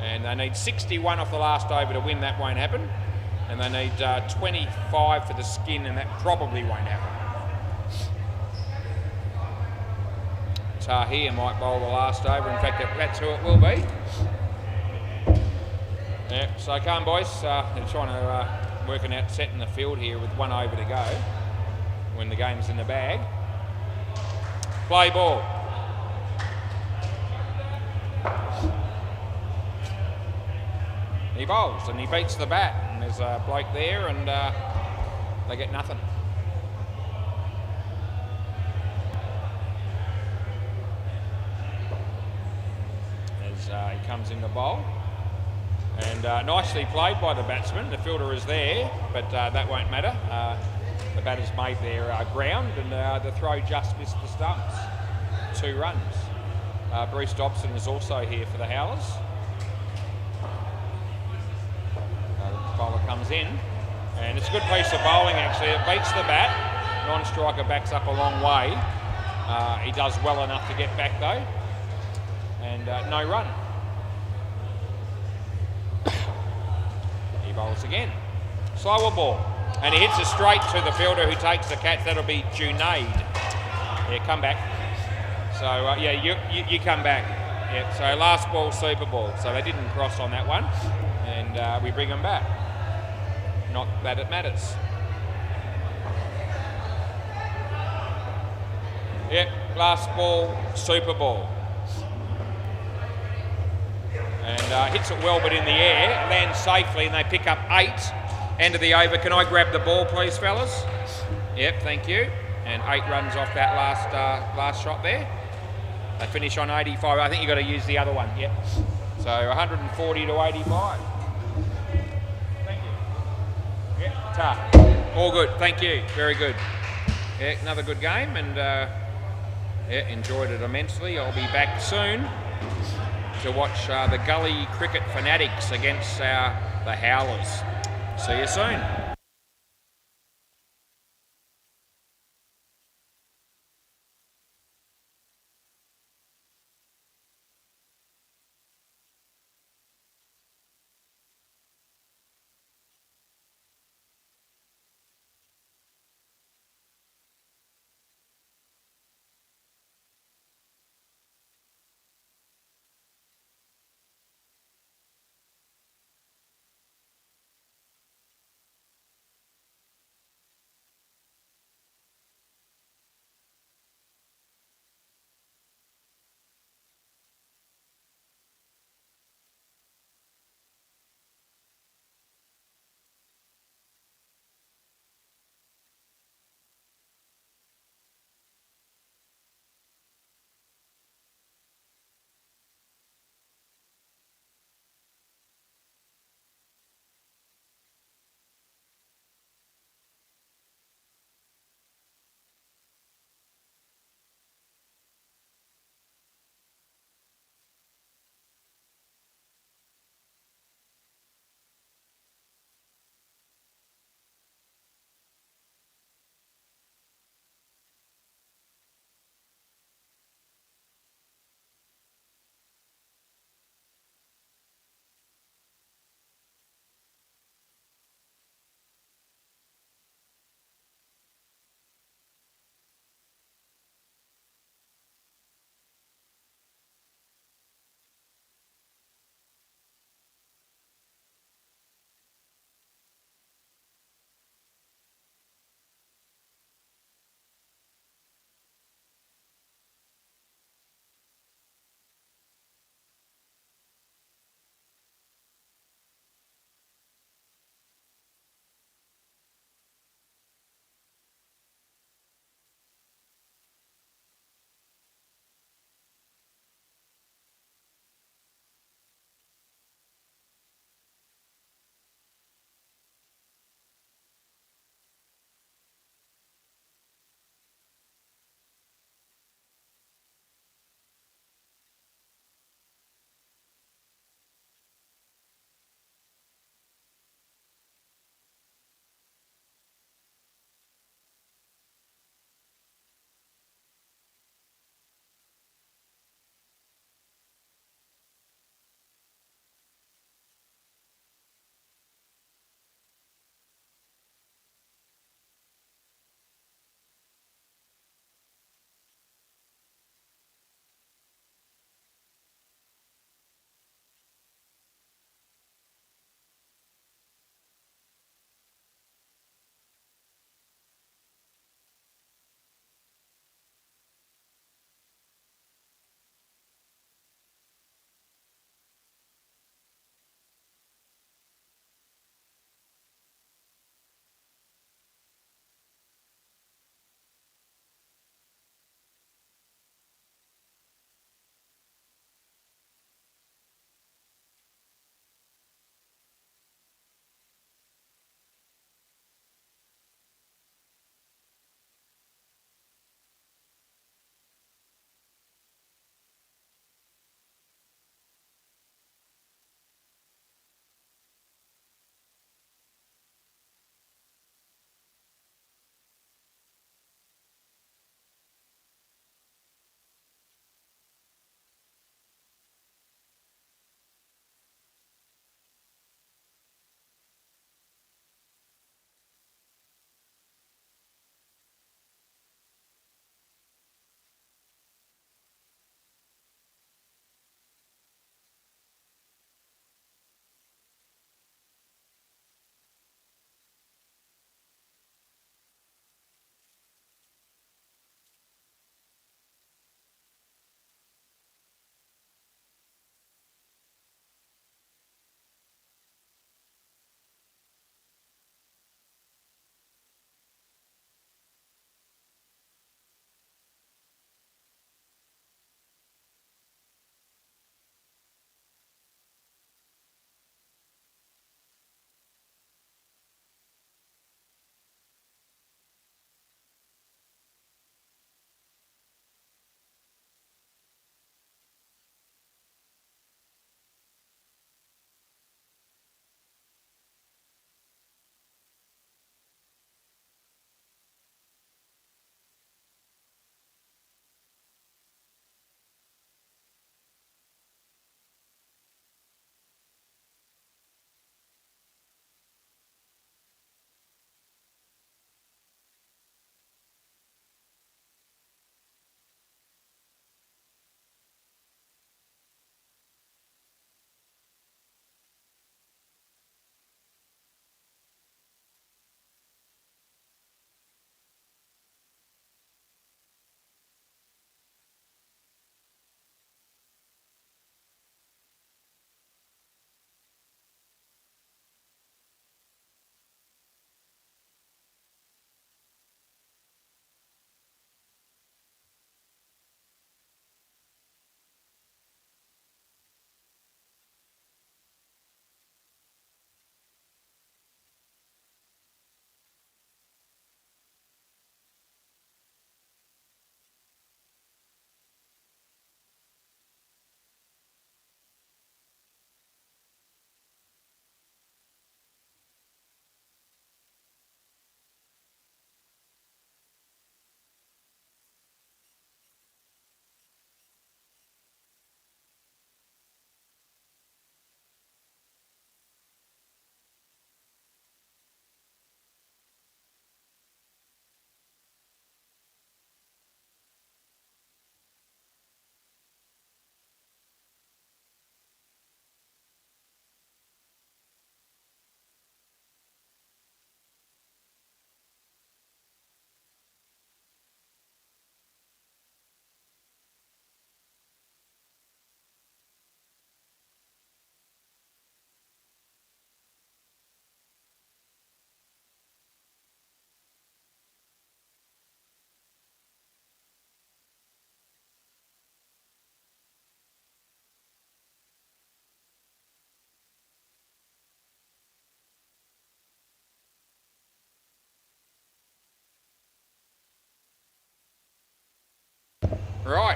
And they need 61 off the last over to win. That won't happen. And they need 25 for the skin, and that probably won't happen. Tahir might bowl the last over. In fact, that's who it will be. Yeah, so come on, boys. They're trying to working out setting the field here with 1 over to go when the game's in the bag. Play ball. He bowls and he beats the bat, and there's a bloke there, and they get nothing. As he comes in the bowl, and nicely played by the batsman. The fielder is there, but that won't matter. The batter's made their ground, and the throw just missed the stumps. 2 runs. Bruce Dobson is also here for the Howlers. The bowler comes in, and it's a good piece of bowling actually. It beats the bat. Non-striker backs up a long way. He does well enough to get back though, and no run. He bowls again. Slower ball, and he hits it straight to the fielder who takes the catch. That'll be Junaid. Yeah, come back. So yeah, you come back. Yeah. So last ball, super ball. So they didn't cross on that one, and we bring them back. Not that it matters. Yep, last ball, super ball. And hits it well but in the air, lands safely, and they pick up 8. End of the over. Can I grab the ball please, fellas? Yep, thank you. And 8 runs off that last shot there. They finish on 85. I think you've got to use the other one, yep. So 140 to 85. All good, thank you, very good. Yeah, another good game, and yeah, enjoyed it immensely. I'll be back soon to watch the Gully Cricket Fanatics against the Howlers. See you soon.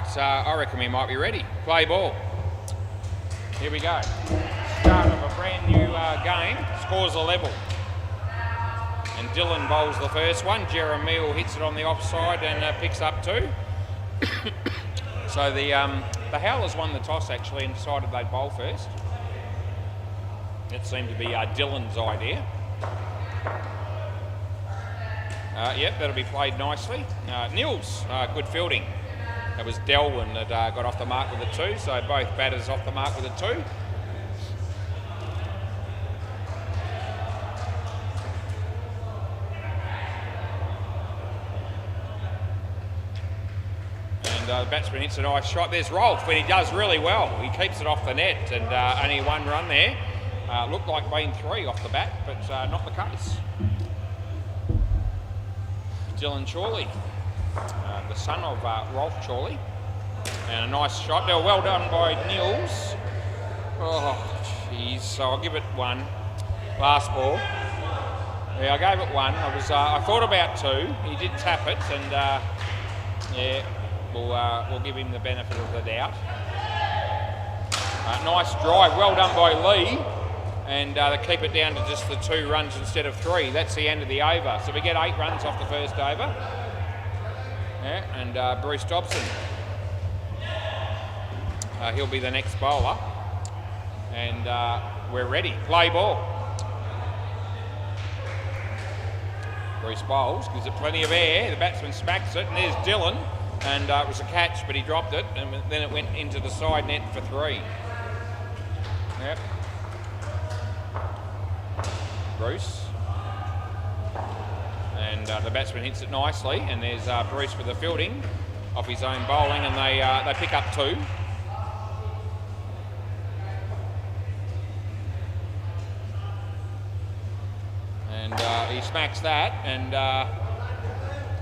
Right, I reckon we might be ready. Play ball. Here we go. Start of a brand new game. Scores a level. And Dylan bowls the first one. Jeremiah hits it on the offside and picks up 2. So the Howlers won the toss actually and decided they'd bowl first. That seemed to be Dylan's idea. Yep, that'll be played nicely. Nils, good fielding. That was Delwyn that got off the mark with a 2, so both batters off the mark with a 2. And the batsman hits a nice shot. There's Rolf, and he does really well. He keeps it off the net, and only 1 run there. Looked like being 3 off the bat, but not the case. Dylan Chorley, the son of Rolf Chorley, and a nice shot. They were well done by Nils. Oh, jeez. So I'll give it 1. Last ball. Yeah, I gave it 1. I thought about 2. He did tap it, and yeah, we'll give him the benefit of the doubt. Nice drive. Well done by Lee. And they keep it down to just the 2 runs instead of 3. That's the end of the over. So we get 8 runs off the first over. Yeah, and Bruce Dobson. He'll be the next bowler. And we're ready. Play ball. Bruce bowls, gives it plenty of air. The batsman smacks it, and there's Dylan. And it was a catch, but he dropped it. And then it went into the side net for 3. Yep. Bruce, and the batsman hits it nicely, and there's Bruce with the fielding off his own bowling, and they pick up 2. And he smacks that, and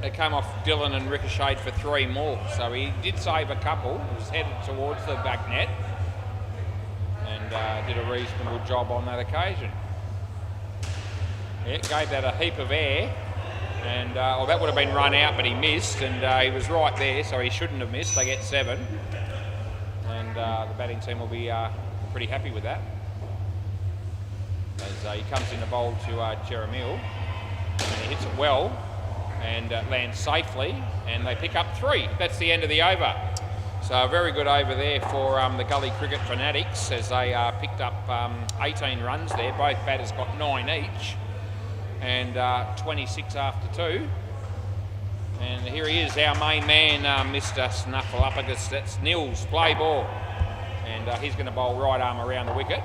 it came off Dylan and ricocheted for 3 more. So he did save a couple. It was headed towards the back net, and did a reasonable job on that occasion. Yeah, gave that a heap of air, and well, that would have been run out, but he missed, and he was right there, so he shouldn't have missed. They get 7, and the batting team will be pretty happy with that. As he comes in the bowl to Jeremiah, and he hits it well, and lands safely, and they pick up 3. That's the end of the over. So a very good over there for the Gully Cricket fanatics, as they picked up 18 runs there. Both batters got 9 each. And 26 after 2. And here he is, our main man, Mr. Snuffleupagus. That's Nils, play ball. And he's going to bowl right arm around the wicket.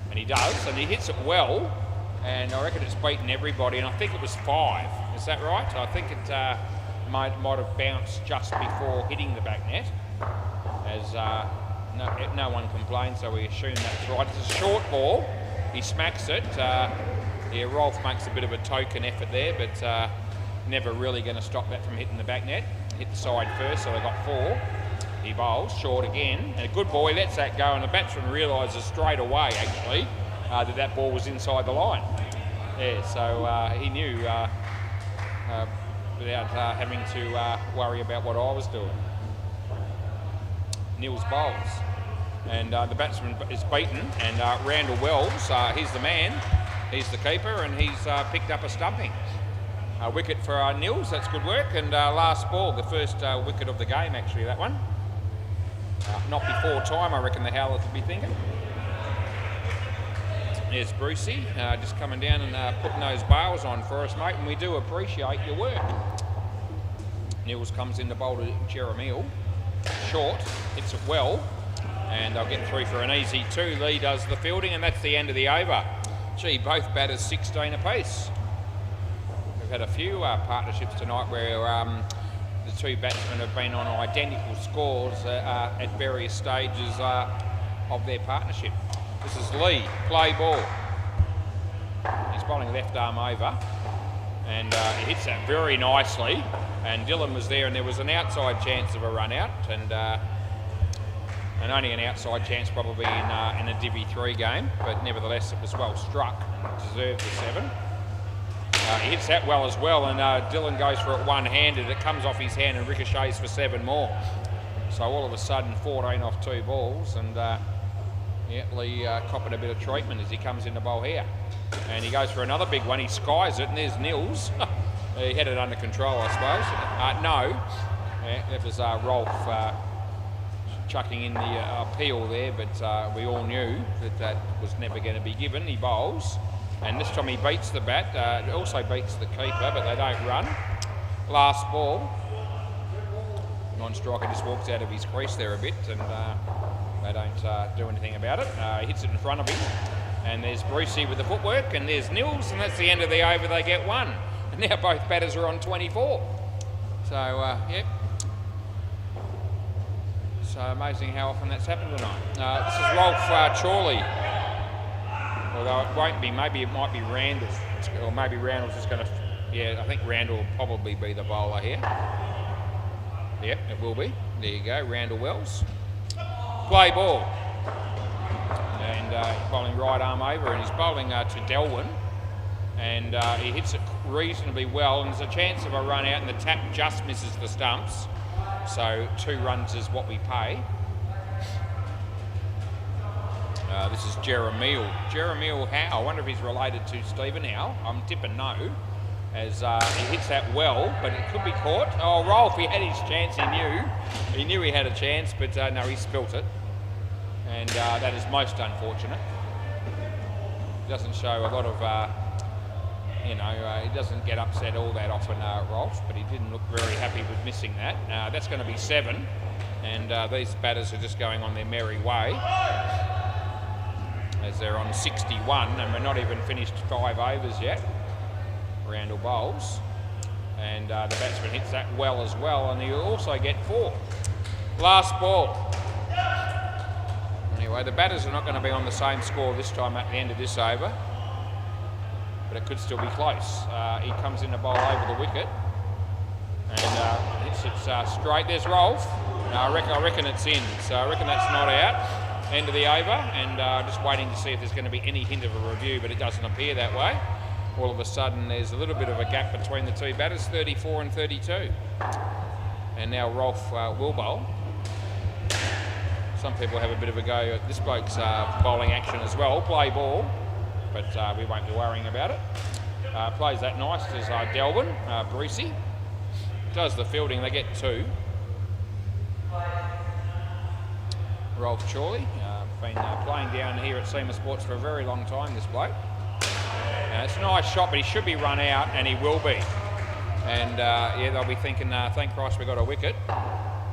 And he does, and he hits it well. And I reckon it's beaten everybody, and I think it was 5. Is that right? I think it might have bounced just before hitting the back net. As no one complained, so we assume that's right. It's a short ball. He smacks it. Yeah, Rolf makes a bit of a token effort there, but never really going to stop that from hitting the back net. Hit the side first, so they got 4. He bowls short again, and a good ball. He lets that go, and the batsman realises straight away, actually, that ball was inside the line. Yeah, so he knew without having to worry about what I was doing. Nils bowls, and the batsman is beaten, and Randall Wells, he's the man. He's the keeper, and he's picked up a stumping. Wicket for Nils, that's good work. And last ball, the first wicket of the game, actually, that one. Not before time, I reckon the Howlers would be thinking. There's Brucey, just coming down and putting those bails on for us, mate, and we do appreciate your work. Nils comes in to bowl to Jeremiah. Short, hits it well, and they'll get 3 for an easy 2. Lee does the fielding, and that's the end of the over. Gee, both batters 16 apiece. We've had a few partnerships tonight where the 2 batsmen have been on identical scores at various stages of their partnership. This is Lee, play ball. He's bowling left arm over, and he hits that very nicely. And Dylan was there, and there was an outside chance of a run out, and only an outside chance probably in a Divi 3 game, but nevertheless it was well struck. Deserved the 7. He hits that well as well, and Dylan goes for it one-handed. It comes off his hand and ricochets for 7 more. So all of a sudden 14 off 2 balls, and Lee copping a bit of treatment as he comes in the bowl here. And he goes for another big one, he skies it, and there's Nils. He had it under control, I suppose. No, that was Rolf chucking in the appeal there, but we all knew that was never going to be given. He bowls, and this time he beats the bat, also beats the keeper, but they don't run. Last ball, non-striker just walks out of his crease there a bit, and they don't do anything about it. He hits it in front of him, and there's Brucey with the footwork, and there's Nils, and that's the end of the over. They get 1, and now both batters are on 24. So, yep. So amazing how often that's happened tonight. This is Rolf Chorley. Although it won't be, maybe it might be Randall, or maybe Randall's just going to, yeah, I think Randall will probably be the bowler here. Yep, it will be. There you go, Randall Wells. Play ball. And he's bowling right arm over, and he's bowling to Delwyn. And he hits it reasonably well, and there's a chance of a run out, and the tap just misses the stumps. So 2 runs is what we pay. This is Jeremiel. Jeremiel Howe. I wonder if he's related to Stephen Howe. I'm tipping no, as he hits that well, but it could be caught. Oh, Rolf, he had his chance, he knew. He knew he had a chance, but no, he spilt it. And that is most unfortunate. He doesn't show a lot of, he doesn't get upset all that often, Rolf, but he didn't look very happy with missing that. That's going to be 7, and these batters are just going on their merry way, as they're on 61, and we're not even finished 5 overs yet. Randall bowls, and the batsman hits that well as well, and he'll also get 4. Last ball. Anyway, the batters are not going to be on the same score this time at the end of this over, but it could still be close. He comes in to bowl over the wicket, and hits it straight. There's Rolf. I reckon it's in, so I reckon that's not out. End of the over, and just waiting to see if there's going to be any hint of a review, but it doesn't appear that way. All of a sudden there's a little bit of a gap between the 2 batters, 34 and 32. And now Rolf will bowl. Some people have a bit of a go at this bloke's bowling action as well. Play ball, but we won't be worrying about it. Plays that nice as Delwyn, Brucey. Does the fielding, they get 2. Rolf Chorley, been playing down here at SEMA Sports for a very long time, this bloke. It's a nice shot, but he should be run out, and he will be. And yeah, they'll be thinking, thank Christ we got a wicket.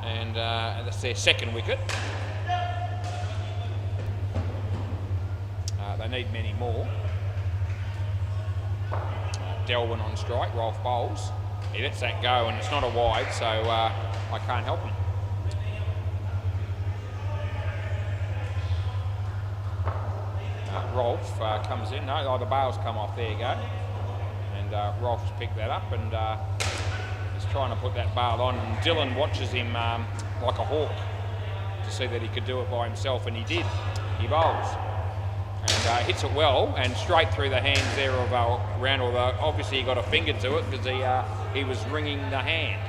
And that's their 2nd wicket. They need many more. Delwyn on strike, Rolf bowls. He lets that go, and it's not a wide, so I can't help him. Rolf comes in. No, the bails come off. There you go. And Rolf's picked that up, and he's trying to put that bail on. And Dylan watches him like a hawk to see that he could do it by himself, and he did. He bowls and hits it well, and straight through the hands there of Randall. Although obviously he got a finger to it because he was ringing the hand.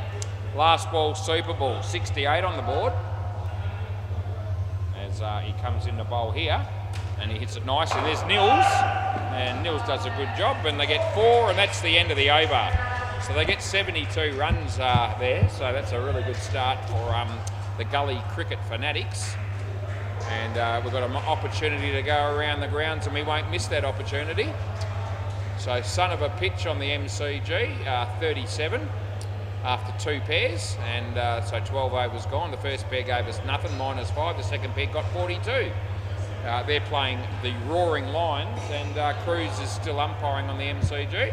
Last ball, super ball, 68 on the board. As he comes in the bowl here. And he hits it nice, and there's Nils, and Nils does a good job, and they get 4, and that's the end of the over. So they get 72 runs there, so that's a really good start for the Gully cricket fanatics. And we've got an opportunity to go around the grounds, and we won't miss that opportunity. So son of a pitch on the MCG, 37 after 2 pairs, and so 12 overs gone. The first pair gave us nothing, -5. The second pair got 42. They're playing the Roaring Lions, and Cruz is still umpiring on the MCG.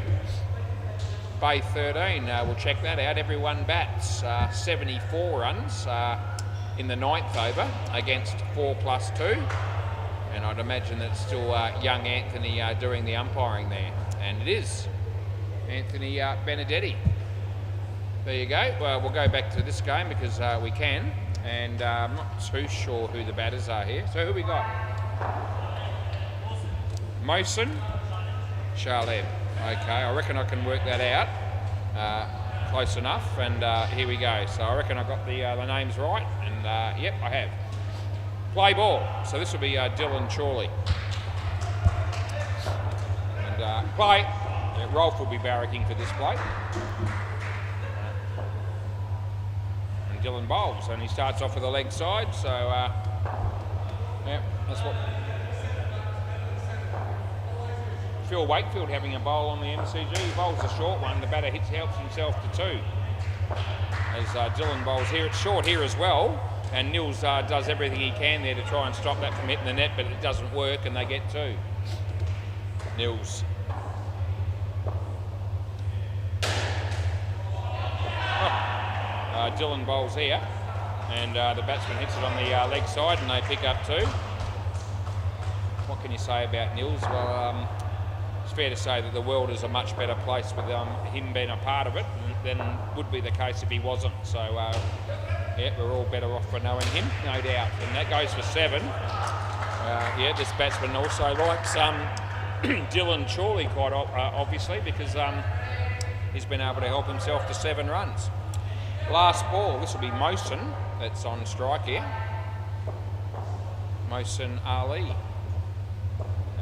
Bay 13, we'll check that out. Everyone bats 74 runs in the 9th over against 4+2. And I'd imagine that's still young Anthony doing the umpiring there. And it is Anthony Benedetti. There you go. Well, we'll go back to this game because we can. And I'm not too sure who the batters are here. So who we got? Mosen, Charleb. Okay, I reckon I can work that out. close enough, and here we go. So I reckon I got the names right, and yep, I have. Play ball. So this will be Dylan Chorley. And play. Yeah, Rolf will be barracking for this play. And Dylan bowls, and he starts off with the leg side. So yeah, that's what. Phil Wakefield having a bowl on the MCG. He bowls a short one. The batter helps himself to 2. As Dylan bowls here, it's short here as well. And Nils does everything he can there to try and stop that from hitting the net, but it doesn't work, and they get 2. Nils. Dylan bowls here, and the batsman hits it on the leg side, and they pick up 2. What can you say about Nils? Well, it's fair to say that the world is a much better place with him being a part of it than would be the case if he wasn't. So, yeah, we're all better off for knowing him, no doubt. And that goes for 7. Yeah, this batsman also likes Dylan Chorley quite obviously, because he's been able to help himself to 7 runs. Last ball, this will be Mohsin that's on strike here. Mohsin Ali.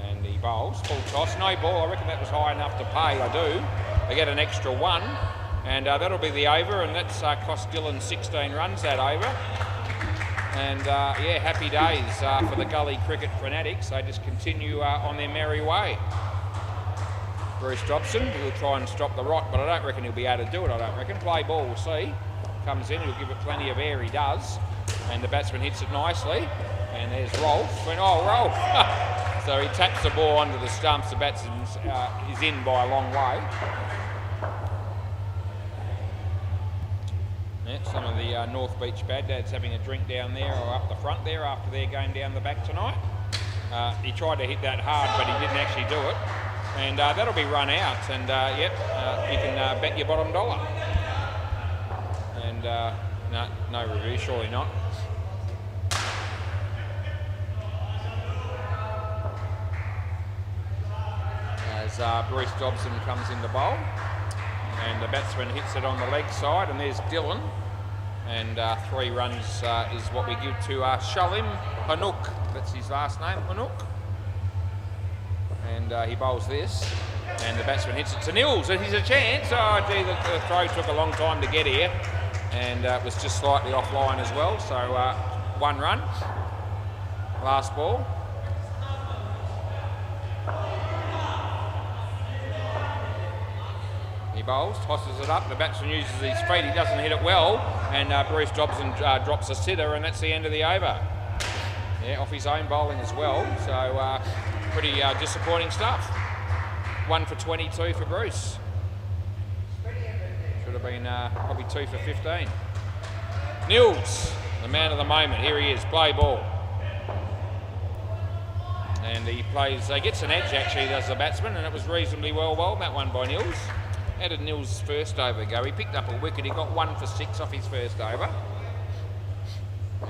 And he bowls, full toss, no ball. I reckon that was high enough to pay, I do. They get an extra 1, and that'll be the over, and that's cost Dylan 16 runs, that over. And yeah, happy days for the Gully cricket fanatics. They just continue on their merry way. Bruce Dobson will try and stop the rot, but I don't reckon he'll be able to do it, I don't reckon. Play ball, we'll see. Comes in, he'll give it plenty of air, he does. And the batsman hits it nicely. And there's Rolf, and oh, Rolf! So he taps the ball under the stumps. The batsman is in by a long way. Yeah, some of the North Beach bad dads having a drink down there or up the front there after their game down the back tonight. He tried to hit that hard, but he didn't actually do it. And that'll be run out, and yep, you can bet your bottom dollar. And no review, surely not. As Bruce Dobson comes in the bowl, and the batsman hits it on the leg side, and there's Dylan. And 3 runs is what we give to Shalim Hanouk. That's his last name, Hanouk. And he bowls this, and the batsman hits it to Nils, and he's a chance. Oh gee, the throw took a long time to get here, and it was just slightly offline as well. So 1 run. Last ball. He bowls, tosses it up. The batsman uses his feet. He doesn't hit it well, and Bruce Dobson drops a sitter, and that's the end of the over. Yeah, off his own bowling as well. So. Pretty disappointing stuff. 1 for 22 for Bruce. Should have been probably 2 for 15. Nils, the man of the moment. Here he is, play ball. And he plays, gets an edge actually, does the batsman, and it was reasonably well bowled, that one by Nils. How did Nils' first over go? He picked up a wicket, he got 1 for 6 off his first over.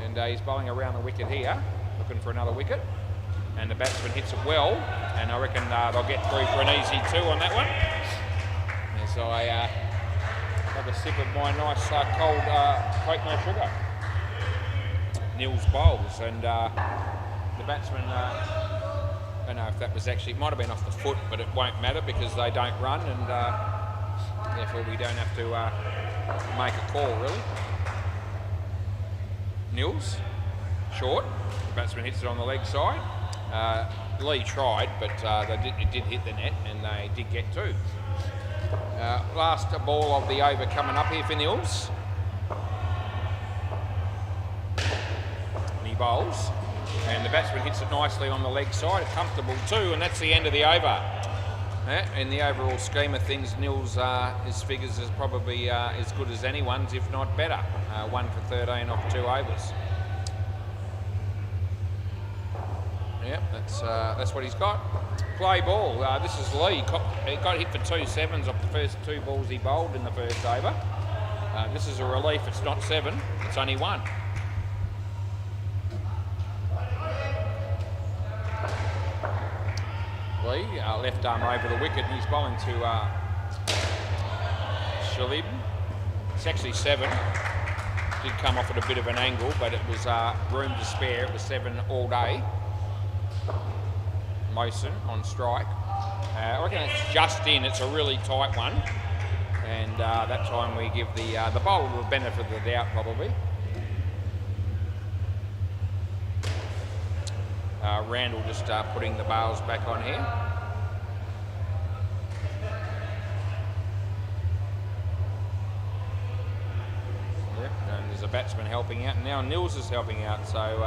And he's bowling around the wicket here, looking for another wicket. And the batsman hits it well, and I reckon they'll get through for an easy 2 on that one. As I have a sip of my nice cold Coke no sugar. Nils bowls, and the batsman, I don't know if that was actually, it might have been off the foot, but it won't matter because they don't run, and therefore we don't have to make a call really. Nils, short, the batsman hits it on the leg side. Lee tried, but it did hit the net, and they did get 2. Last ball of the over coming up here for Nils. And he bowls, and the batsman hits it nicely on the leg side, a comfortable 2, and that's the end of the over. In the overall scheme of things, Nils, his figures is probably as good as anyone's, if not better. 1 for 13 off 2 overs. Yep, that's what he's got. Play ball. This is Lee. He got hit for 2 sevens off the first 2 balls he bowled in the first over. This is a relief. It's not 7. It's only 1. Lee, left arm over the wicket, and he's bowling to Shalib It's actually 7. Did come off at a bit of an angle, but it was room to spare. It was 7 all day. Mosen on strike. I reckon it's just in. It's a really tight one. And that time we give the bowler the benefit of the doubt, probably. Randall just putting the bails back on here. Yep, and there's a batsman helping out, and now Nils is helping out. So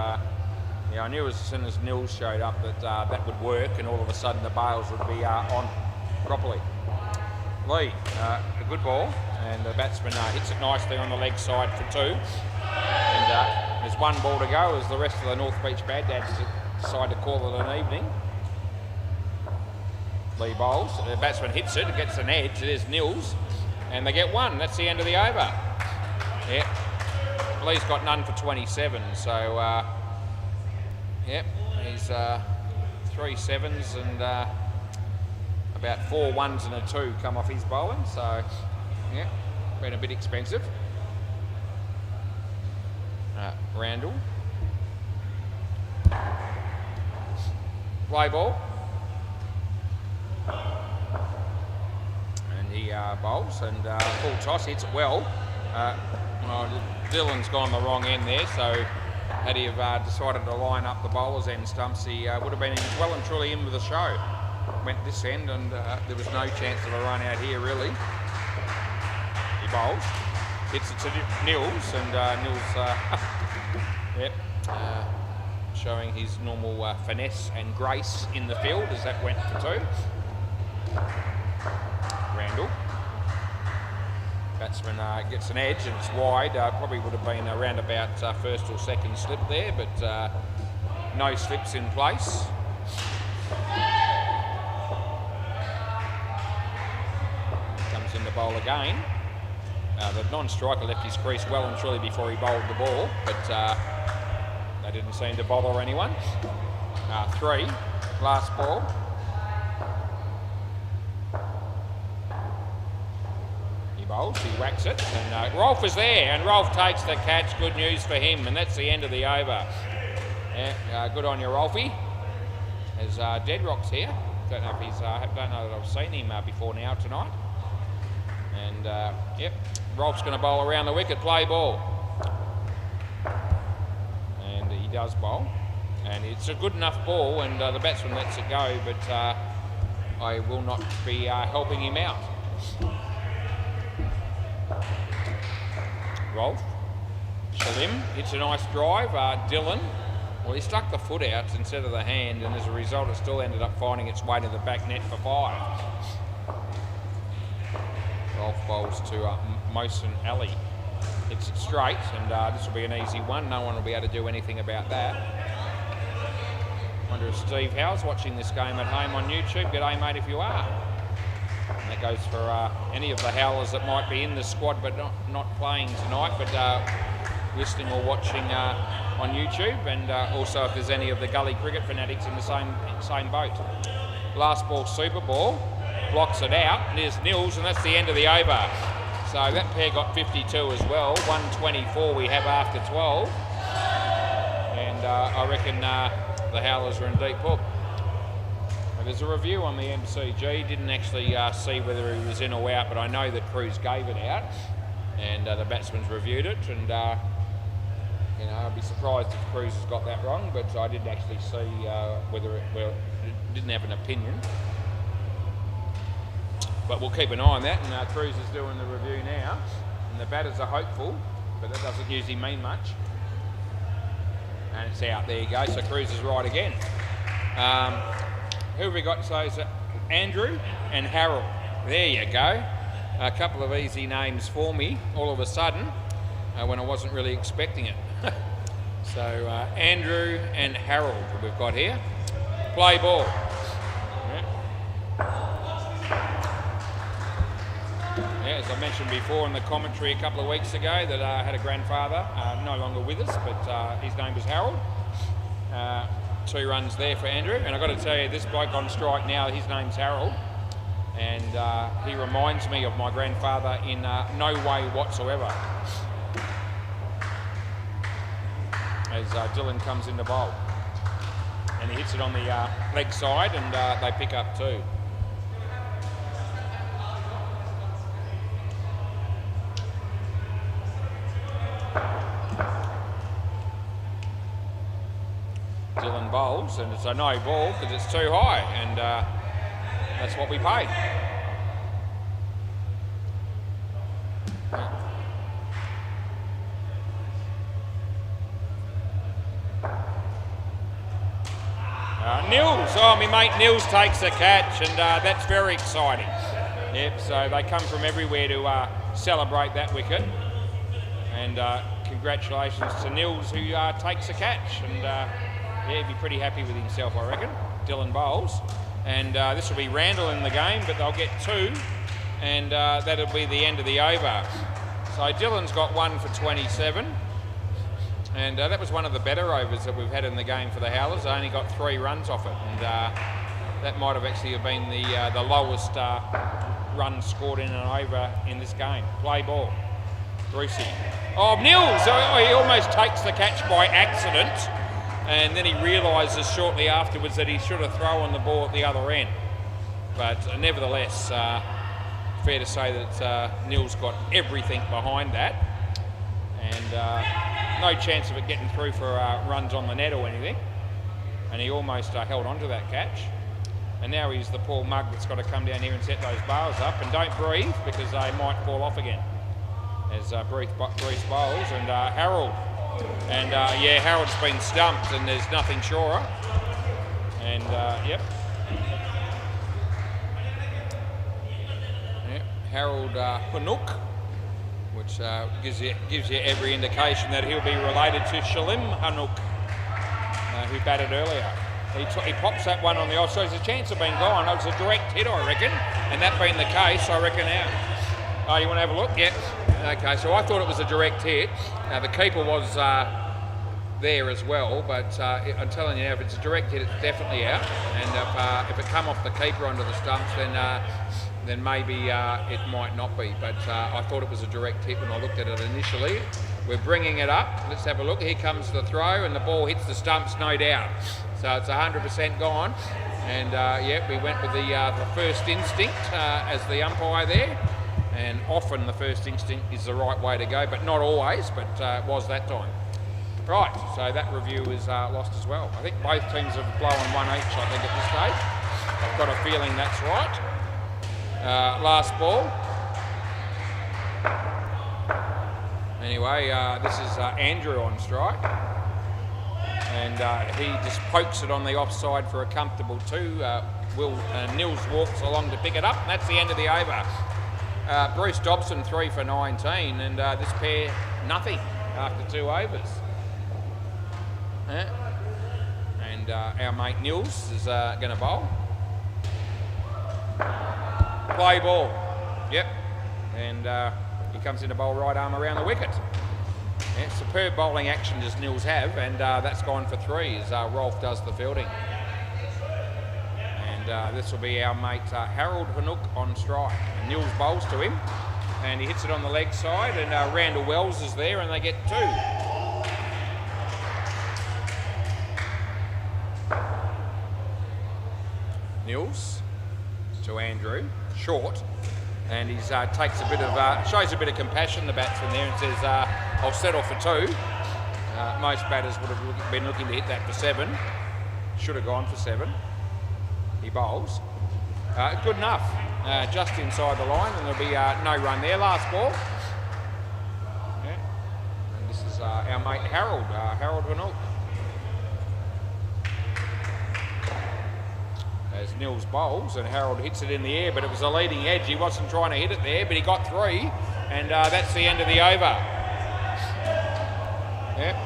yeah, I knew as soon as Nils showed up that that would work, and all of a sudden the bails would be on properly. Lee, a good ball, and the batsman hits it nicely on the leg side for 2. And there's 1 ball to go as the rest of the North Beach Baghdad decide to call it an evening. Lee bowls, the batsman hits it, it gets an edge, there's Nils, and they get 1. That's the end of the over. Yep, Lee's got none for 27, so yep, he's 3 sevens and about 4 1s and a 2 come off his bowling, so yeah, been a bit expensive. Randall. Play ball. And he bowls and full toss, hits it well. Dylan's gone the wrong end there, so had he have decided to line up the bowler's end stumps, he would have been well and truly in with the show. Went this end and there was no chance of a run out here really. He bowls, hits it to Nils, and Nils yep, showing his normal finesse and grace in the field as that went for 2. Randall. Batsman gets an edge and it's wide. Probably would have been around about first or second slip there, but no slips in place. Comes in the bowl again. The non-striker left his crease well and truly before he bowled the ball, but they didn't seem to bother anyone. 3, last ball. He bowls, he whacks it, and Rolf is there, and Rolf takes the catch. Good news for him, and that's the end of the over. Yeah, good on you, Rolfie. As Deadrock's here. Don't know if he's. Don't know that I've seen him before now tonight. And yep, Rolf's going to bowl around the wicket. Play ball. He does bowl, and it's a good enough ball, and the batsman lets it go, but I will not be helping him out. Rolf, Shalim hits a nice drive. Dylan, well, he stuck the foot out instead of the hand, and as a result it still ended up finding its way to the back net for 5. Rolf bowls to Mosen Ali. Hits it straight, and this will be an easy one. No one will be able to do anything about that. Wonder if Steve Howe's watching this game at home on YouTube. G'day, mate, if you are. And that goes for any of the howlers that might be in the squad but not playing tonight, but listening or watching on YouTube, and also if there's any of the gully cricket fanatics in the same boat. Last ball, super ball, blocks it out, and there's Nils, and that's the end of the over. So that pair got 52 as well. 124 we have after 12. And I reckon the howlers are in deep hook. Now, there's a review on the MCG. Didn't actually see whether he was in or out, but I know that Cruz gave it out. And the batsman's reviewed it. And, you know, I'd be surprised if Cruz has got that wrong, but I didn't actually see whether it didn't have an opinion. But we'll keep an eye on that, and Cruz is doing the review now, and the batters are hopeful, but that doesn't usually mean much. And it's out, there you go, so Cruz is right again. Who have we got? So it's Andrew and Harold. There you go. A couple of easy names for me all of a sudden when I wasn't really expecting it. So Andrew and Harold we've got here. Play ball. Yeah, as I mentioned before in the commentary a couple of weeks ago that I had a grandfather, no longer with us, but his name was Harold. 2 runs there for Andrew, and I've got to tell you, this bloke on strike now, his name's Harold. and he reminds me of my grandfather in no way whatsoever. As Dylan comes into bowl, and he hits it on the leg side, and they pick up 2. Dylan bowls, and it's a no ball because it's too high, and that's what we pay. Nils, my mate Nils takes the catch, and that's very exciting. Yep, so they come from everywhere to celebrate that wicket, and congratulations to Nils who takes the catch, and yeah, he'd be pretty happy with himself, I reckon. Dylan bowls, and this will be Randall in the game, but they'll get 2, and that'll be the end of the over. So Dylan's got 1 for 27. And that was one of the better overs that we've had in the game for the Howlers. They only got 3 runs off it, and that might have actually been the lowest runs scored in an over in this game. Play ball, Brucey. Oh, Nils! Oh, he almost takes the catch by accident, and then he realises shortly afterwards that he should have thrown the ball at the other end. But nevertheless, fair to say that Nils got everything behind that, and no chance of it getting through for runs on the net or anything. And he almost held on to that catch. And now he's the poor mug that's got to come down here and set those bars up. And don't breathe, because they might fall off again. As Bruce bowls, and Harold. And yeah, Harold's been stumped, and there's nothing surer. And yep. Yep, Harold Hanouk, which gives you every indication that he'll be related to Shalim Hanouk, who batted earlier. He pops that one on the off, so there's a chance of being gone. It was a direct hit, I reckon, and that being the case, I reckon out. Oh, you want to have a look? Yep. Okay, so I thought it was a direct hit. The keeper was there as well, but I'm telling you now, if it's a direct hit, it's definitely out. And if it come off the keeper onto the stumps, then maybe it might not be. But I thought it was a direct hit when I looked at it initially. We're bringing it up. Let's have a look. Here comes the throw, and the ball hits the stumps, no doubt. So it's 100% gone. And yeah, we went with the first instinct as the umpire there. And often the first instinct is the right way to go, but not always, but it was that time. Right, so that review is lost as well. I think both teams have blown 1 each, I think, at this stage. I've got a feeling that's right. Last ball. Anyway, this is Andrew on strike. And he just pokes it on the offside for a comfortable 2. Nils walks along to pick it up, and that's the end of the over. Bruce Dobson 3 for 19, and this pair nothing after 2 overs. And our mate Nils is going to bowl. Play ball. Yep. And he comes into bowl right arm around the wicket. Yeah, superb bowling action does Nils have, and that's gone for 3 as Rolf does the fielding. And this will be our mate Harold Hanouk on strike. And Nils bowls to him, and he hits it on the leg side, and Randall Wells is there, and they get 2. Nils to Andrew, short, and he takes a bit of shows a bit of compassion, the batsman there, and says, "I'll settle for 2." Most batters would have been looking to hit that for 7. Should have gone for 7. He bowls. Good enough, just inside the line, and there'll be no run there. Last ball. Yeah. And this is our mate Harold Hanouk. As Nils bowls, and Harold hits it in the air, but it was a leading edge. He wasn't trying to hit it there, but he got 3, and that's the end of the over. Yeah.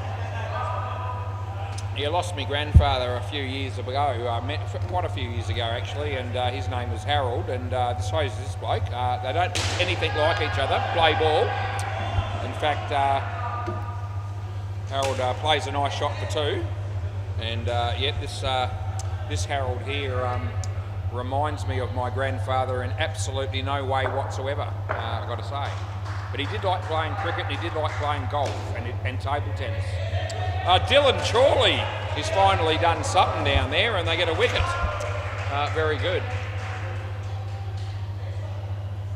He lost my grandfather a few years ago. I met quite a few years ago actually, and his name was Harold. And so is this bloke. They don't look anything like each other. Play ball. In fact, Harold plays a nice shot for 2, and yet this Harold here reminds me of my grandfather in absolutely no way whatsoever, I've got to say. But he did like playing cricket, and he did like playing golf and table tennis. Dylan Chorley has finally done something down there, and they get a wicket. Very good.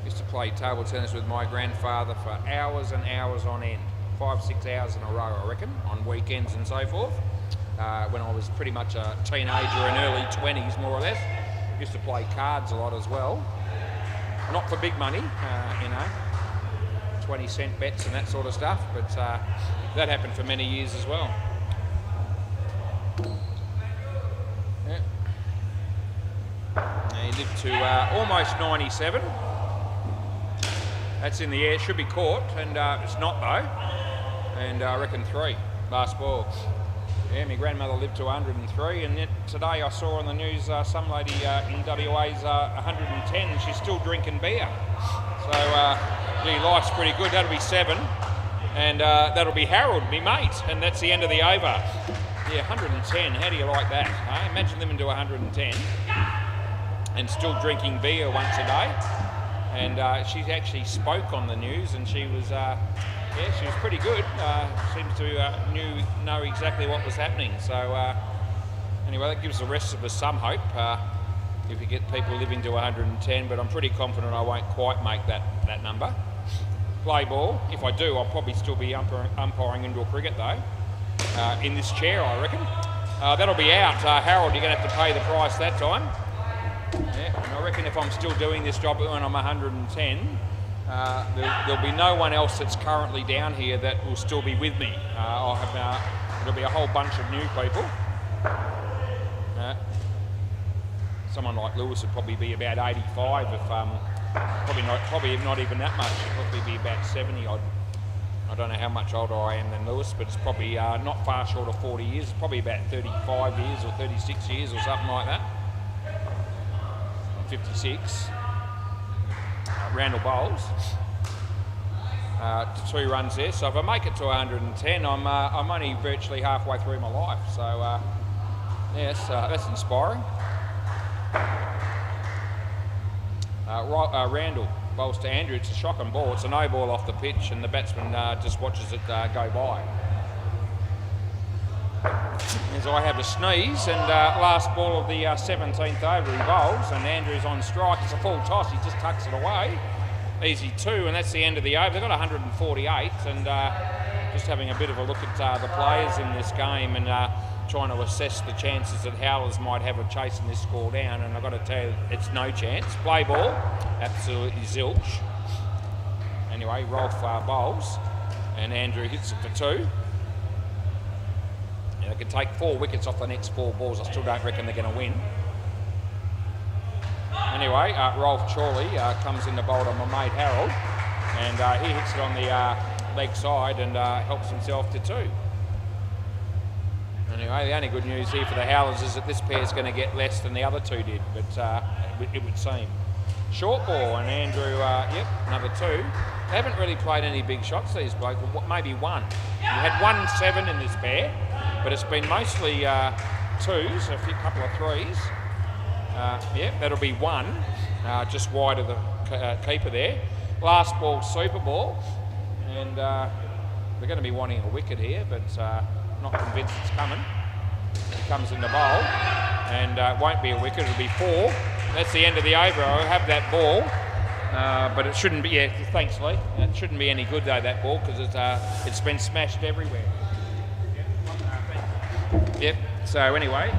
Used to play table tennis with my grandfather for hours and hours on end. 5-6 hours in a row, I reckon, on weekends and so forth. When I was pretty much a teenager and early 20s, more or less. Used to play cards a lot as well. Not for big money, 20-cent bets and that sort of stuff, but that happened for many years as well. Yeah. He lived to almost 97. That's in the air, should be caught, and it's not though. And I reckon 3, last ball. Yeah, my grandmother lived to 103, and yet today I saw on the news some lady in WA's 110, she's still drinking beer. So, gee, life's pretty good. That'll be 7, and that'll be Harold, me mate, and that's the end of the over. Yeah, 110, how do you like that? Imagine living to 110 and still drinking beer once a day. And she actually spoke on the news, and she was... yeah, she was pretty good. Seems to know exactly what was happening. So anyway, that gives the rest of us some hope if you get people living to 110, but I'm pretty confident I won't quite make that number. Play ball. If I do, I'll probably still be umpiring indoor cricket though. In this chair, I reckon. That'll be out. Harold, you're going to have to pay the price that time. Yeah, and I reckon if I'm still doing this job when I'm 110, there'll be no one else that's currently down here that will still be with me. I'll have there'll be a whole bunch of new people. Someone like Lewis would probably be about 85. If probably not even that much. It'd probably be about 70 odd. I don't know how much older I am than Lewis, but it's probably not far short of 40 years. It's probably about 35 years or 36 years or something like that. 56. Randall bowls. 2 runs there. So if I make it to 110, I'm only virtually halfway through my life. So yes, that's inspiring. Randall bowls to Andrew. It's a shocking ball. It's a no ball off the pitch, and the batsman just watches it go by. As I have a sneeze, and last ball of the 17th over he bowls, and Andrew's on strike. It's a full toss, he just tucks it away. Easy 2, and that's the end of the over. They've got 148, and just having a bit of a look at the players in this game and trying to assess the chances that Howlers might have of chasing this score down, and I've got to tell you, it's no chance. Play ball, absolutely zilch. Anyway, Rolf bowls, and Andrew hits it for 2. They could take 4 wickets off the next 4 balls. I still don't reckon they're going to win. Anyway, Rolf Chorley comes in to bowl on my mate Harold, and he hits it on the leg side and helps himself to 2. Anyway, the only good news here for the Howlers is that this pair's going to get less than the other 2 did, but it would seem. Short ball, and Andrew, yep, another 2. They haven't really played any big shots, these blokes, maybe 1. We had 1 7 in this pair, but it's been mostly 2s, a couple of 3s. Yeah, that'll be 1, just wide of the keeper there. Last ball, super ball, and they're going to be wanting a wicket here, but not convinced it's coming. It comes in the bowl, and it won't be a wicket, it'll be 4. That's the end of the over. I'll have that ball, but it shouldn't be, yeah, thanks Lee. It shouldn't be any good though, that ball, because it's been smashed everywhere. Yep, so anyway,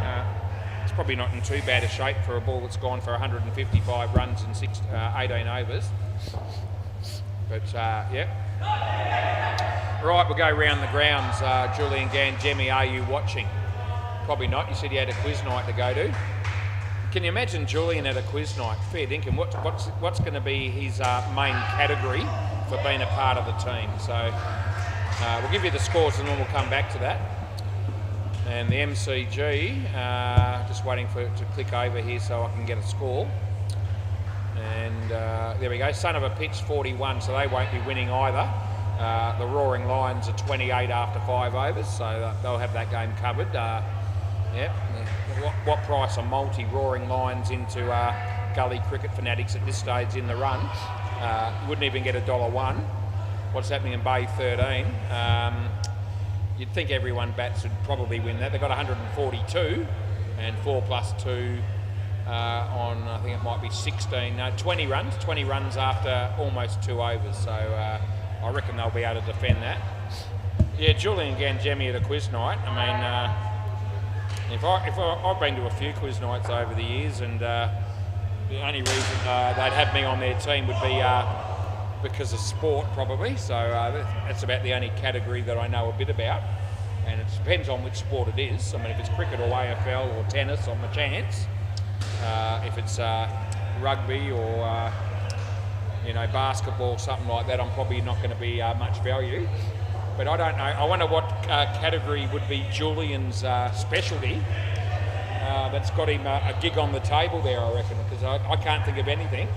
it's probably not in too bad a shape for a ball that's gone for 155 runs in 18 overs. But, yeah. Right, we'll go round the grounds. Julian Gangemi, are you watching? Probably not. You said you had a quiz night to go to. Can you imagine Julian at a quiz night? Fair dinkum. What's going to be his main category for being a part of the team? So we'll give you the scores and then we'll come back to that. And the MCG, just waiting for it to click over here so I can get a score. And there we go, son of a pitch 41, so they won't be winning either. The Roaring Lions are 28 after 5 overs, so they'll have that game covered. Yep, what price a multi roaring lions into gully cricket fanatics at this stage in the run. Wouldn't even get $1.01. What's happening in Bay 13? You'd think everyone bats would probably win that. They've got 142 and 4 plus 2 on, I think it might be 20 runs. 20 runs after almost 2 overs. So I reckon they'll be able to defend that. Yeah, Julian Gangemi at a quiz night. I mean, if I've been to a few quiz nights over the years, and the only reason they'd have me on their team would be because of sport, probably. So that's about the only category that I know a bit about, and it depends on which sport it is. I mean, if it's cricket or AFL or tennis, I'm a chance. If it's rugby or basketball, something like that, I'm probably not going to be much value. But I don't know. I wonder what category would be Julian's specialty. That's got him a gig on the table there, I reckon, because I can't think of anything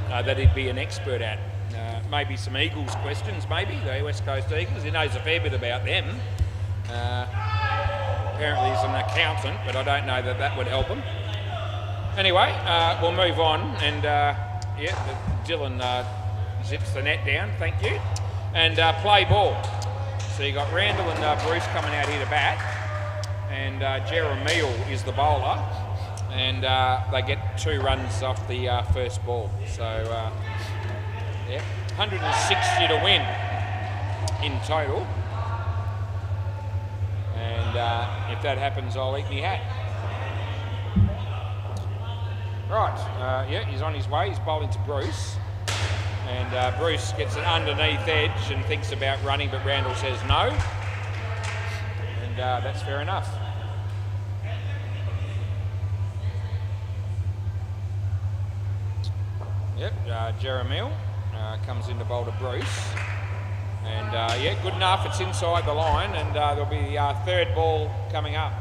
that he'd be an expert at. Maybe some Eagles questions, maybe, the West Coast Eagles. He knows a fair bit about them. Apparently he's an accountant, but I don't know that would help him. Anyway, we'll move on, and Dylan zips the net down, thank you. And play ball. So you got Randall and Bruce coming out here to bat, and Jeremiah is the bowler, and they get 2 runs off the first ball. So 160 to win in total, and if that happens, I'll eat me hat. Right, he's on his way. He's bowling to Bruce. And Bruce gets an underneath edge and thinks about running, but Randall says no. And that's fair enough. Jeremiah comes in to bowl to Bruce. And good enough. It's inside the line, and there'll be the third ball coming up.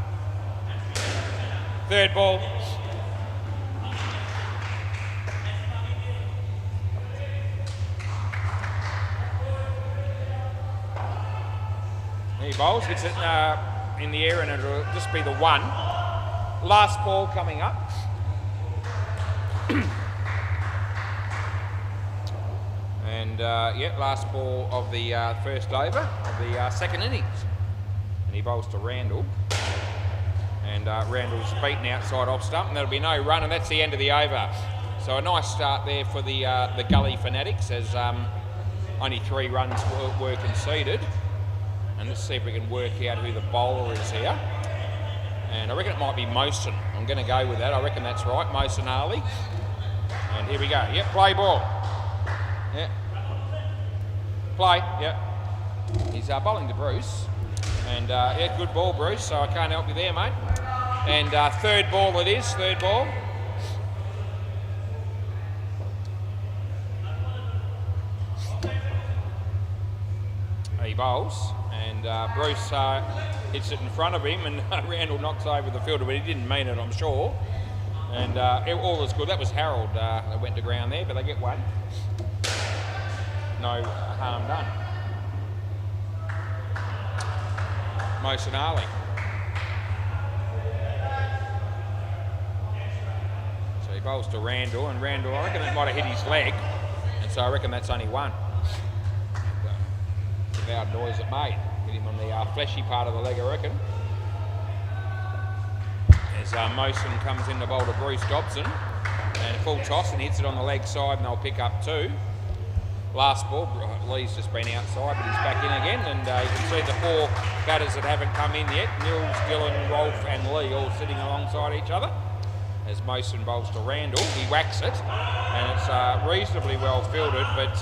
Third ball. He bowls, hits it in the air, and it'll just be the 1. Last ball coming up. And last ball of the first over of the second innings. And he bowls to Randall. And Randall's beaten outside off stump, and there'll be no run, and that's the end of the over. So a nice start there for the Gully Fanatics, as only 3 runs were conceded. And let's see if we can work out who the bowler is here. And I reckon it might be Mosen. I'm going to go with that. I reckon that's right, Mosen Ali. And here we go. Yep, play ball. Yep. Play, yep. He's bowling to Bruce. And good ball, Bruce, so I can't help you there, mate. And third ball it is, third ball. He bowls. And Bruce hits it in front of him, and Randall knocks over the fielder, but he didn't mean it, I'm sure. And all is good. That was Harold that went to ground there, but they get 1. No harm done. Mosen Ali. So he bowls to Randall, and Randall, I reckon it might have hit his leg, and so I reckon that's only 1. The loud noise it made. Hit him on the fleshy part of the leg, I reckon. As Mosen comes in to bowl to Bruce Dobson, and full toss, and hits it on the leg side, and they'll pick up 2. Last ball, Lee's just been outside, but he's back in again, and you can see the 4 batters that haven't come in yet. Nils, Dylan, Rolf and Lee all sitting alongside each other. As Mosen bowls to Randall, he whacks it, and it's reasonably well fielded, but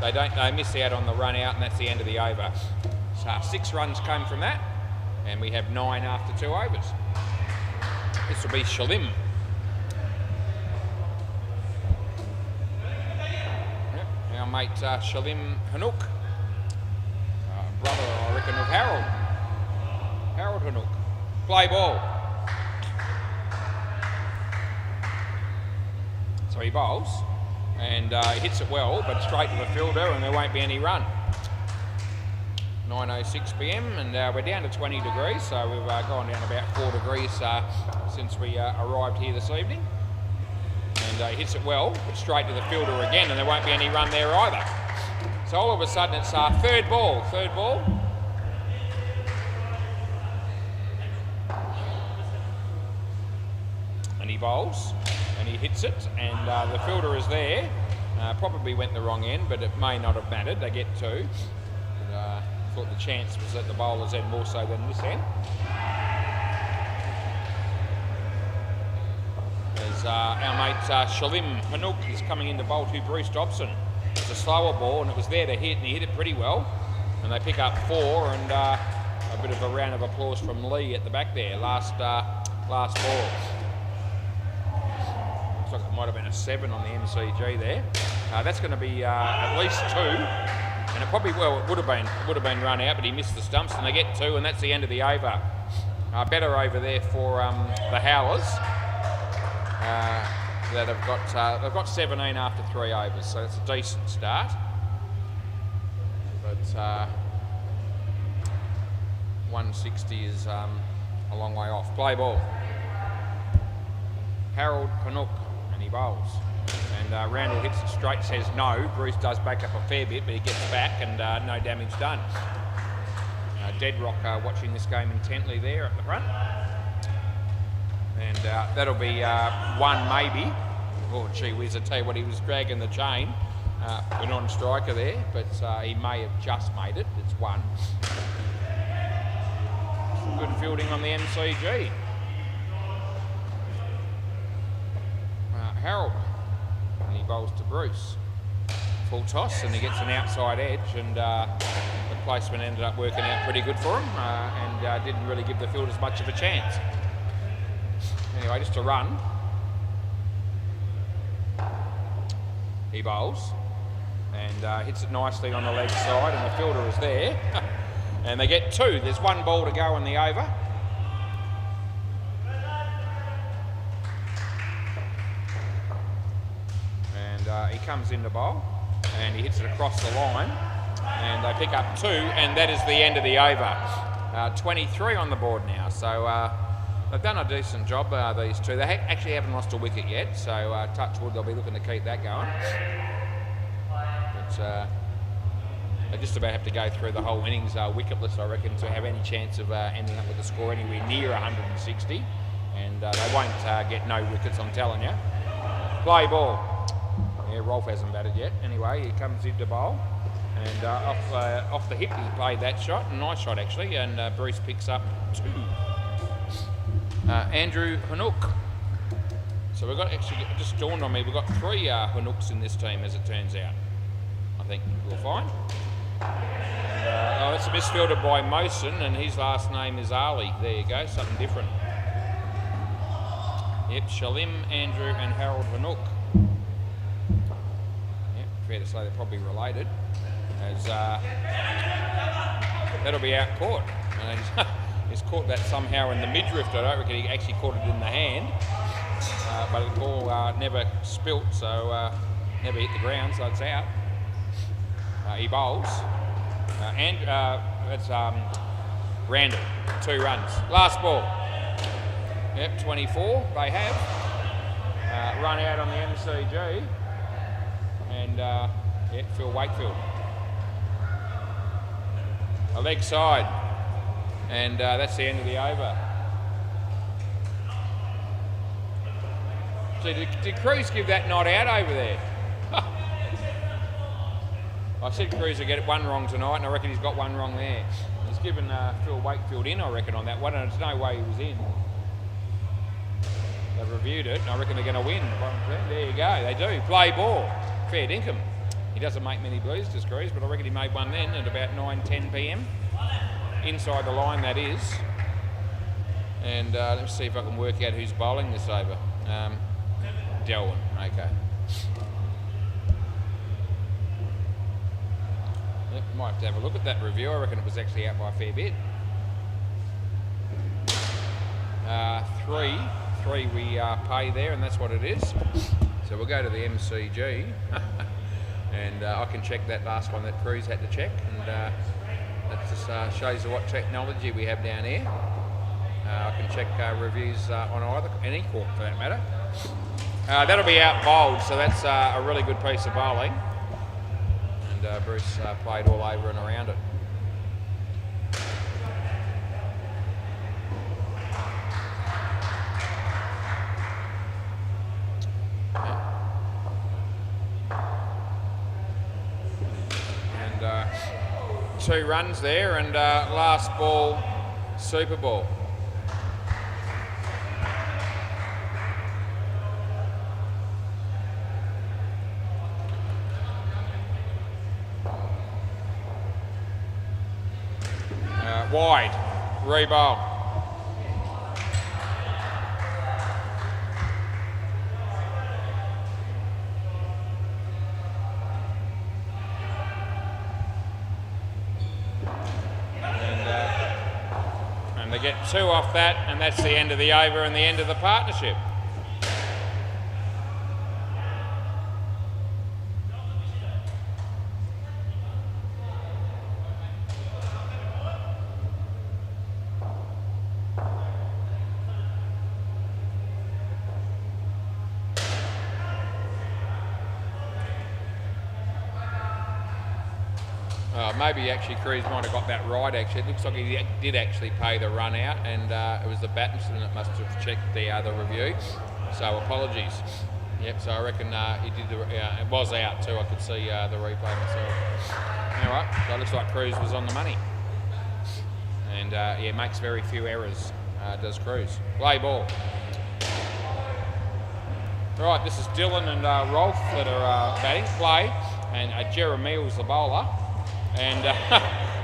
they miss out on the run out, and that's the end of the over. So 6 runs came from that, and we have 9 after 2 overs. This will be Shalim. Yep, our mate Shalim Hanouk, brother, I reckon, of Harold. Harold Hanouk. Play ball. So he bowls, and he hits it well, but straight to the fielder, and there won't be any run. 9:06 p.m. and we're down to 20 degrees, so we've gone down about 4 degrees since we arrived here this evening. And he hits it well, but straight to the fielder again, and there won't be any run there either. So all of a sudden it's third ball. And he bowls, and he hits it, and the fielder is there. Probably went the wrong end, but it may not have mattered. They get two. But, I thought the chance was at the bowler's end more so than this end. As our mate Shalim Hanouk is coming in to bowl to Bruce Dobson. It's a slower ball, and it was there to hit, and he hit it pretty well. And they pick up 4, and a bit of a round of applause from Lee at the back there. Last ball. Looks like it might have been a 7 on the MCG there. That's going to be at least 2, and it probably would have been run out, but he missed the stumps, and they get 2, and that's the end of the over. Better over there for the Howlers. That they've got 17 after 3 overs, so it's a decent start. But 160 is a long way off. Play ball. Harold Hanouk, and he bowls. And Randall hits it straight, says no. Bruce does back up a fair bit, but he gets back, and no damage done. Deadrock watching this game intently there at the front. And that'll be 1 maybe. Oh, gee whiz, I tell you what, he was dragging the chain. A non-striker there, but he may have just made it. It's 1. Some good fielding on the MCG. Harold, and he bowls to Bruce. Full toss, and he gets an outside edge, and the placement ended up working out pretty good for him, and didn't really give the fielders much of a chance. Anyway, just a run. He bowls, and hits it nicely on the leg side, and the fielder is there. And they get 2. There's 1 ball to go in the over. He comes in to bowl, and he hits it across the line, and they pick up 2, and that is the end of the over. 23 on the board now, so they've done a decent job, these two. They actually haven't lost a wicket yet, so touch wood, they'll be looking to keep that going. But they just about have to go through the whole innings wicketless, I reckon, to have any chance of ending up with a score anywhere near 160, and they won't get no wickets, I'm telling you. Play ball. Yeah, Rolf hasn't batted yet. Anyway, he comes in to bowl, and off the hip he played that shot, a nice shot actually, and Bruce picks up 2. Andrew Hanouk. So we've got, actually, it just dawned on me, we've got 3 Hanouks in this team, as it turns out. I think we'll find. That's misfielded by Mosen, and his last name is Ali. There you go, something different. Yep, Shalim, Andrew, and Harold Hanouk. Fair to say they're probably related, as that'll be out caught. And he's caught that somehow in the midriff. I don't reckon he actually caught it in the hand, but the ball never spilt, so never hit the ground, so it's out. He bowls, and that's Randall, 2 runs. Last ball. Yep, 24. They have run out on the MCG. And Phil Wakefield. A leg side, and that's the end of the over. So did Cruz give that not out over there? I said Cruz would get 1 wrong tonight, and I reckon he's got 1 wrong there. He's given Phil Wakefield in, I reckon, on that one, and there's no way he was in. They've reviewed it, and I reckon they're going to win. There you go, they do. Play ball. Fair dinkum. He doesn't make many blues to Screws, but I reckon he made 1 then at about 9:10 p.m. Inside the line, that is. And let's see if I can work out who's bowling this over. Delwyn, okay. Yep, might have to have a look at that review. I reckon it was actually out by a fair bit. 3 we pay there, and that's what it is. So we'll go to the MCG, and I can check that last one that Cruz had to check, and That just shows you what technology we have down here. I can check reviews on any court for that matter. That'll be out bowled, so that's a really good piece of bowling. And Bruce played all over and around it. And 2 runs there, and last ball, super ball. Wide, re-bowl. And they get 2 off that, and that's the end of the over and the end of the partnership. Maybe actually Cruz might have got that right actually. It looks like he did actually pay the run out, and it was the batsman that must have checked the review. So apologies. Yep, so I reckon he did it was out too. I could see the replay myself. Anyway, so it looks like Cruz was on the money. And yeah, makes very few errors, does Cruz. Play ball. Right, this is Dylan and Rolf that are batting. Play, and Jeremiah's the bowler. And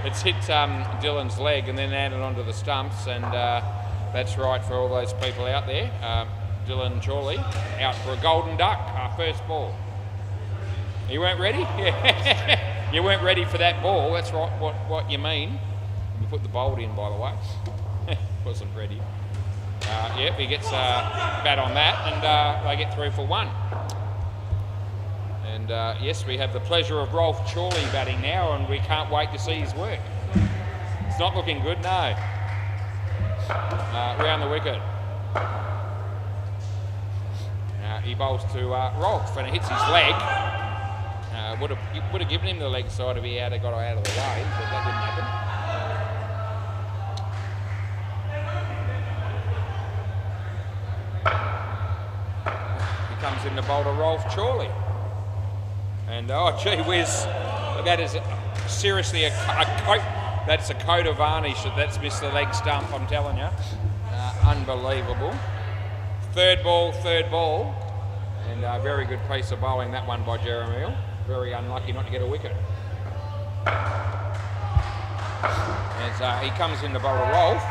it's hit Dylan's leg and then added onto the stumps, and that's right for all those people out there. Dylan Chorley out for a golden duck, first ball. You weren't ready? Yeah. You weren't ready for that ball, that's right, what you mean. We put the bolt in, by the way. Wasn't ready. Yep, he gets a bat on that, and they get 3 for 1. And yes, we have the pleasure of Rolf Chorley batting now, and we can't wait to see his work. It's not looking good, no. Round the wicket. He bowls to Rolf, and it hits his leg. Would have given him the leg side if he had got out of the way, but that didn't happen. Comes in the bowl to Rolf Chorley. And oh gee whiz, that is seriously a coat, that's a coat of varnish that's missed the leg stump, I'm telling you. Unbelievable. Third ball, and a very good piece of bowling, that one by Jeremiah. Very unlucky not to get a wicket. As he comes in the bowl to Rolf,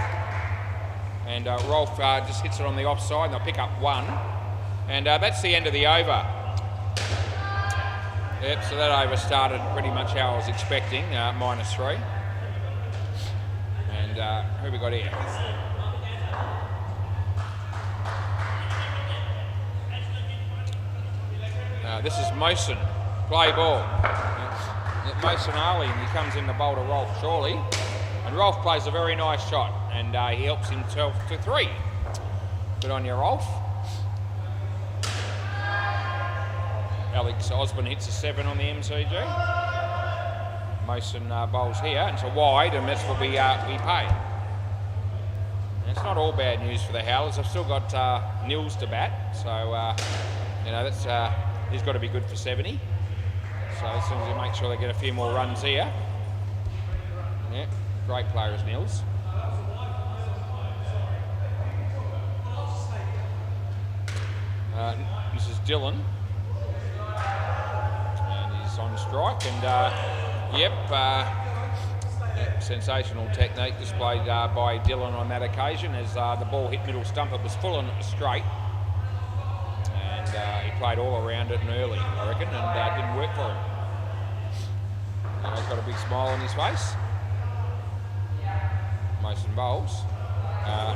and Rolf just hits it on the offside, and they'll pick up 1. And that's the end of the over. Yep, so that over started pretty much how I was expecting, -3. And who we got here? This is Mason. Play ball. Mason Ali, and he comes in the bowl to Rolf Chorley. And Rolf plays a very nice shot, and he helps himself to 3. Good on you, Rolf. Alex Osborne hits a 7 on the MCG. Mason bowls here, and it's a wide, and that's what we pay. And it's not all bad news for the Howlers. I've still got Nils to bat, so you know that's he's got to be good for 70. So as soon as he makes sure they get a few more runs here, yeah, great player is Nils. This is Dylan. On strike, and yep, sensational technique displayed by Dylan on that occasion as the ball hit middle stump. It was full and it was straight, and he played all around it and early, I reckon, and didn't work for him. He's got a big smile on his face. Mason bowls.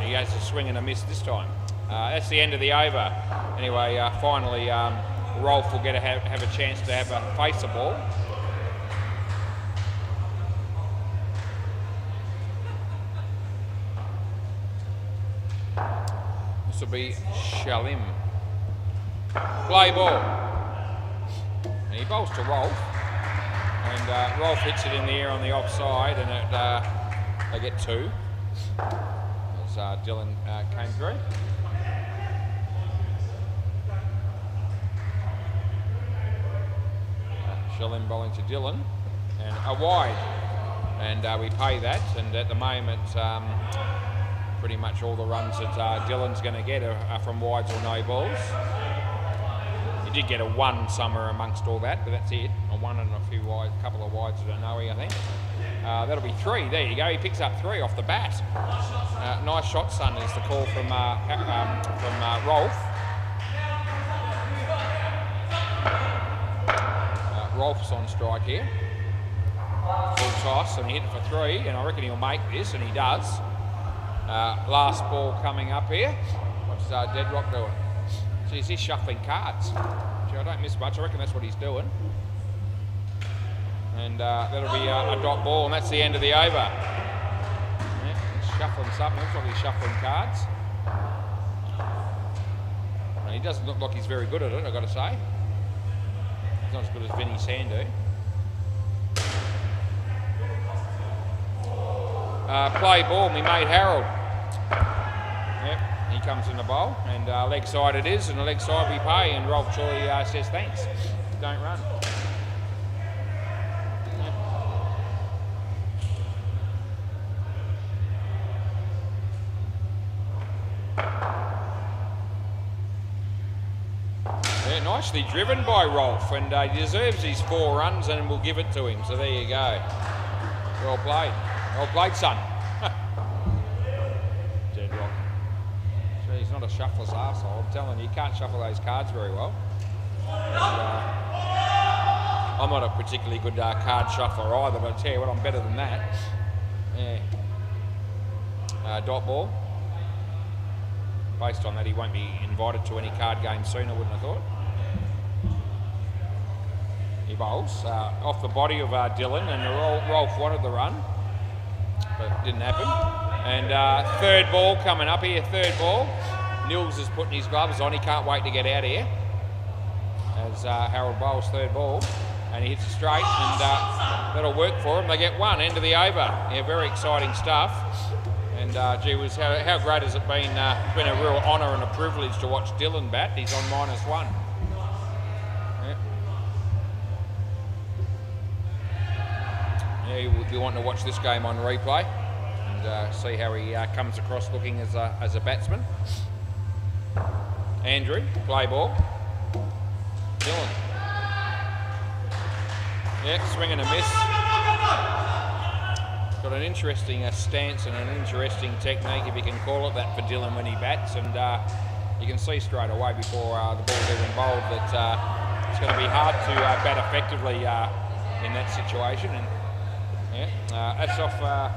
He has a swing and a miss this time. That's the end of the over. Anyway, finally Rolf will get have a chance to have a face a ball. This will be Shalim. Play ball. And he bowls to Rolf. And Rolf hits it in the air on the offside, and they get 2. As Dylan came through. Shalim bowling to Dylan. And a wide. And we pay that. And at the moment, pretty much all the runs that Dylan's going to get are from wides or no balls. He did get a 1 somewhere amongst all that, but that's it. A 1 and a few wides, a couple of wides at a no-ing, I think. That'll be 3. There you go. He picks up 3 off the bat. Nice shot, son, is the call from Rolf. Rolf's on strike here. Full toss, and he hit it for 3, and I reckon he'll make this, and he does. Last ball coming up here. What's Deadrock doing? Geez, he's shuffling cards. Gee, I don't miss much. I reckon that's what he's doing. And that'll be a dot ball, and that's the end of the over. Yeah, he's shuffling something. Looks like he's shuffling cards. And he doesn't look like he's very good at it, I've got to say. He's not as good as Vinny Sandu. Play ball, me mate Harold. Yep, he comes in the bowl, and leg side it is, and the leg side we pay, and Rolf Chorley says thanks. Don't run. Yeah, nicely driven by Rolf, and he deserves his 4 runs, and we'll give it to him. So there you go. Well played. Well played, son. Deadrock. Gee, he's not a shuffler's arsehole. I'm telling you, you can't shuffle those cards very well. And, I'm not a particularly good card shuffler either, but I tell you what, I'm better than that. Yeah. Dot ball. Based on that, he won't be invited to any card games soon, I wouldn't have thought. He bowls off the body of Dylan, and Rolf wanted the run, but it didn't happen. And 3rd ball coming up here, 3rd ball. Nils is putting his gloves on, he can't wait to get out here. As Harold bowls 3rd ball, and he hits it straight, and that'll work for him. They get 1, end of the over. Yeah, very exciting stuff. And gee whiz, how great has it been? It's been a real honour and a privilege to watch Dylan bat. He's on -1. Yeah, you'll be wanting to watch this game on replay and see how he comes across looking as a batsman. Andrew, play ball. Dylan. Yeah, swing and a miss. Got an interesting stance and an interesting technique, if you can call it that, for Dylan when he bats, and you can see straight away before the ball's even bowled that it's going to be hard to bat effectively in that situation. And yeah, that's off. I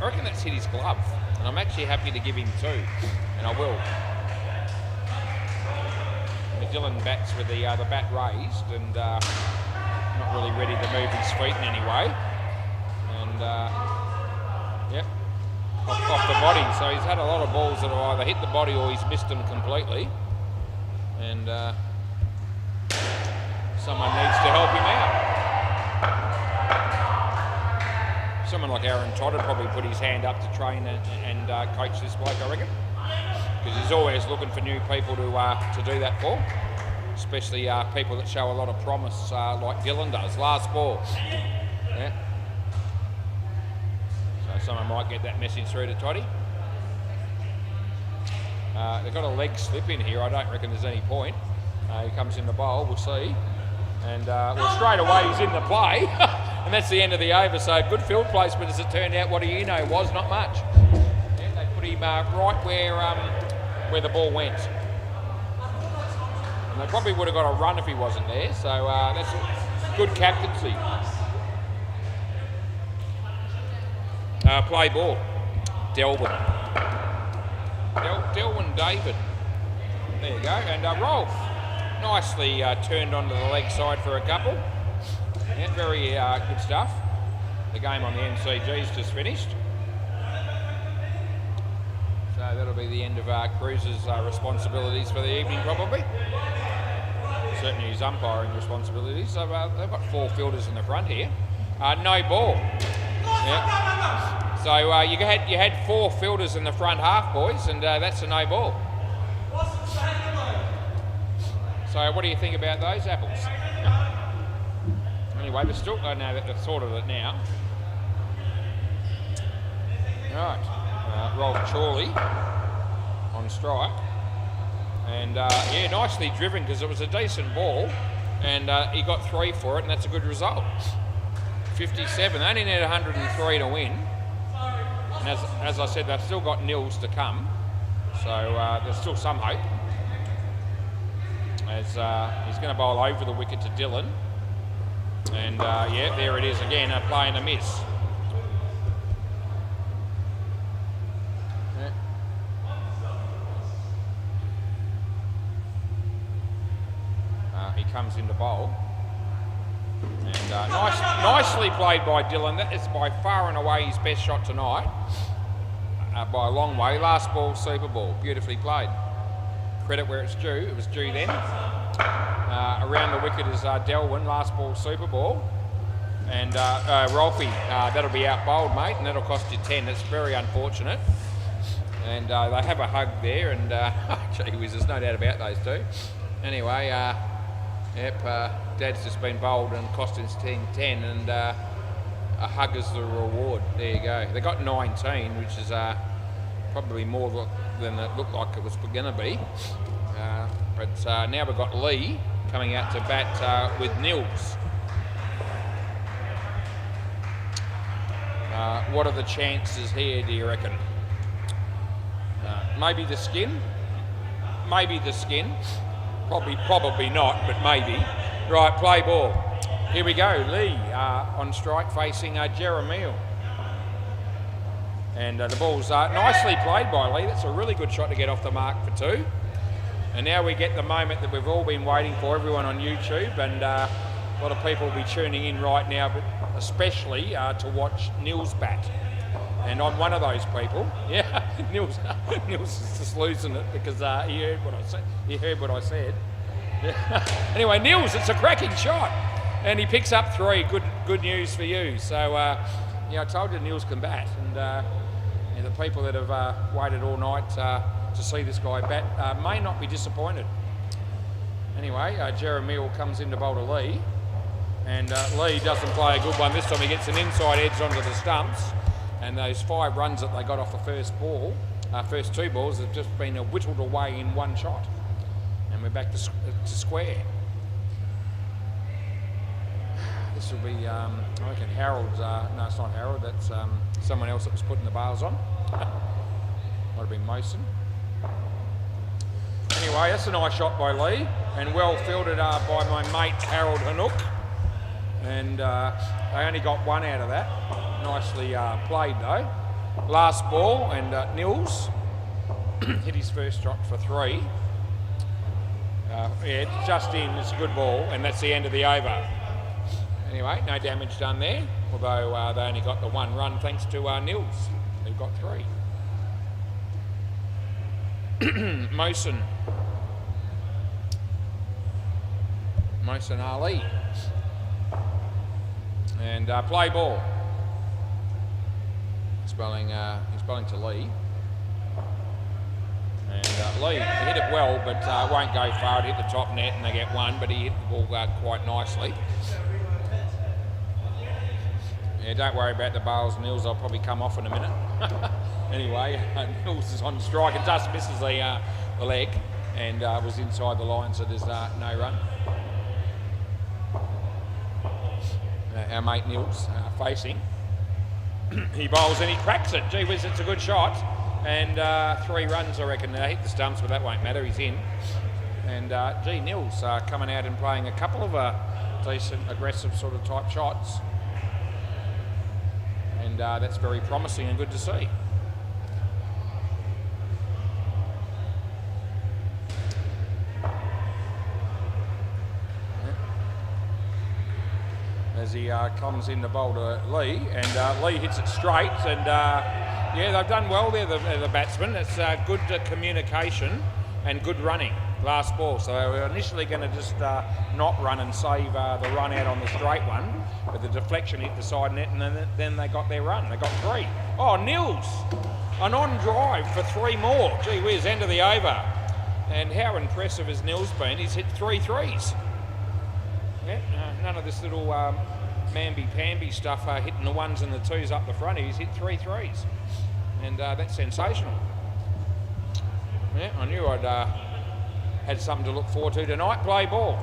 reckon that's hit his glove, and I'm actually happy to give him 2, and I will. Dylan bats with the bat raised and not really ready to move his feet in any way. And yep, off the body. So he's had a lot of balls that have either hit the body or he's missed them completely. And someone needs to help him out. Someone like Aaron Todd would probably put his hand up to train and coach this bloke, I reckon. Because he's always looking for new people to do that for. Especially people that show a lot of promise like Dylan does. Last ball. Yeah. So someone might get that message through to Toddy. They've got a leg slip in here. I don't reckon there's any point. He comes in the bowl, we'll see. And well, straight away he's in the play. And that's the end of the over. So good field placement as it turned out. What do you know was not much. Yeah, they put him right where the ball went. And they probably would have got a run if he wasn't there. So that's good captaincy. Play ball. Delwyn. Delwyn David. There you go. And Rolf nicely turned onto the leg side for a couple. Yeah, very good stuff. The game on the MCG's just finished. So that'll be the end of Cruz's responsibilities for the evening, probably. Certainly his umpiring responsibilities. So, they've got 4 fielders in the front here. No ball. Yeah. So you had 4 fielders in the front half, boys, and that's a no ball. So what do you think about those apples? Anyway, they're still, I know that they've sorted it now. Right, Rolf Chorley on strike. And yeah, nicely driven because it was a decent ball and he got 3 for it, and that's a good result. 57, they only need 103 to win. And as I said, they've still got nils to come. So there's still some hope. As he's going to bowl over the wicket to Dylan. And yeah, there it is again, a play and a miss. Yeah. He comes into bowl. And nicely played by Dylan. That is by far and away his best shot tonight. By a long way. Last ball, super ball. Beautifully played. Credit where it's due. It was due then. Around the wicket is Delwyn. Last ball, super ball. And Rolfie, that'll be out bowled, mate, and that'll cost you 10. That's very unfortunate. And they have a hug there, and gee whiz, there's no doubt about those two. Anyway, yep, Dad's just been bowled and cost his team 10, and a hug is the reward. There you go. They got 19, which is probably more than it looked like it was going to be. But now we've got Lee coming out to bat with nils. What are the chances here, do you reckon? Maybe the skin? Maybe the skin. Probably not, but maybe. Right, play ball. Here we go. Lee on strike facing Jeremiah. And the ball's nicely played by Lee. That's a really good shot to get off the mark for 2. And now we get the moment that we've all been waiting for, everyone on YouTube, and a lot of people will be tuning in right now, but especially to watch Nils bat. And I'm one of those people. Yeah, Nils is just losing it because he heard what I said. He heard what I said. Anyway, Nils, it's a cracking shot, and he picks up 3. Good news for you. So, yeah, I told you Nils can bat, and the people that have waited all night to see this guy bat may not be disappointed. Anyway, Jeremiah comes in to bowl to Lee, and Lee doesn't play a good one. This time he gets an inside edge onto the stumps, and those 5 runs that they got off the first 2 balls have just been whittled away in 1 shot. And we're back to square. This will be, I reckon Harold's, no, it's not Harold, that's someone else that was putting the bars on. Might have been Mason. Anyway, that's a nice shot by Lee, and well fielded by my mate Harold Hanook. And they only got 1 out of that. Nicely played though. Last ball, and Nils hit his first shot for 3. Yeah, just in, it's a good ball, and that's the end of the over. Anyway, no damage done there, although they only got the 1 run thanks to Nils, who got 3. Mohsin Ali. And play ball. Spelling to Lee. And Lee hit it well, but won't go far. It hit the top net and they get 1, but he hit the ball quite nicely. Yeah, don't worry about the bowls, Nils. I'll probably come off in a minute. Anyway, Nils is on strike. It just misses the leg and was inside the line, so there's no run. Our mate Nils facing. He bowls and he cracks it. Gee whiz, it's a good shot. And 3 runs, I reckon. Hit the stumps, but that won't matter. He's in. And gee, Nils coming out and playing a couple of decent, aggressive sort of type shots. And that's very promising and good to see. As he comes in to bowl to Lee, and Lee hits it straight, and Yeah, they've done well there, the batsmen. It's good communication and good running. Last ball. So they were initially going to just not run and save the run out on the straight one, but the deflection hit the side net, and then they got their run. They got 3. Oh, Nils, an on drive for 3 more. Gee whiz, end of the over. And how impressive has Nils been? He's hit 3 threes. Yeah, none of this little mamby-pamby stuff hitting the 1s and the 2s up the front. He's hit 3 threes. And that's sensational. Yeah, I knew I'd had something to look forward to tonight. Play ball.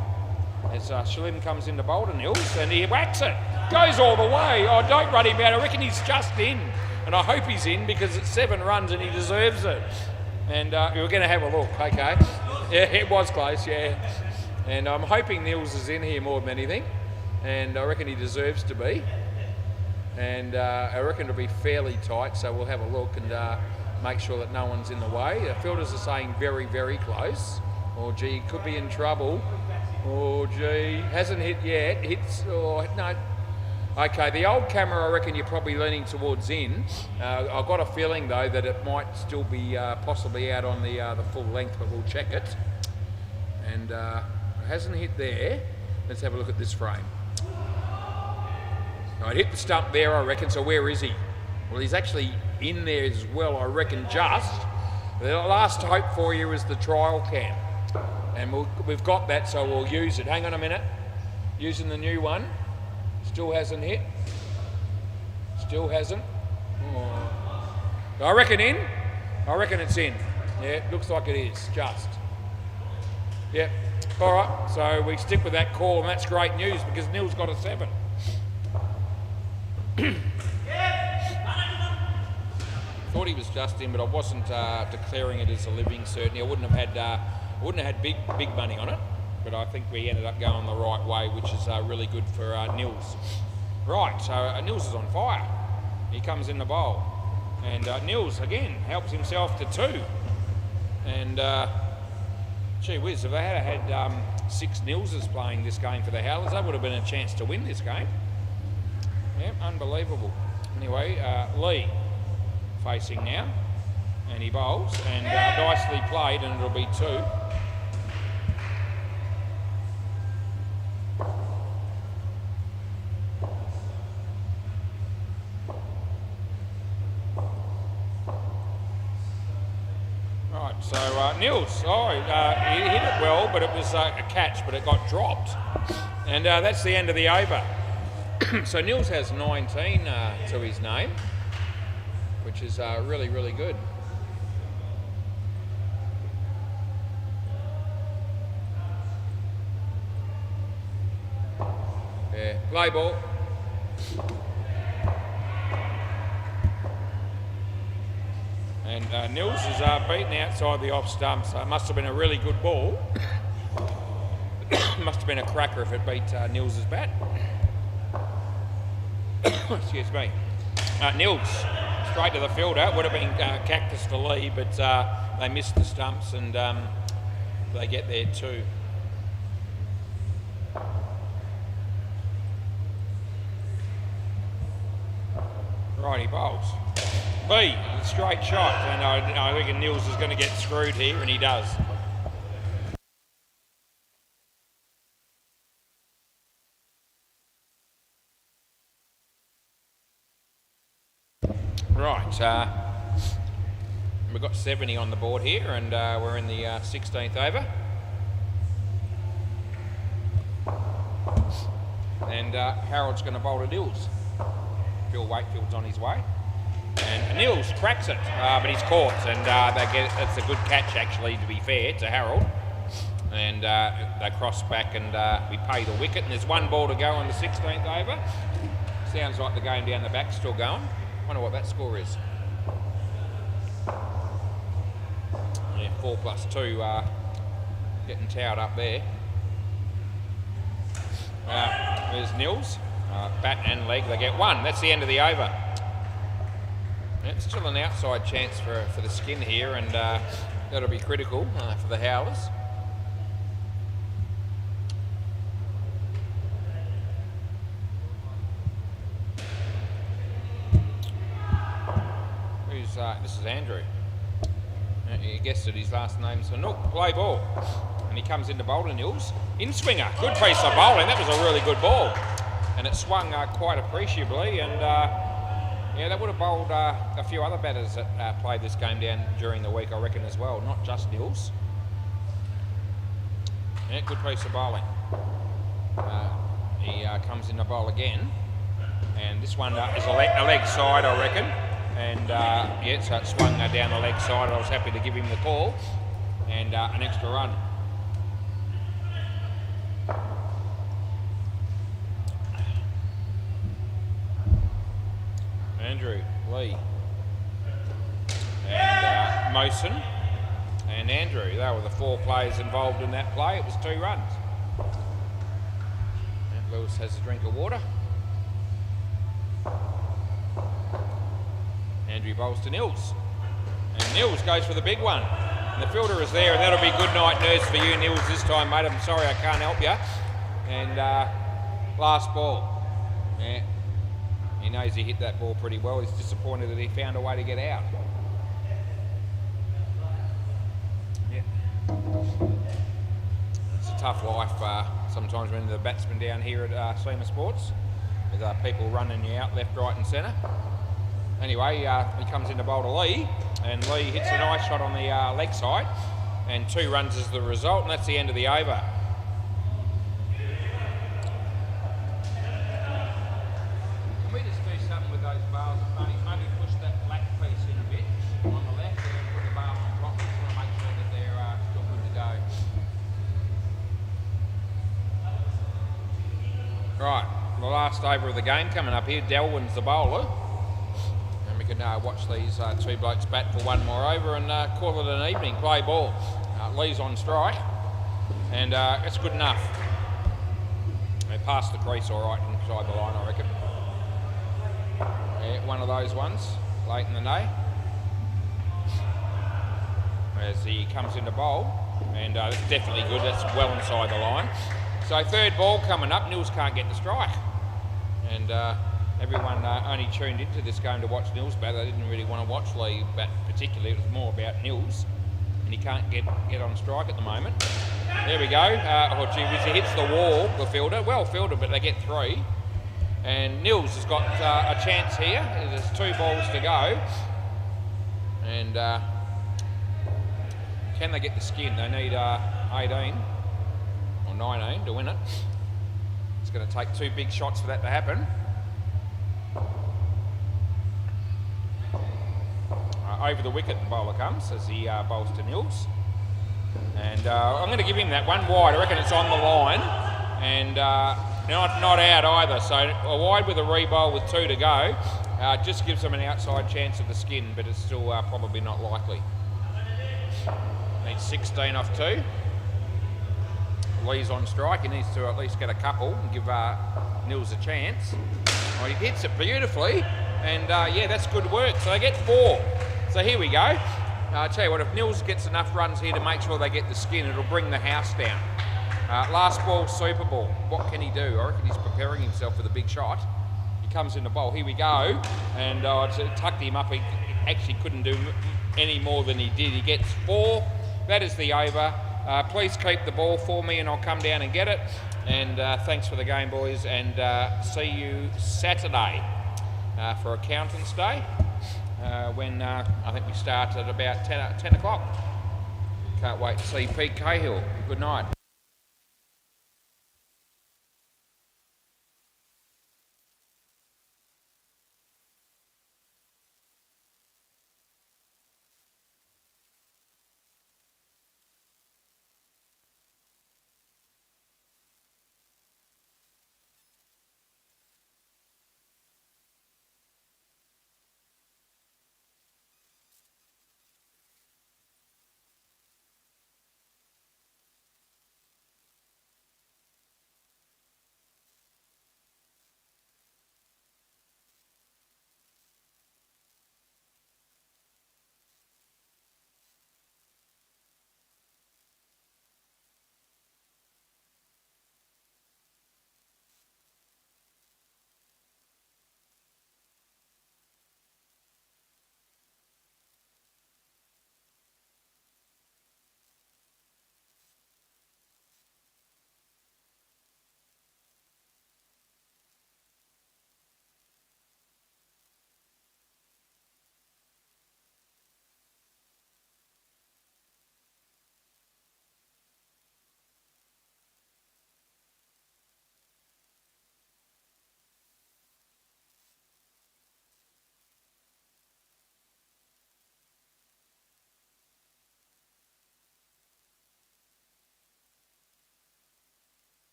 As Shalim comes into bowl to Nils, and he whacks it. Goes all the way. Oh, don't run him out. I reckon he's just in. And I hope he's in because it's 7 runs and he deserves it. And we're going to have a look, okay? Yeah, it was close, yeah. And I'm hoping Nils is in here more than anything. And I reckon he deserves to be. And I reckon it'll be fairly tight, so we'll have a look and make sure that no one's in the way. The fielders are saying very, very close. Oh, gee, could be in trouble. Oh, gee, hasn't hit yet. Hits, oh, no. Okay, the old camera, I reckon you're probably leaning towards in. I've got a feeling, though, that it might still be possibly out on the full length, but we'll check it. And it hasn't hit there. Let's have a look at this frame. It hit the stump there, I reckon, so where is he? Well, he's actually in there as well, I reckon, just. The last hope for you is the trial cam. And we've got that, so we'll use it. Hang on a minute. Using the new one. Still hasn't hit. Still hasn't. Oh. I reckon in. I reckon it's in. Yeah, looks like it is, just. Yep. All right, so we stick with that call, and that's great news because Nils got a 7. Thought he was just in, but I wasn't declaring it as a living certainty. I wouldn't have had big money on it, but I think we ended up going the right way, which is really good for Nils. Right, so Nils is on fire. He comes in the bowl, and Nils again helps himself to 2. And gee whiz, if they had 6 Nilses playing this game for the Howlers, that would have been a chance to win this game. Yeah, unbelievable. Anyway, Lee facing now, and he bowls, and nicely played, and it'll be 2. Right, so Nils, he hit it well, but it was a catch, but it got dropped. And that's the end of the over. So Nils has 19 to his name, which is really, really good. Yeah, play ball. And Nils is beaten outside the off stump, so it must have been a really good ball. Must have been a cracker if it beat Nils's bat. Excuse me. Nils, straight to the fielder. Would have been cactus for Lee, but they missed the stumps and they get there too. Right, he bowls. B, straight shot, and I reckon Nils is going to get screwed here, and he does. Right, we've got 70 on the board here, and we're in the 16th over. And Harold's going to bowl to Nils. Phil Wakefield's on his way. And Nils cracks it, but he's caught, and it's a good catch, actually, to be fair, to Harold. And they cross back, and we pay the wicket, and there's 1 ball to go on the 16th over. Sounds like the game down the back's still going. Wonder what that score is. Yeah, 4+2, getting towed up there. There's Nils, bat and leg, they get 1. That's the end of the over. It's still an outside chance for the skin here, and that'll be critical for the Howlers. Who's This is Andrew. You guessed it, his last name's Nook. Play ball. And he comes into bowling, Nils. In-swinger. Good piece of bowling. That was a really good ball. And it swung quite appreciably. And yeah, that would have bowled a few other batters that played this game down during the week, I reckon, as well. Not just Nils. Yeah, good piece of bowling. He comes in to bowl again. And this one is a leg side, I reckon. And yeah, so it swung down the leg side. I was happy to give him the call. And an extra run. Andrew, Lee, and Mosen, and Andrew. They were the 4 players involved in that play. It was 2 runs. And Lewis has a drink of water. Andrew bowls to Nils. And Nils goes for the big one. And the fielder is there, and that'll be good night nurse for you, Nils, this time, mate. I'm sorry I can't help you. And last ball. Yeah. He knows he hit that ball pretty well. He's disappointed that he found a way to get out. Yeah. It's a tough life sometimes when the batsman down here at SEMA Sports, with people running you out left, right and centre. Anyway, he comes in to bowl to Lee, and Lee hits a nice shot on the leg side, and 2 runs is the result, and that's the end of the over. Can we just do something with those bars, maybe push that black piece in a bit on the left and put the bars on top, just want to make sure that they're still good to go. Right, the last over of the game coming up here. Delwyn's the bowler. We can watch these 2 blokes bat for 1 more over and call it an evening. Play ball. Lee's on strike, and it's good enough. They passed the crease all right inside the line, I reckon. Yeah, one of those ones late in the day. As he comes into bowl, and that's definitely good. That's well inside the line. So 3rd ball coming up. Nils can't get the strike, and everyone only tuned into this game to watch Nils bat. They didn't really want to watch Lee bat particularly. It was more about Nils, and he can't get on strike at the moment. There we go. Oh gee whiz, he hits the wall, the fielder. Well fielded, but they get 3. And Nils has got a chance here. There's 2 balls to go. And can they get the skin? They need 18 or 19 to win it. It's going to take 2 big shots for that to happen. Over the wicket, the bowler comes as he bowls to Nils. And I'm going to give him that one wide. I reckon it's on the line. And not out either. So a wide with a re-bowl with 2 to go just gives them an outside chance of the skin, but it's still probably not likely. Needs 16 off 2. Lee's on strike. He needs to at least get a couple and give Nils a chance. Well, he hits it beautifully. And yeah, that's good work. So they get 4. So here we go. I'll tell you what, if Nils gets enough runs here to make sure they get the skin, it'll bring the house down. Last ball, super ball. What can he do? I reckon he's preparing himself for the big shot. He comes in the bowl. Here we go. And it tucked him up. He actually couldn't do any more than he did. He gets 4. That is the over. Please keep the ball for me and I'll come down and get it. And thanks for the game, boys. And see you Saturday for Accountants Day. When I think we start at about 10 o'clock. Can't wait to see Pete Cahill. Good night.